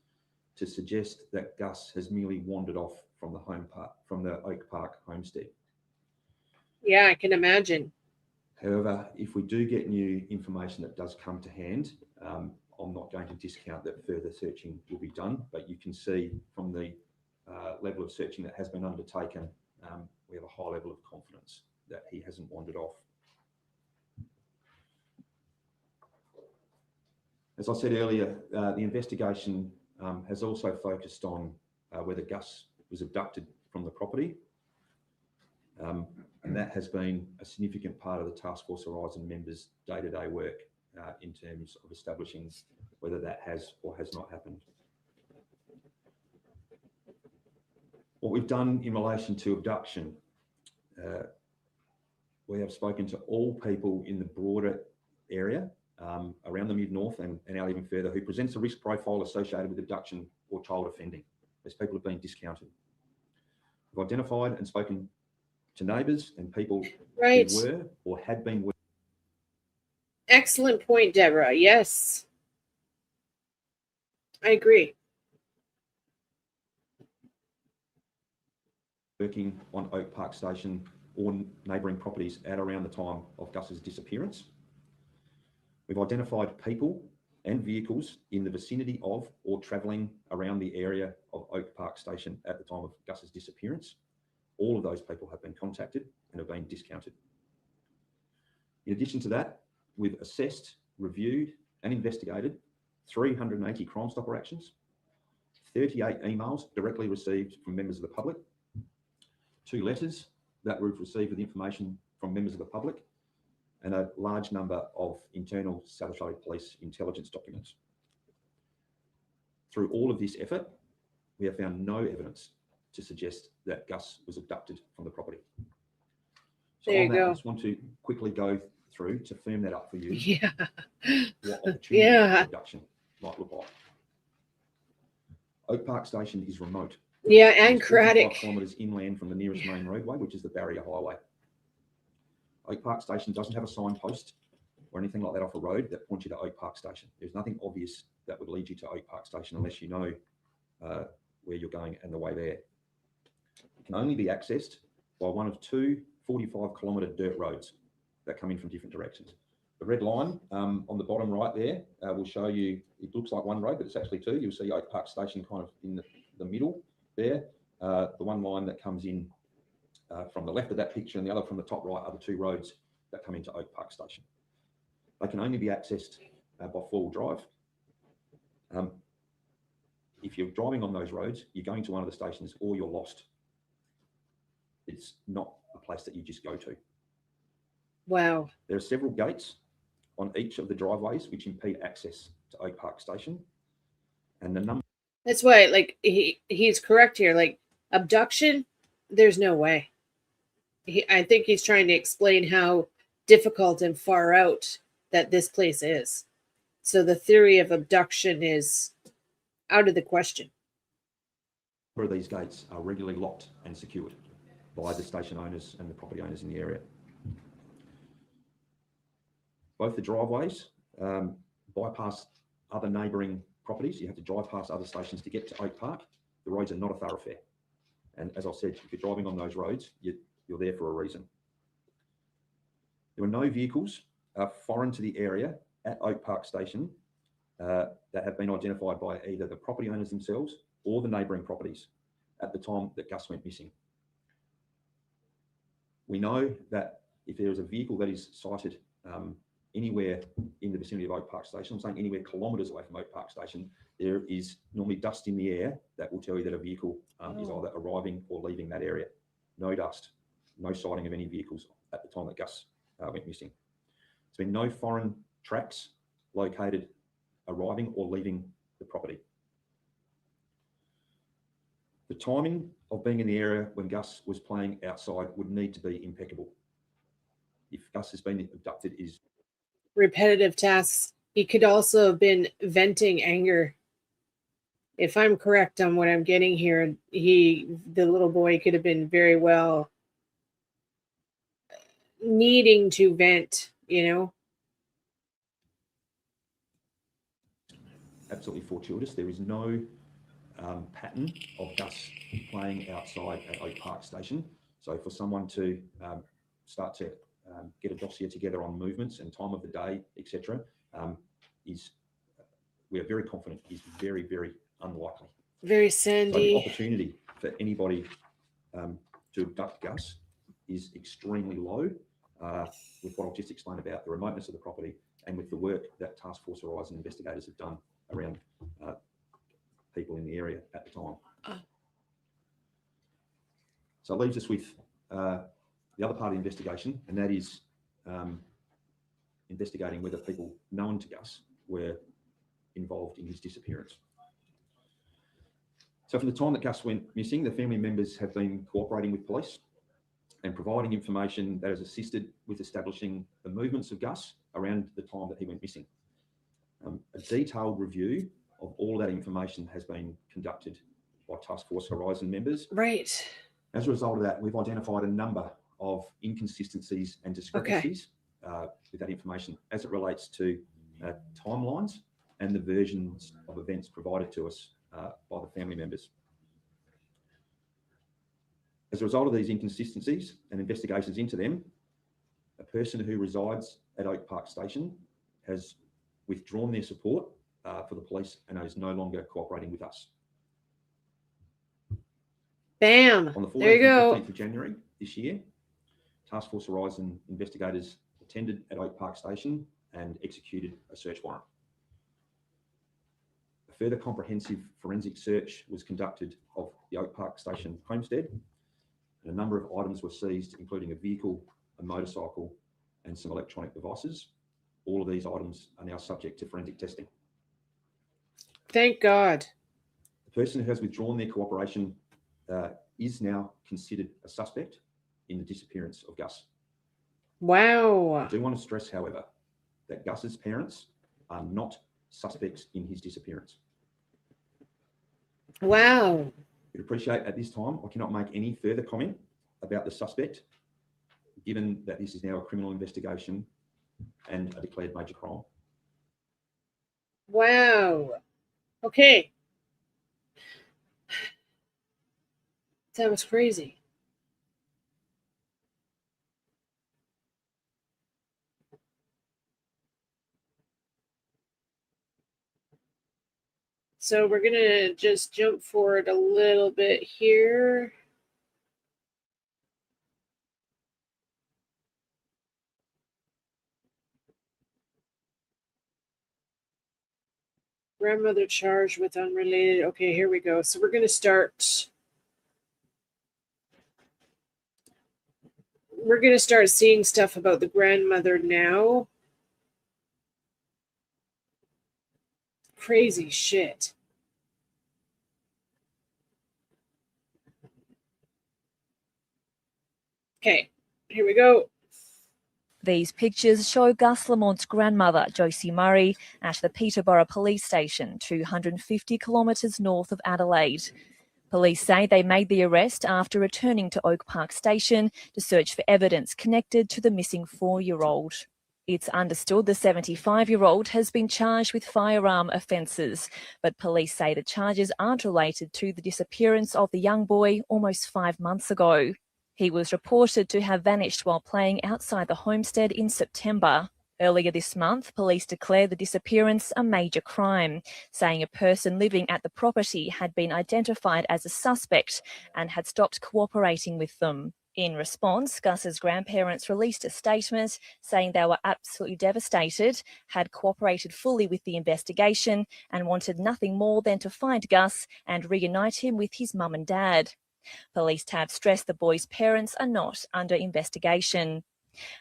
to suggest that Gus has merely wandered off from the Oak Park homestead. Yeah, I can imagine. However, if we do get new information that does come to hand, I'm not going to discount that further searching will be done, but you can see from the level of searching that has been undertaken, we have a high level of confidence that he hasn't wandered off. As I said earlier, the investigation has also focused on whether Gus was abducted from the property. And that has been a significant part of the Task Force Horizon members' day-to-day work in terms of establishing whether that has or has not happened. What we've done in relation to abduction, we have spoken to all people in the broader area around the Mid-North and out even further who presents a risk profile associated with abduction or child offending. These people have been discounted. We've identified and spoken to neighbours and people Right. who were or had been. Excellent point, Deborah. Yes. I agree. Working on Oak Park Station or neighbouring properties at around the time of Gus's disappearance. We've identified people and vehicles in the vicinity of or travelling around the area of Oak Park Station at the time of Gus's disappearance. All of those people have been contacted and have been discounted. In addition to that, we've assessed, reviewed and investigated 380 Crime Stopper actions, 38 emails directly received from members of the public, 2 letters that we've received with information from members of the public, and a large number of internal South Australia Police intelligence documents. Through all of this effort, we have found no evidence to suggest that Gus was abducted from the property. So There you on that, go. I just want to quickly go through to firm that up for you. Yeah. What opportunity Yeah. for abduction might look like. Oak Park Station is remote. Yeah, It's and 45 Craddock. kilometres inland from the nearest main roadway, which is the Barrier Highway. Oak Park Station doesn't have a signpost or anything like that off a road that points you to Oak Park Station. There's nothing obvious that would lead you to Oak Park Station unless you know where you're going and the way there. It can only be accessed by one of 2 45-kilometre dirt roads that come in from different directions. The red line on the bottom right there will show you, it looks like one road, but it's actually 2. You'll see Oak Park Station kind of in the middle there. The one line that comes in from the left of that picture and the other from the top right are the 2 roads that come into Oak Park Station. They can only be accessed by 4-wheel drive. If you're driving on those roads, you're going to one of the stations or you're lost. It's not a place that you just go to. Wow. There are several gates on each of the driveways which impede access to Oak Park Station. And the number. That's why, like, he's correct here. Like, abduction, there's no way. I think he's trying to explain how difficult and far out that this place is. So the theory of abduction is out of the question. These gates are regularly locked and secured by the station owners and the property owners in the area. Both the driveways bypass other neighbouring properties. You have to drive past other stations to get to Oak Park. The roads are not a thoroughfare. And as I said, if you're driving on those roads, you're there for a reason. There were no vehicles foreign to the area at Oak Park Station that have been identified by either the property owners themselves or the neighbouring properties at the time that Gus went missing. We know that if there is a vehicle that is sighted anywhere in the vicinity of Oak Park Station, I'm saying anywhere kilometres away from Oak Park Station, there is normally dust in the air that will tell you that a vehicle is either arriving or leaving that area. No dust, no sighting of any vehicles at the time that Gus went missing. There's been no foreign tracks located arriving or leaving the property. The timing of being in the area when Gus was playing outside would need to be impeccable. If Gus has been abducted, is Repetitive tasks. He could also have been venting anger. If I'm correct on what I'm getting here, the little boy could have been very well needing to vent, you know? absolutely fortuitous. There is no pattern of Gus playing outside at Oak Park Station. So for someone to start to get a dossier together on movements and time of the day, etc., we are very confident is very, very unlikely. Very So the sandy. opportunity for anybody to abduct Gus is extremely low, with what I've just explained about the remoteness of the property and with the work that Task Force Horizon investigators have done around people in the area at the time. So it leaves us with the other part of the investigation, and that is investigating whether people known to Gus were involved in his disappearance. So from the time that Gus went missing, the family members have been cooperating with police and providing information that has assisted with establishing the movements of Gus around the time that he went missing. A detailed review of all that information has been conducted by Task Force Horizon members. Right. As a result of that, we've identified a number of inconsistencies and discrepancies with that information as it relates to timelines and the versions of events provided to us by the family members. As a result of these inconsistencies and investigations into them, a person who resides at Oak Park Station has withdrawn their support for the police and is no longer cooperating with us. Bam! On the 14th There you go. and 15th of January this year, Task Force Horizon investigators attended at Oak Park Station and executed a search warrant. A further comprehensive forensic search was conducted of the Oak Park Station homestead, and a number of items were seized, including a vehicle, a motorcycle, and some electronic devices. All of these items are now subject to forensic testing. Thank God. The person who has withdrawn their cooperation is now considered a suspect in the disappearance of Gus. Wow. I do want to stress, however, that Gus's parents are not suspects in his disappearance. Wow. We'd appreciate at this time, I cannot make any further comment about the suspect, given that this is now a criminal investigation and a declared major crime. Wow. Okay. That was crazy. So we're going to just jump forward a little bit here. Grandmother charged with unrelated. Okay, here we go. So we're going to start. We're going to start seeing stuff about the grandmother now. Crazy shit. Okay, here we go. These pictures show Gus Lamont's grandmother, Josie Murray, at the Peterborough Police Station, 250 kilometres north of Adelaide. Police say they made the arrest after returning to Oak Park Station to search for evidence connected to the missing 4-year-old. It's understood the 75-year-old has been charged with firearm offences, but police say the charges aren't related to the disappearance of the young boy almost 5 months ago. He was reported to have vanished while playing outside the homestead in September. Earlier this month, police declared the disappearance a major crime, saying a person living at the property had been identified as a suspect and had stopped cooperating with them. In response, Gus's grandparents released a statement saying they were absolutely devastated, had cooperated fully with the investigation and wanted nothing more than to find Gus and reunite him with his mum and dad. Police have stressed the boy's parents are not under investigation.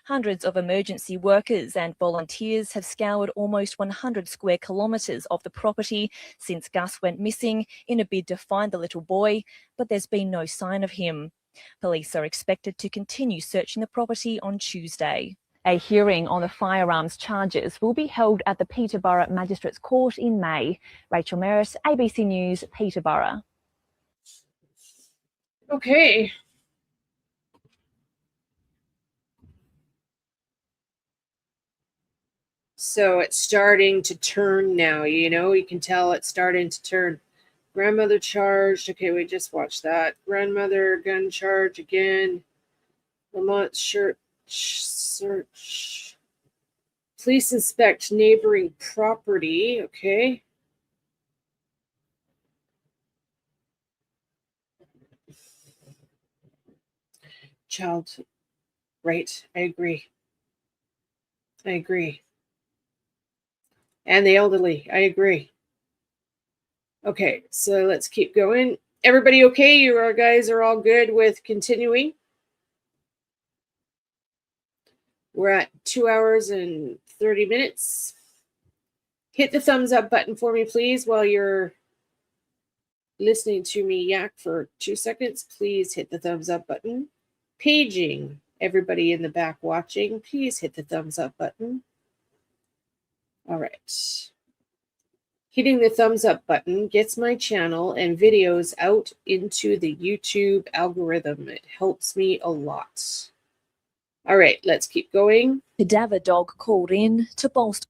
Hundreds of emergency workers and volunteers have scoured almost 100 square kilometres of the property since Gus went missing in a bid to find the little boy, but there's been no sign of him. Police are expected to continue searching the property on Tuesday. A hearing on the firearms charges will be held at the Peterborough Magistrates Court in May. Rachel Merritt, ABC News, Peterborough. Okay. So it's starting to turn now, you know, you can tell it's starting to turn. Grandmother charged. Okay, we just watched that. Grandmother gun charge again. Lamont search. Police inspect neighboring property. Okay. Child. Right. I agree. And the elderly. I agree. Okay, so let's keep going. Everybody okay? You guys are all good with continuing? We're at 2 hours and 30 minutes. Hit the thumbs up button for me, please, while you're listening to me yak for 2 seconds. Please hit the thumbs up button. Paging everybody in the back watching, please hit the thumbs up button. All right. Hitting the thumbs up button gets my channel and videos out into the YouTube algorithm. It helps me a lot. All right, let's keep going. Cadaver dog called in to bolster.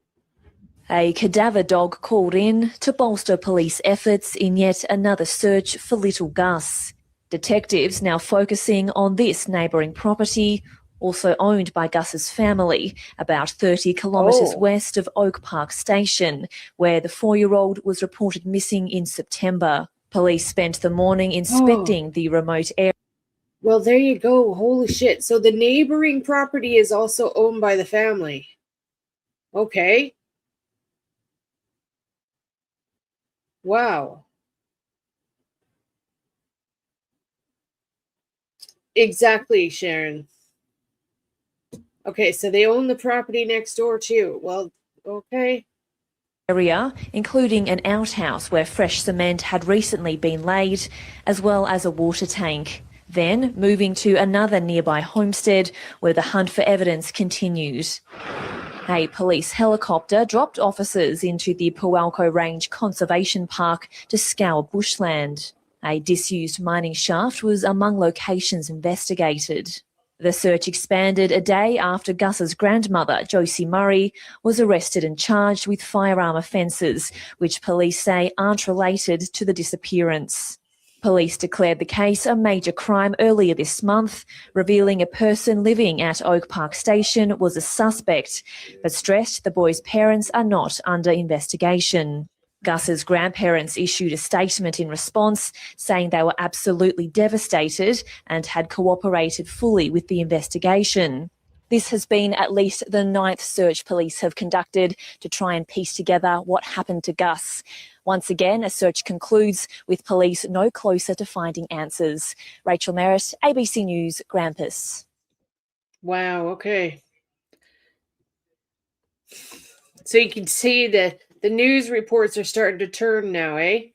A cadaver dog called in to bolster police efforts in yet another search for little Gus. Detectives now focusing on this neighbouring property, also owned by Gus's family, about 30 kilometres west of Oak Park Station, where the 4-year-old was reported missing in September. Police spent the morning inspecting the remote area. Well, there you go. Holy shit. So the neighboring property is also owned by the family. Okay. Wow. Exactly, Sharon. Okay, so they own the property next door too. Well, okay. Area, including an outhouse where fresh cement had recently been laid, as well as a water tank. Then moving to another nearby homestead where the hunt for evidence continued. A police helicopter dropped officers into the Pualco Range Conservation Park to scour bushland. A disused mining shaft was among locations investigated. The search expanded a day after Gus's grandmother, Josie Murray, was arrested and charged with firearm offences, which police say aren't related to the disappearance. Police declared the case a major crime earlier this month, revealing a person living at Oak Park Station was a suspect, but stressed the boy's parents are not under investigation. Gus's grandparents issued a statement in response, saying they were absolutely devastated and had cooperated fully with the investigation. This has been at least the 9th search police have conducted to try and piece together what happened to Gus. Once again, a search concludes with police no closer to finding answers. Rachel Merritt, ABC News, Grampus. Wow, okay. So you can see that the news reports are starting to turn now, eh?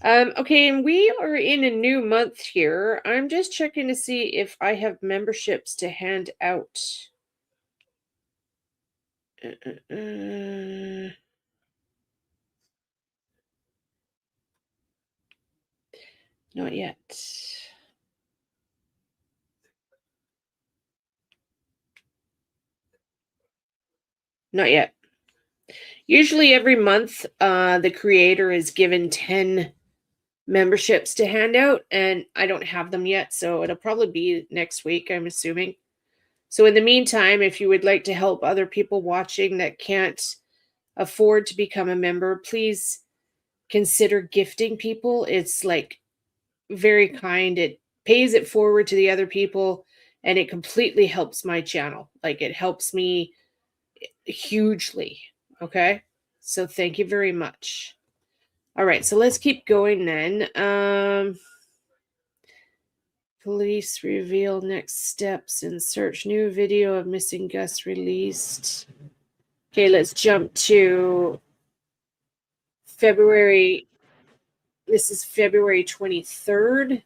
Okay, and we are in a new month here. I'm just checking to see if I have memberships to hand out. Not yet. Not yet. Usually every month, the creator is given 10 memberships to hand out, and I don't have them yet, so it'll probably be next week, I'm assuming. So in the meantime, if you would like to help other people watching that can't afford to become a member, please consider gifting people. It's like very kind. It pays it forward to the other people, and it completely helps my channel. Like, it helps me hugely. Okay, so thank you very much. All right, so let's keep going then. Police reveal next steps in search. New video of missing Gus released. Okay, let's jump to February. This is February 23rd.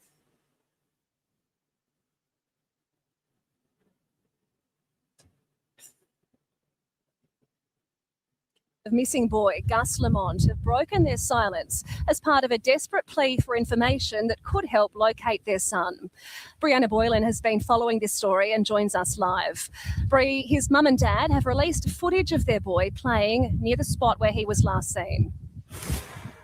Of missing boy Gus Lamont have broken their silence as part of a desperate plea for information that could help locate their son. Brianna Boylan has been following this story and joins us live. Bri, his mum and dad have released footage of their boy playing near the spot where he was last seen.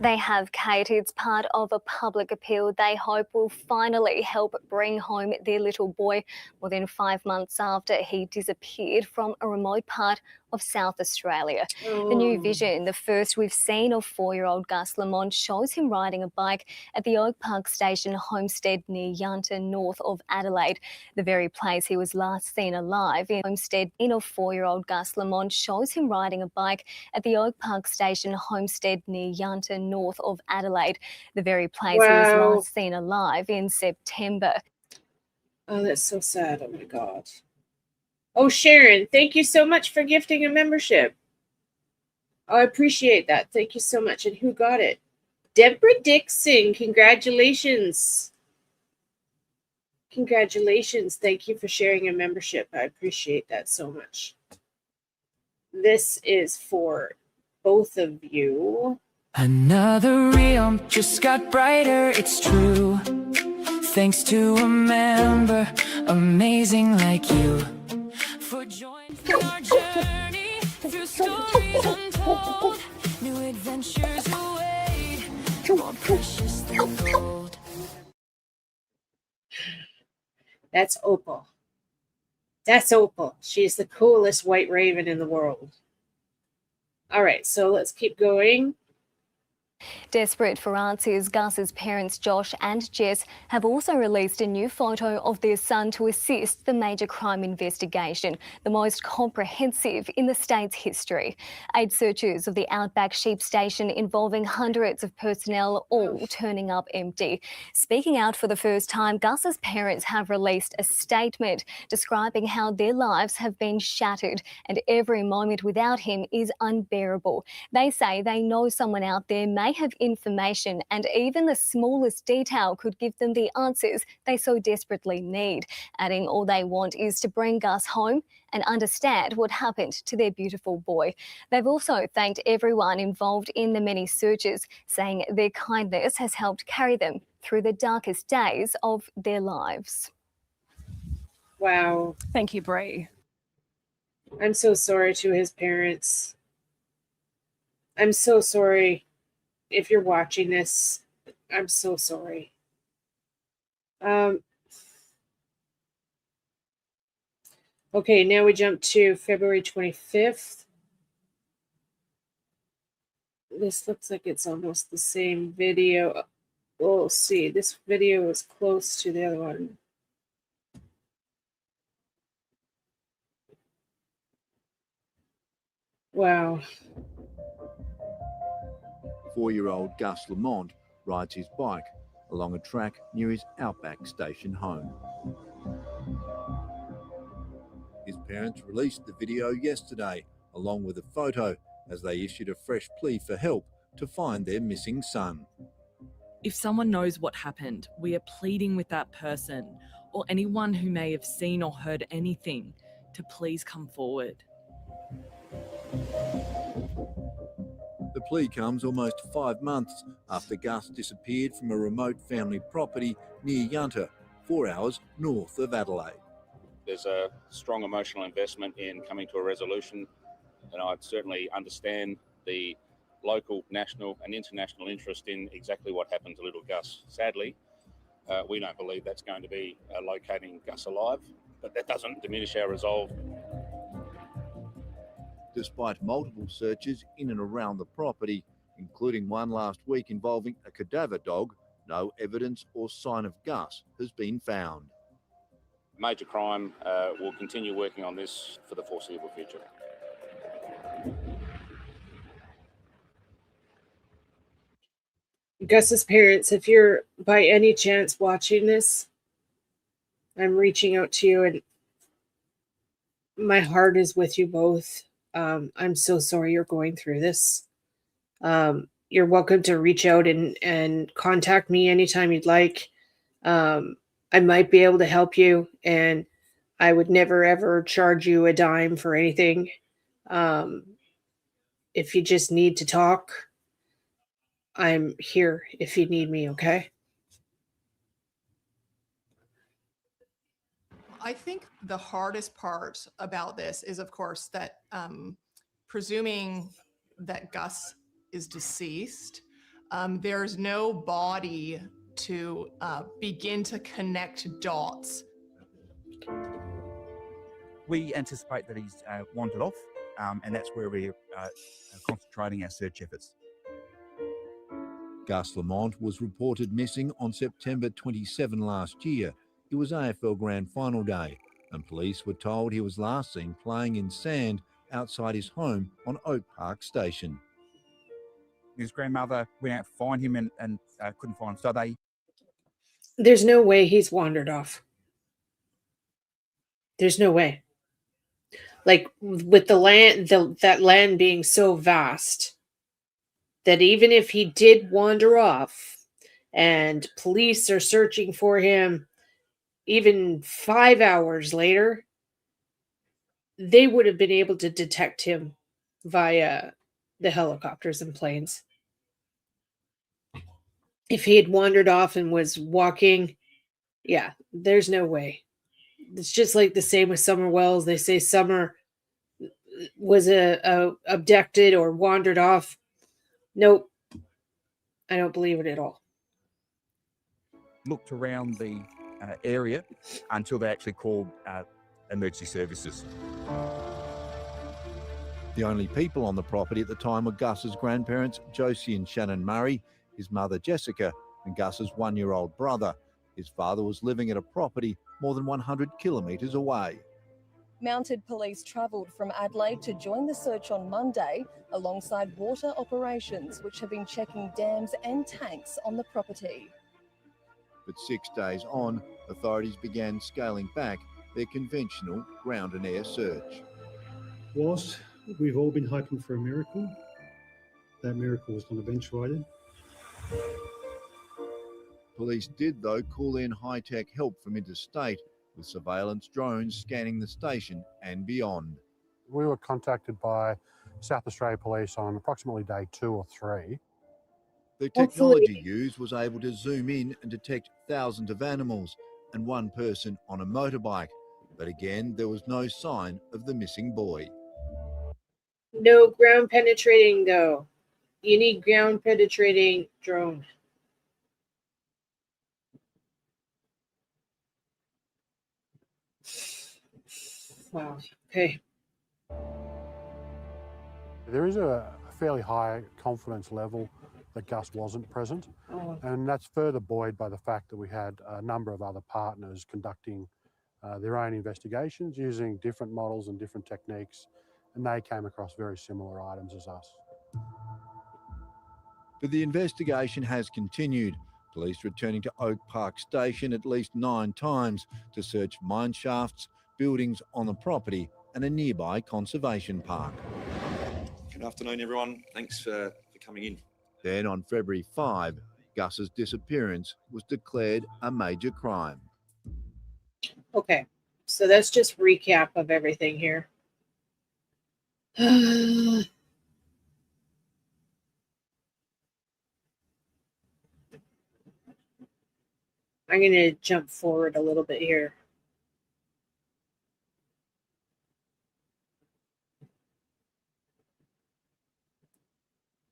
They have, Kate. It's part of a public appeal they hope will finally help bring home their little boy more than 5 months after he disappeared from a remote part of South Australia. The new vision, the first we've seen of 4-year-old Gus Lamont, shows him riding a bike at the Oak Park Station homestead near Yunta, north of Adelaide, the very place he was last seen alive. In homestead of 4-year-old Gus Lamont shows him riding a bike at the Oak Park Station homestead near Yunta, north of Adelaide, the very place he was last seen alive in September. Oh, that's so sad. Oh my God. Oh, Sharon, thank you so much for gifting a membership. I appreciate that. Thank you so much. And who got it? Deborah Dixon. Congratulations. Congratulations. Thank you for sharing a membership. I appreciate that so much. This is for both of you. Another realm just got brighter, it's true. Thanks to a member amazing like you. For joining our journey through stories untold. New adventures await, more precious than gold. That's Opal. That's Opal. She's the coolest white raven in the world. All right, so let's keep going. Desperate for answers, Gus's parents Josh and Jess have also released a new photo of their son to assist the major crime investigation, the most comprehensive in the state's history. 8 searches of the Outback sheep station involving hundreds of personnel all turning up empty. Speaking out for the first time, Gus's parents have released a statement describing how their lives have been shattered and every moment without him is unbearable. They say they know someone out there may have information and even the smallest detail could give them the answers they so desperately need, adding all they want is to bring Gus home and understand what happened to their beautiful boy. They've also thanked everyone involved in the many searches, saying their kindness has helped carry them through the darkest days of their lives. Wow. Thank you, Bree. I'm so sorry to his parents. I'm so sorry. If you're watching this, I'm so sorry. Okay, now we jump to February 25th. This looks like it's almost the same video. We'll see. This video is close to the other one. Wow. 4-year-old Gus Lamont rides his bike along a track near his Outback Station home. His parents released the video yesterday, along with a photo, as they issued a fresh plea for help to find their missing son. If someone knows what happened, we are pleading with that person or anyone who may have seen or heard anything to please come forward. The plea comes almost 5 months after Gus disappeared from a remote family property near Yunta, 4 hours north of Adelaide. There's a strong emotional investment in coming to a resolution, and I certainly understand the local, national and international interest in exactly what happened to little Gus. Sadly, we don't believe that's going to be locating Gus alive, but that doesn't diminish our resolve. Despite multiple searches in and around the property, including one last week involving a cadaver dog, no evidence or sign of Gus has been found. Major crime will continue working on this for the foreseeable future. Gus's parents, if you're by any chance watching this, I'm reaching out to you and my heart is with you both. I'm so sorry you're going through this. You're welcome to reach out and contact me anytime you'd like. I might be able to help you, and I would never ever charge you a dime for anything. If you just need to talk, I'm here if you need me, okay? I think the hardest part about this is, of course, that presuming that Gus is deceased, There's no body to begin to connect dots. We anticipate that he's wandered off, and that's where we're concentrating our search efforts. Gus Lamont was reported missing on September 27 last year. It was AFL Grand Final day, and police were told he was last seen playing in sand outside his home on Oak Park Station. His grandmother went out to find him and couldn't find him. So There's no way he's wandered off. There's no way. Like with the land, that land being so vast that even if he did wander off and police are searching for him even 5 hours later, they would have been able to detect him via the helicopters and planes. If he had wandered off and was walking, yeah, there's no way. It's just like the same with Summer Wells. They say Summer was abducted or wandered off. Nope. I don't believe it at all. looked around the area until they actually called emergency services. The only people on the property at the time were Gus's grandparents, Josie and Shannon Murray, his mother Jessica, and Gus's one-year-old brother. His father was living at a property more than 100 kilometres away. Mounted police travelled from Adelaide to join the search on Monday, alongside water operations, which have been checking dams and tanks on the property. But 6 days on, authorities began scaling back their conventional ground and air search. Whilst we've all been hoping for a miracle, that miracle was not eventuated. Police did, though, call in high-tech help from interstate, with surveillance drones scanning the station and beyond. We were contacted by South Australia Police on approximately day 2 or 3. The technology used was able to zoom in and detect thousands of animals and one person on a motorbike. But again, there was no sign of the missing boy. No ground penetrating, though. You need ground penetrating drone. Wow. Okay. There is a fairly high confidence level that Gus wasn't present, and that's further buoyed by the fact that we had a number of other partners conducting their own investigations using different models and different techniques, and they came across very similar items as us. But the investigation has continued. Police returning to Oak Park Station at least 9 times to search mine shafts, buildings on the property and a nearby conservation park. Good afternoon, everyone. Thanks for coming in. Then on February 5, Gus's disappearance was declared a major crime. Okay, so that's just recap of everything here. I'm going to jump forward a little bit here.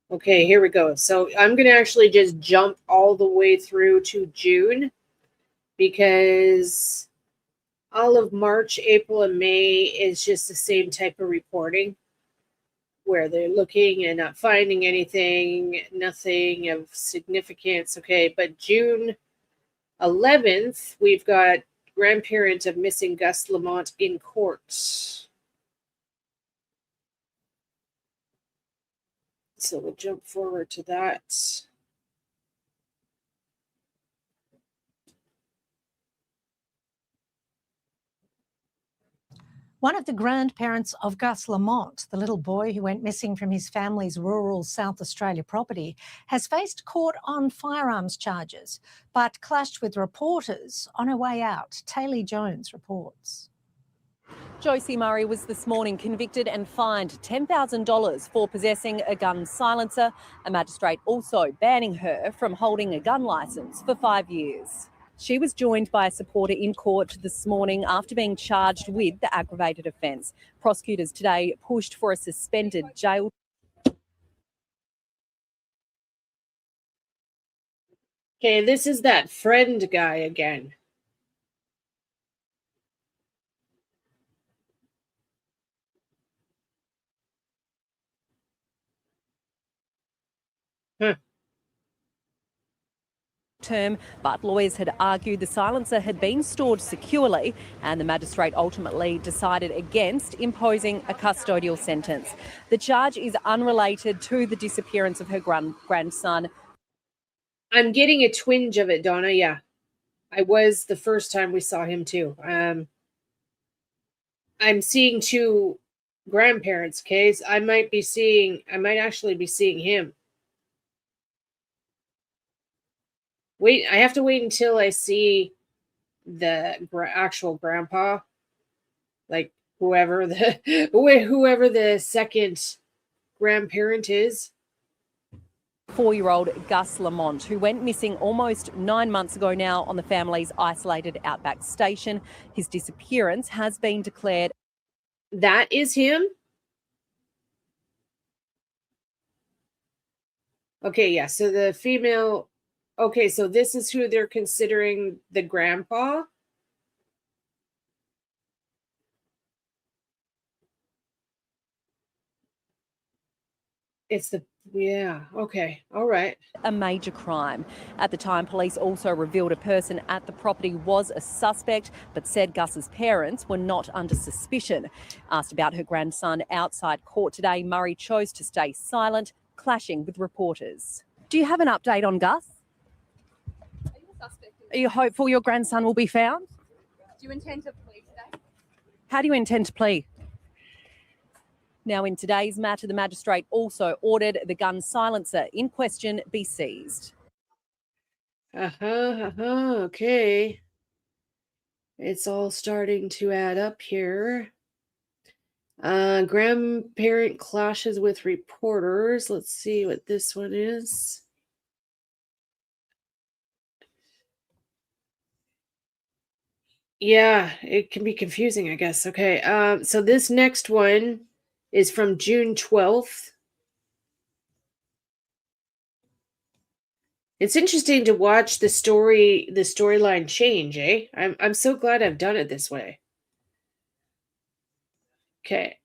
Okay, here we go. So I'm going to actually just jump all the way through to June, because all of March, April, and May is just the same type of reporting where they're looking and not finding anything, nothing of significance. Okay, but June 11th, we've got grandparent of missing Gus Lamont in court. So we'll jump forward to that. One of the grandparents of Gus Lamont, the little boy who went missing from his family's rural South Australia property, has faced court on firearms charges, but clashed with reporters on her way out. Taylor Jones reports. Josie Murray was this morning convicted and fined $10,000 for possessing a gun silencer, a magistrate also banning her from holding a gun licence for 5 years. She was joined by a supporter in court this morning after being charged with the aggravated offence. Prosecutors today pushed for a suspended jail Okay, this is that friend guy again. Term, but lawyers had argued the silencer had been stored securely, and the magistrate ultimately decided against imposing a custodial sentence. The charge is unrelated to the disappearance of her grandson. I'm getting a twinge of it, Donna. Yeah, I was the first time we saw him too. I'm seeing two grandparents. Okay, so I might actually be seeing him. Wait, I have to wait until I see the actual grandpa, like whoever the second grandparent is. 4-year-old Gus Lamont, who went missing almost 9 months ago now on the family's isolated outback station. His disappearance has been declared. That is him? Okay, yeah, so the female... Okay, so this is who they're considering the grandpa? It's the... Yeah, okay, all right. A major crime. At the time, police also revealed a person at the property was a suspect, but said Gus's parents were not under suspicion. Asked about her grandson outside court today, Murray chose to stay silent, clashing with reporters. Do you have an update on Gus? Are you hopeful your grandson will be found? Do you intend to plead today? How do you intend to plea? Now, in today's matter, the magistrate also ordered the gun silencer in question be seized. Okay. It's all starting to add up here. Grandparent clashes with reporters. Let's see what this one is. Yeah, it can be confusing, I guess. Okay, so this next one is from June 12th. It's interesting to watch the storyline change, eh? I'm so glad I've done it this way. Okay.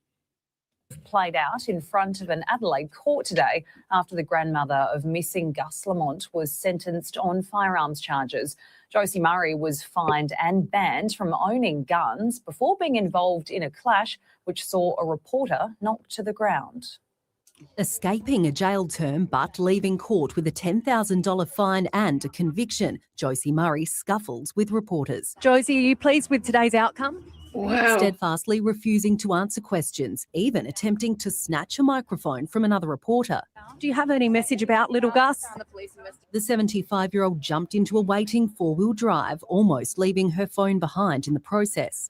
Played out in front of an Adelaide court today after the grandmother of missing Gus Lamont was sentenced on firearms charges. Josie Murray was fined and banned from owning guns before being involved in a clash which saw a reporter knocked to the ground. Escaping a jail term but leaving court with a $10,000 fine and a conviction, Josie Murray scuffles with reporters. Josie, are you pleased with today's outcome? Wow. Steadfastly refusing to answer questions, even attempting to snatch a microphone from another reporter. Do you have any message about little Gus? The 75-year-old jumped into a waiting four-wheel drive, almost leaving her phone behind in the process.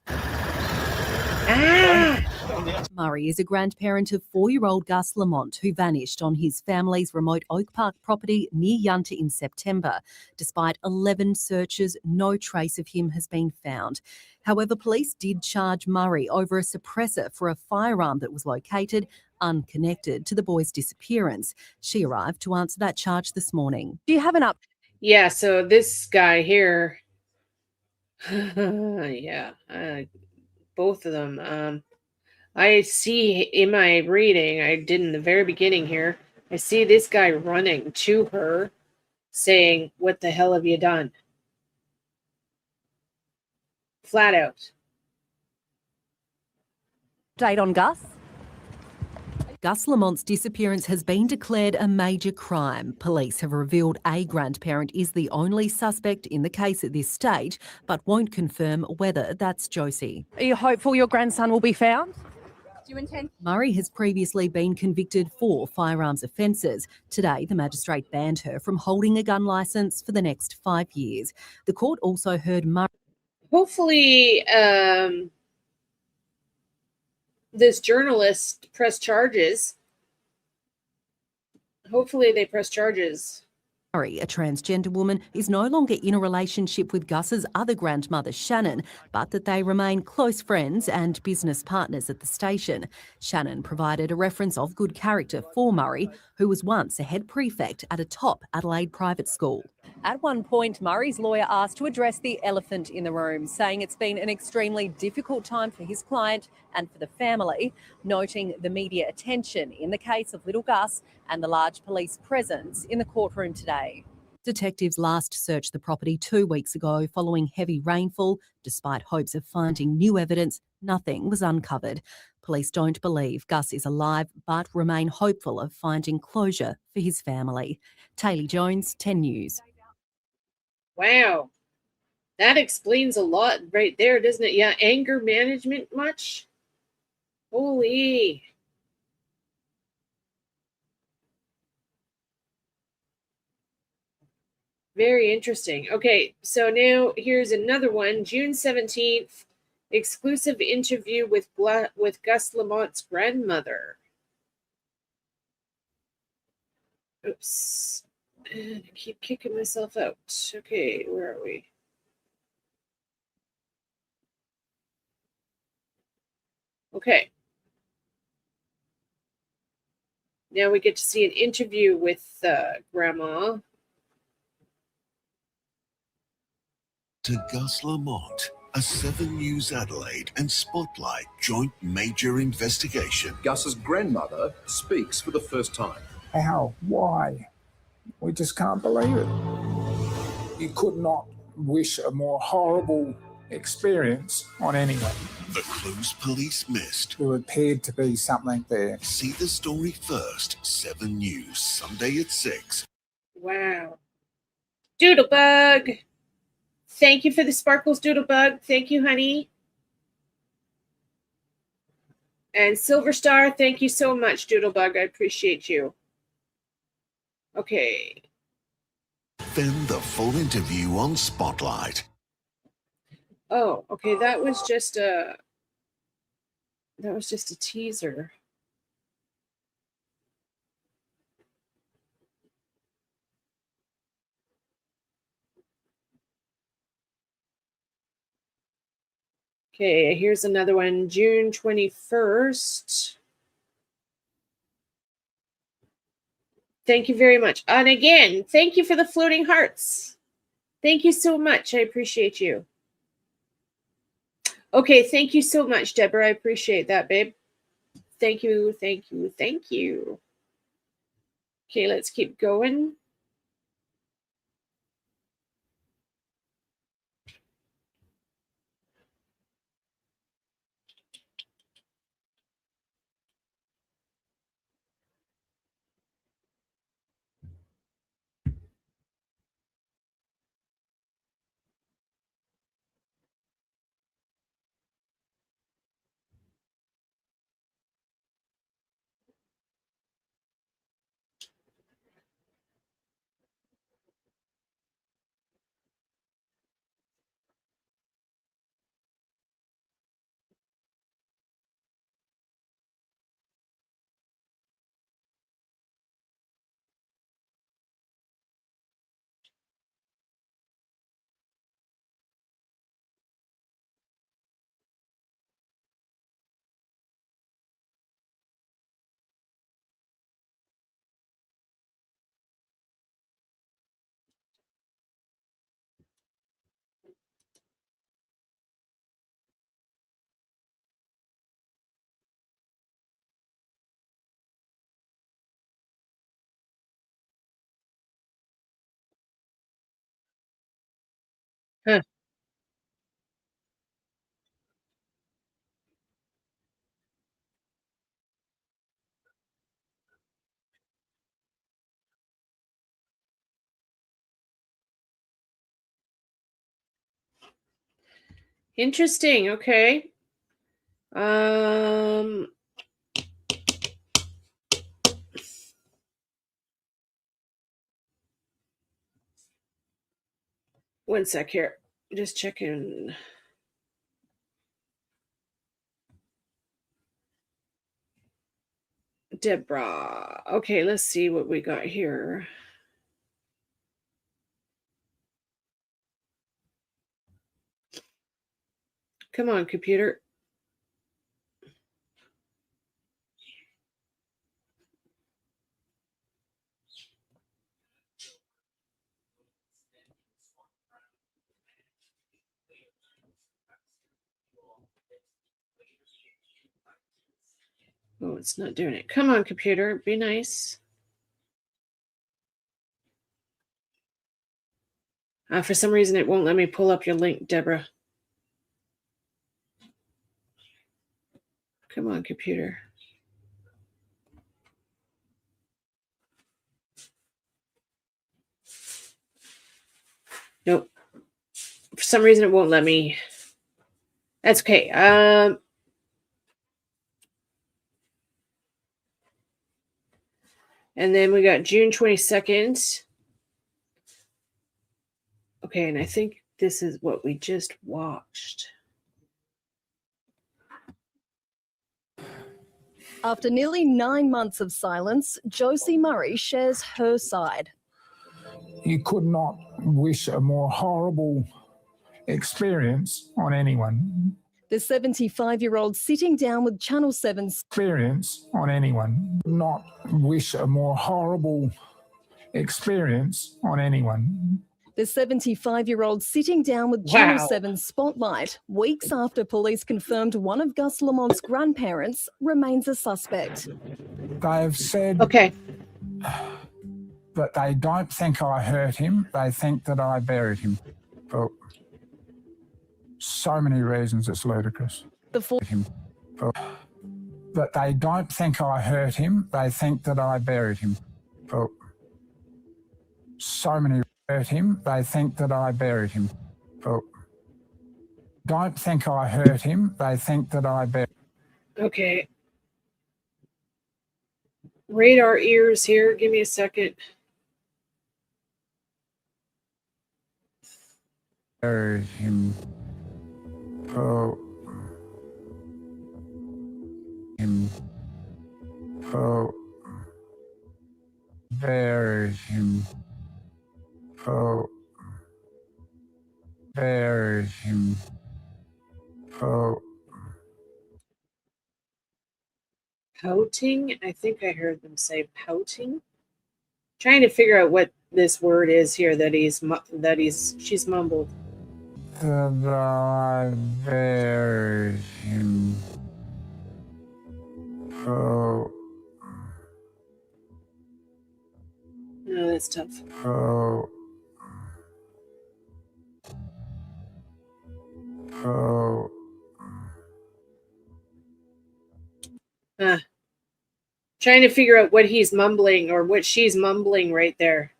Murray is a grandparent of 4-year-old Gus Lamont, who vanished on his family's remote Oak Park property near Yunta in September. Despite 11 searches, no trace of him has been found. However, police did charge Murray over a suppressor for a firearm that was located unconnected to the boy's disappearance. She arrived to answer that charge this morning. Do you have an update? Yeah, so this guy here... yeah, both of them. I see in my reading, I did in the very beginning here, I see this guy running to her saying, "What the hell have you done?" Flat out. Update on Gus? Gus Lamont's disappearance has been declared a major crime. Police have revealed a grandparent is the only suspect in the case at this stage, but won't confirm whether that's Josie. Are you hopeful your grandson will be found? Do you intend? Murray has previously been convicted for firearms offences. Today, the magistrate banned her from holding a gun licence for the next 5 years. The court also heard Murray. Hopefully, this journalist pressed charges. Hopefully they press charges. Murray, a transgender woman, is no longer in a relationship with Gus's other grandmother, Shannon, but that they remain close friends and business partners at the station. Shannon provided a reference of good character for Murray, who was once a head prefect at a top Adelaide private school. At one point, Murray's lawyer asked to address the elephant in the room, saying it's been an extremely difficult time for his client and for the family, noting the media attention in the case of little Gus and the large police presence in the courtroom today. Detectives last searched the property 2 weeks ago following heavy rainfall. Despite hopes of finding new evidence, nothing was uncovered. Police don't believe Gus is alive but remain hopeful of finding closure for his family. Taylor Jones, 10 News. Wow. That explains a lot right there, doesn't it? Yeah, anger management much? Holy. Very interesting. Okay, so now here's another one. June 17th, exclusive interview with Gus Lamont's grandmother. Oops. And I keep kicking myself out. Okay, where are we? Okay. Now we get to see an interview with Grandma. To Gus Lamont, a 7 News Adelaide and Spotlight joint major investigation. Gus's grandmother speaks for the first time. How? Why? We just can't believe it. You could not wish a more horrible experience on anyone. The clues police missed. There appeared to be something there. See the story first. 7 News, Sunday at 6. Wow. Doodlebug. Thank you for the sparkles, Doodlebug. Thank you, honey. And Silver Star, thank you so much, Doodlebug. I appreciate you. Okay. Then the full interview on Spotlight. Oh, okay. That was just a teaser. Okay, here's another one, June 21st. Thank you very much. And again, thank you for the floating hearts. Thank you so much. I appreciate you. Okay, thank you so much, Deborah. I appreciate that, babe. Thank you, thank you, thank you. Okay, let's keep going. Huh. Interesting. Okay. One sec here. Just checking. Deborah. Okay, let's see what we got here. Come on, computer. Oh, it's not doing it. Come on, computer. Be nice. For some reason, it won't let me pull up your link, Deborah. Come on, computer. Nope. For some reason, it won't let me. That's okay. And then we got June 22nd. Okay, and I think this is what we just watched. After nearly 9 months of silence, Josie Murray shares her side. You could not wish a more horrible experience on anyone. The 75-year-old sitting down with Channel 7's Experience on anyone. Not wish a more horrible experience on anyone. The 75-year-old sitting down with Channel 7's Spotlight weeks after police confirmed one of Gus Lamont's grandparents remains a suspect. They have said that they don't think I hurt him. They think that I buried him. For so many reasons, it's ludicrous. That they don't think I hurt him. They think that I buried him. For so many hurt him. They think that I buried him. For don't think I hurt him. They think that I buried. Okay. Radar ears here. Give me a second. Buried him. For him. For buried him. For buried him. For Pouting? I think I heard them say pouting. Trying to figure out what this word is here that she's mumbled. that I buried him. For No, that's tough. for Trying to figure out what he's mumbling or what she's mumbling right there.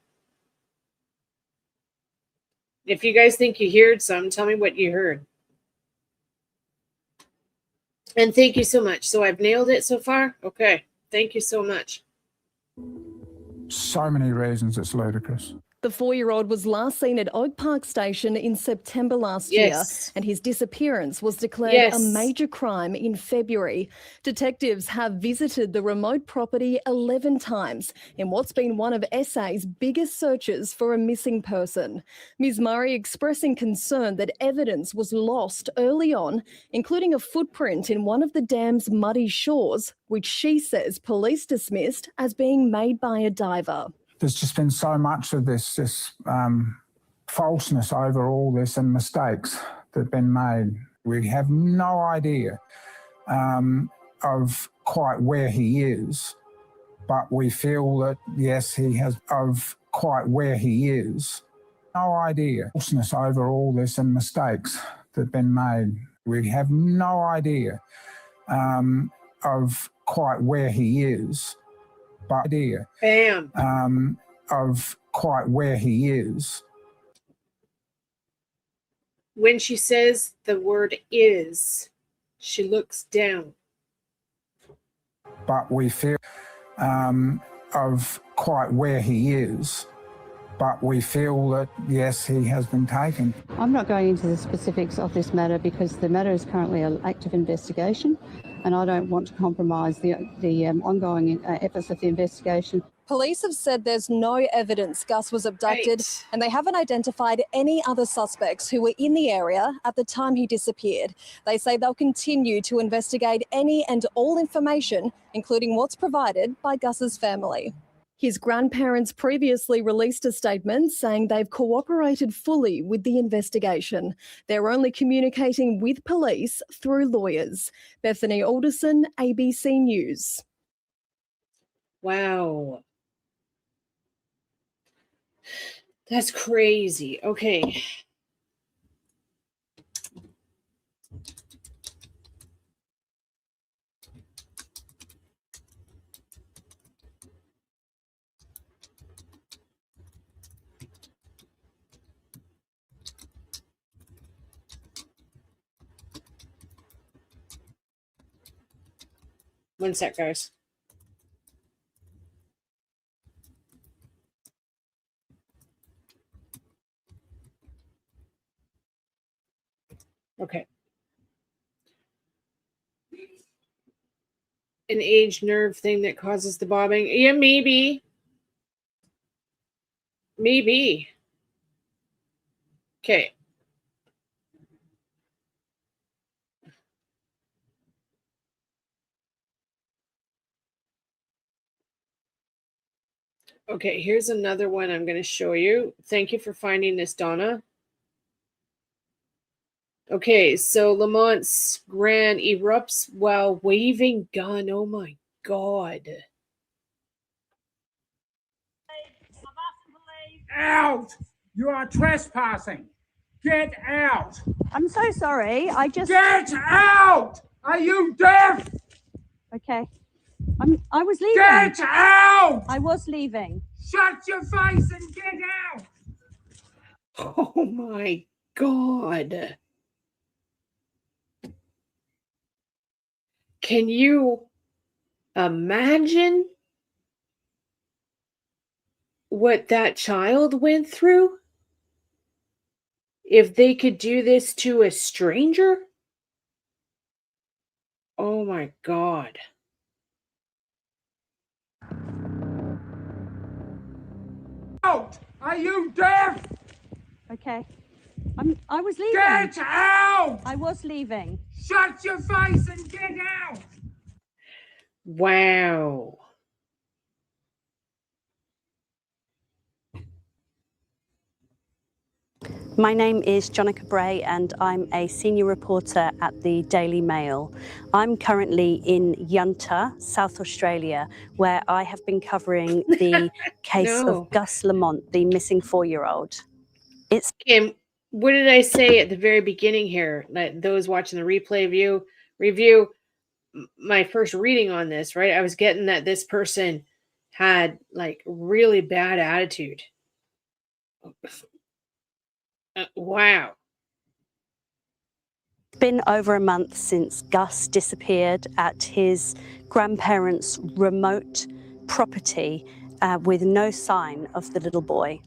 If you guys think you heard some, tell me what you heard. And thank you so much. So I've nailed it so far? Okay. Thank you so much. so many reasons, it's ludicrous. The 4-year-old was last seen at Oak Park Station in September last year, and his disappearance was declared a major crime in February. Detectives have visited the remote property 11 times in what's been one of SA's biggest searches for a missing person. Ms. Murray expressing concern that evidence was lost early on, including a footprint in one of the dam's muddy shores, which she says police dismissed as being made by a diver. There's just been so much of this falseness over all this and mistakes that have been made. We have no idea of quite where he is, but we feel that, yes, he has of quite where he is. No idea. Falseness over all this and mistakes that have been made. We have no idea of quite where he is. Idea. Bam. Of quite where he is. When she says the word is, she looks down. But we feel of quite where he is. But we feel that, yes, he has been taken. I'm not going into the specifics of this matter because the matter is currently an active investigation and I don't want to compromise the ongoing efforts of the investigation. Police have said there's no evidence Gus was abducted and they haven't identified any other suspects who were in the area at the time he disappeared. They say they'll continue to investigate any and all information, including what's provided by Gus's family. His grandparents previously released a statement saying they've cooperated fully with the investigation. They're only communicating with police through lawyers. Bethany Alderson, ABC News. Wow. That's crazy. Okay. One sec, guys. Okay. An age nerve thing that causes the bobbing. Yeah, maybe. Maybe. Okay. Okay, here's another one I'm going to show you. Thank you for finding this, Donna. Okay, so Lamont's grand erupts while waving gun. Oh my God. Out! You are trespassing. Get out! I'm so sorry. I just... Get out! Are you deaf? Okay. I was leaving. Get out! I was leaving. Shut your face and get out! Oh my God. Can you imagine what that child went through? If they could do this to a stranger? Oh my God. Out! Are you deaf? Okay. I was leaving. Get out! I was leaving. Shut your face and get out! Wow. My name is Jonica Bray and I'm a senior reporter at the Daily Mail. I'm currently in Yunta, South Australia, where I have been covering the case of Gus Lamont, the missing 4-year-old. It's Kim, what did I say at the very beginning here? Like those watching the replay review my first reading on this, right? I was getting that this person had like really bad attitude. Wow. It's been over a month since Gus disappeared at his grandparents' remote property with no sign of the little boy.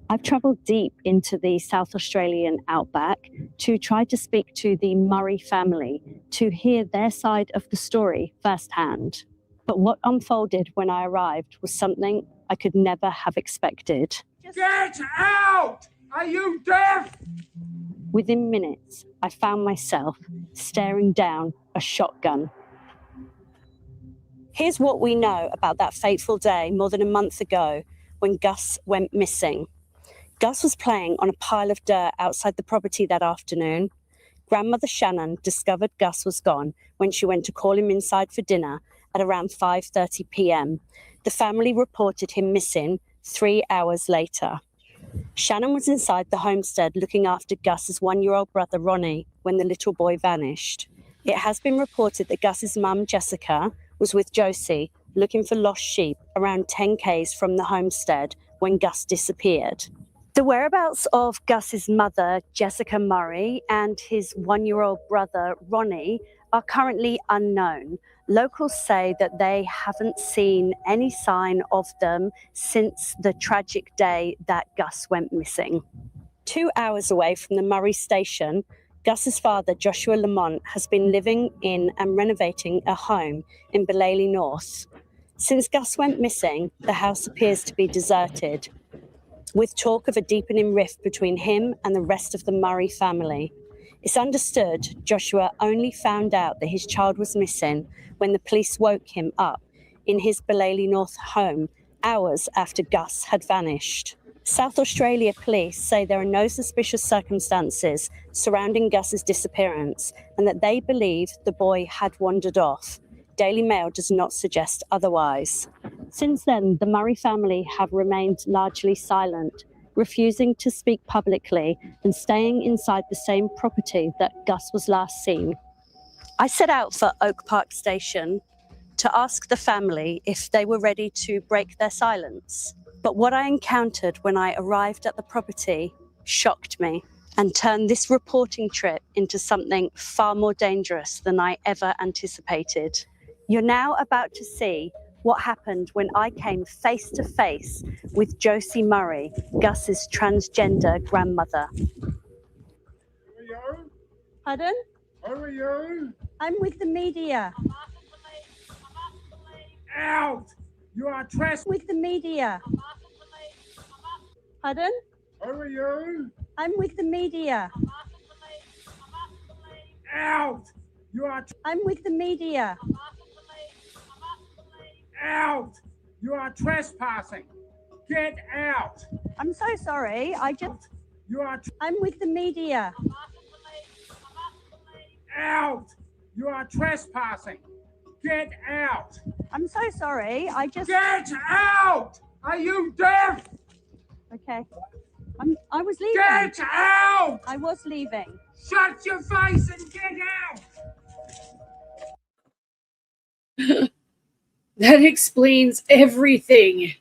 I've travelled deep into the South Australian outback to try to speak to the Murray family to hear their side of the story firsthand. But what unfolded when I arrived was something I could never have expected. Get out! Are you deaf? Within minutes, I found myself staring down a shotgun. Here's what we know about that fateful day more than a month ago when Gus went missing. Gus was playing on a pile of dirt outside the property that afternoon. Grandmother Shannon discovered Gus was gone when she went to call him inside for dinner at around 5:30 p.m. The family reported him missing 3 hours later. Shannon was inside the homestead looking after Gus's 1-year-old brother Ronnie when the little boy vanished. It has been reported that Gus's mum Jessica was with Josie looking for lost sheep around 10 k's from the homestead when Gus disappeared. The whereabouts of Gus's mother, Jessica Murray, and his 1-year-old brother, Ronnie, are currently unknown. Locals say that they haven't seen any sign of them since the tragic day that Gus went missing. 2 hours away from the Murray station, Gus's father, Joshua Lamont, has been living in and renovating a home in Belalee North. Since Gus went missing, the house appears to be deserted, with talk of a deepening rift between him and the rest of the Murray family. It's understood Joshua only found out that his child was missing when the police woke him up in his Belalee North home hours after Gus had vanished. South Australia police say there are no suspicious circumstances surrounding Gus's disappearance and that they believe the boy had wandered off. Daily Mail does not suggest otherwise. Since then, the Murray family have remained largely silent, refusing to speak publicly and staying inside the same property that Gus was last seen. I set out for Oak Park Station to ask the family if they were ready to break their silence. But what I encountered when I arrived at the property shocked me and turned this reporting trip into something far more dangerous than I ever anticipated. You're now about to see what happened when I came face to face with Josie Murray, Gus's transgender grandmother. Who are you? Pardon? Who are you? I'm with the media. Out! You are trespassing. With the media. Pardon? Who are you? I'm with the media. Out! You are. I'm with the media. Out! You are trespassing. Get out! I'm so sorry. You are. I'm with the media. Out! You are trespassing. Get out! I'm so sorry. Get out! Are you deaf? Okay. I was leaving. Get out! I was leaving. Shut your face and get out! That explains everything.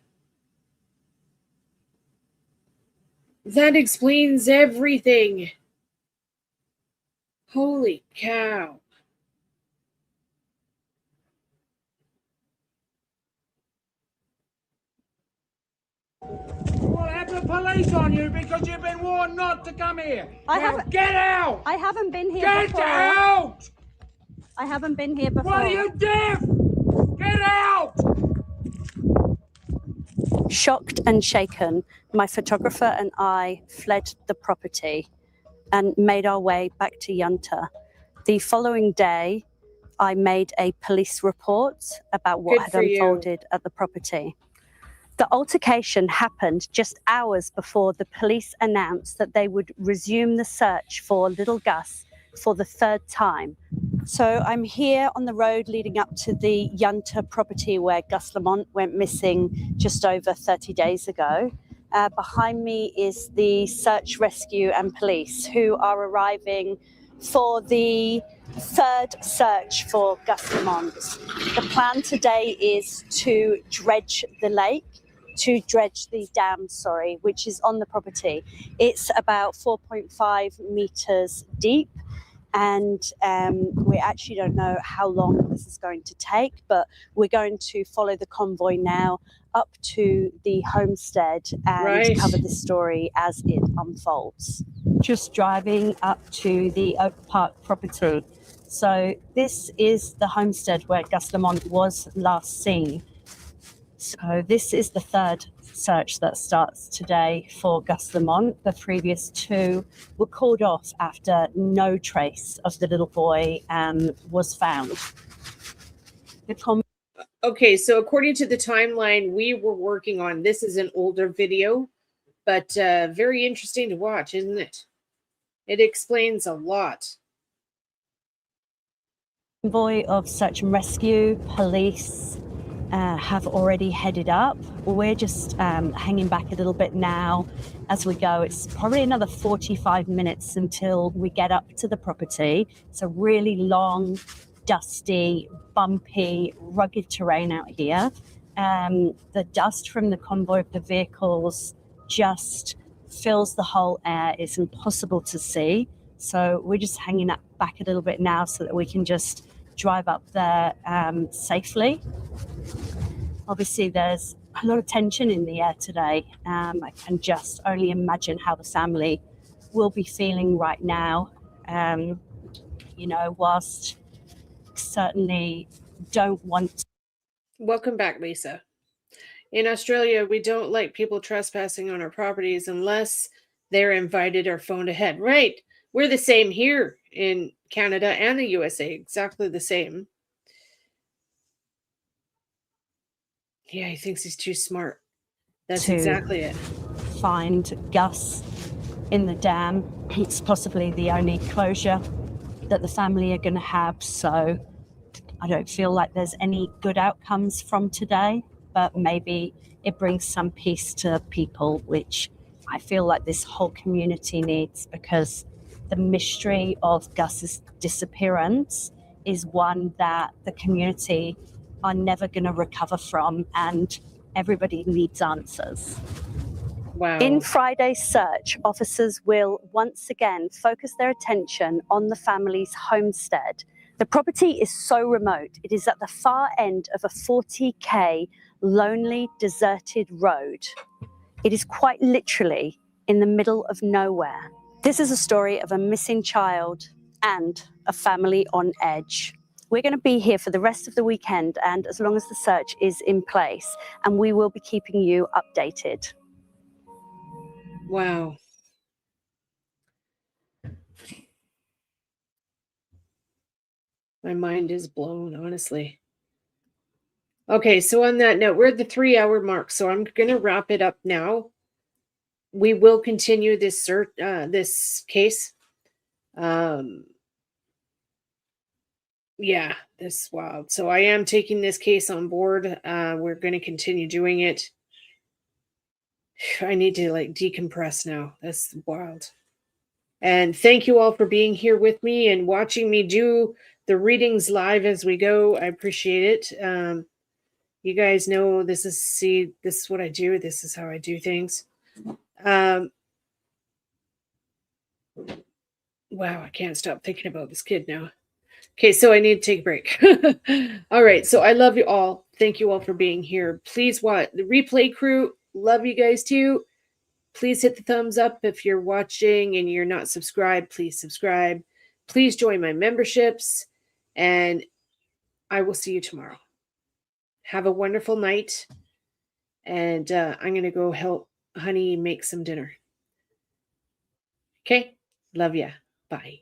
That explains everything. Holy cow. We'll have the police on you because you've been warned not to come here. Get out! I haven't been here Get before. out! I haven't been here before. What are you deaf? Get out! Shocked and shaken, my photographer and I fled the property and made our way back to Yunta. The following day, I made a police report about what had unfolded at the property. The altercation happened just hours before the police announced that they would resume the search for little Gus for the third time. So I'm here on the road leading up to the Yunta property where Gus Lamont went missing just over 30 days ago. Behind me is the search, rescue and police who are arriving for the third search for Gus Lamont. The plan today is to dredge the dam, which is on the property. It's about 4.5 meters deep, and we actually don't know how long this is going to take, but we're going to follow the convoy now up to the homestead and cover the story as it unfolds. Just driving up to the Oak Park property. So this is the homestead where Gus Lamont was last seen. So this is the third search that starts today for Gus Lamont. The previous two were called off after no trace of the little boy was found. Okay, so according to the timeline we were working on, this is an older video, but very interesting to watch, isn't it? It explains a lot. Convoy of search and rescue, police, have already headed up. We're just hanging back a little bit now as we go. It's probably another 45 minutes until we get up to the property. It's a really long, dusty, bumpy, rugged terrain out here. The dust from the convoy of the vehicles just fills the whole air. It's impossible to see. So we're just hanging up back a little bit now so that we can just drive up there safely. Obviously, there's a lot of tension in the air today. I can just only imagine how the family will be feeling right now. Whilst certainly don't want to. Welcome back, Lisa. In Australia, we don't like people trespassing on our properties unless they're invited or phoned ahead. Right. We're the same here in Canada and the USA, exactly the same. Yeah, he thinks he's too smart. That's to exactly it. find Gus in the dam. It's possibly the only closure that the family are going to have. So I don't feel like there's any good outcomes from today, but maybe it brings some peace to people, which I feel like this whole community needs, because the mystery of Gus's disappearance is one that the community are never going to recover from, and everybody needs answers. Wow. In Friday's search, officers will once again focus their attention on the family's homestead. The property is so remote, it is at the far end of a 40k lonely, deserted road. It is quite literally in the middle of nowhere. This is a story of a missing child and a family on edge. We're going to be here for the rest of the weekend and as long as the search is in place, and we will be keeping you updated. Wow. My mind is blown, honestly. Okay, so on that note, we're at the 3-hour mark, so I'm going to wrap it up now. We will continue this search, this case. Yeah, this is wild. So I am taking this case on board. We're going to continue doing it. I need to like decompress now. That's wild. And thank you all for being here with me and watching me do the readings live as we go. I appreciate it. You guys know this is what I do. This is how I do things. Wow, I can't stop thinking about this kid now. Okay, so I need to take a break. All right, so I love you all. Thank you all for being here. Please watch the replay crew. Love you guys too. Please hit the thumbs up if you're watching and you're not subscribed. Please subscribe. Please join my memberships, and I will see you tomorrow. Have a wonderful night, and I'm going to go help Honey make some dinner. Okay? Love ya. Bye.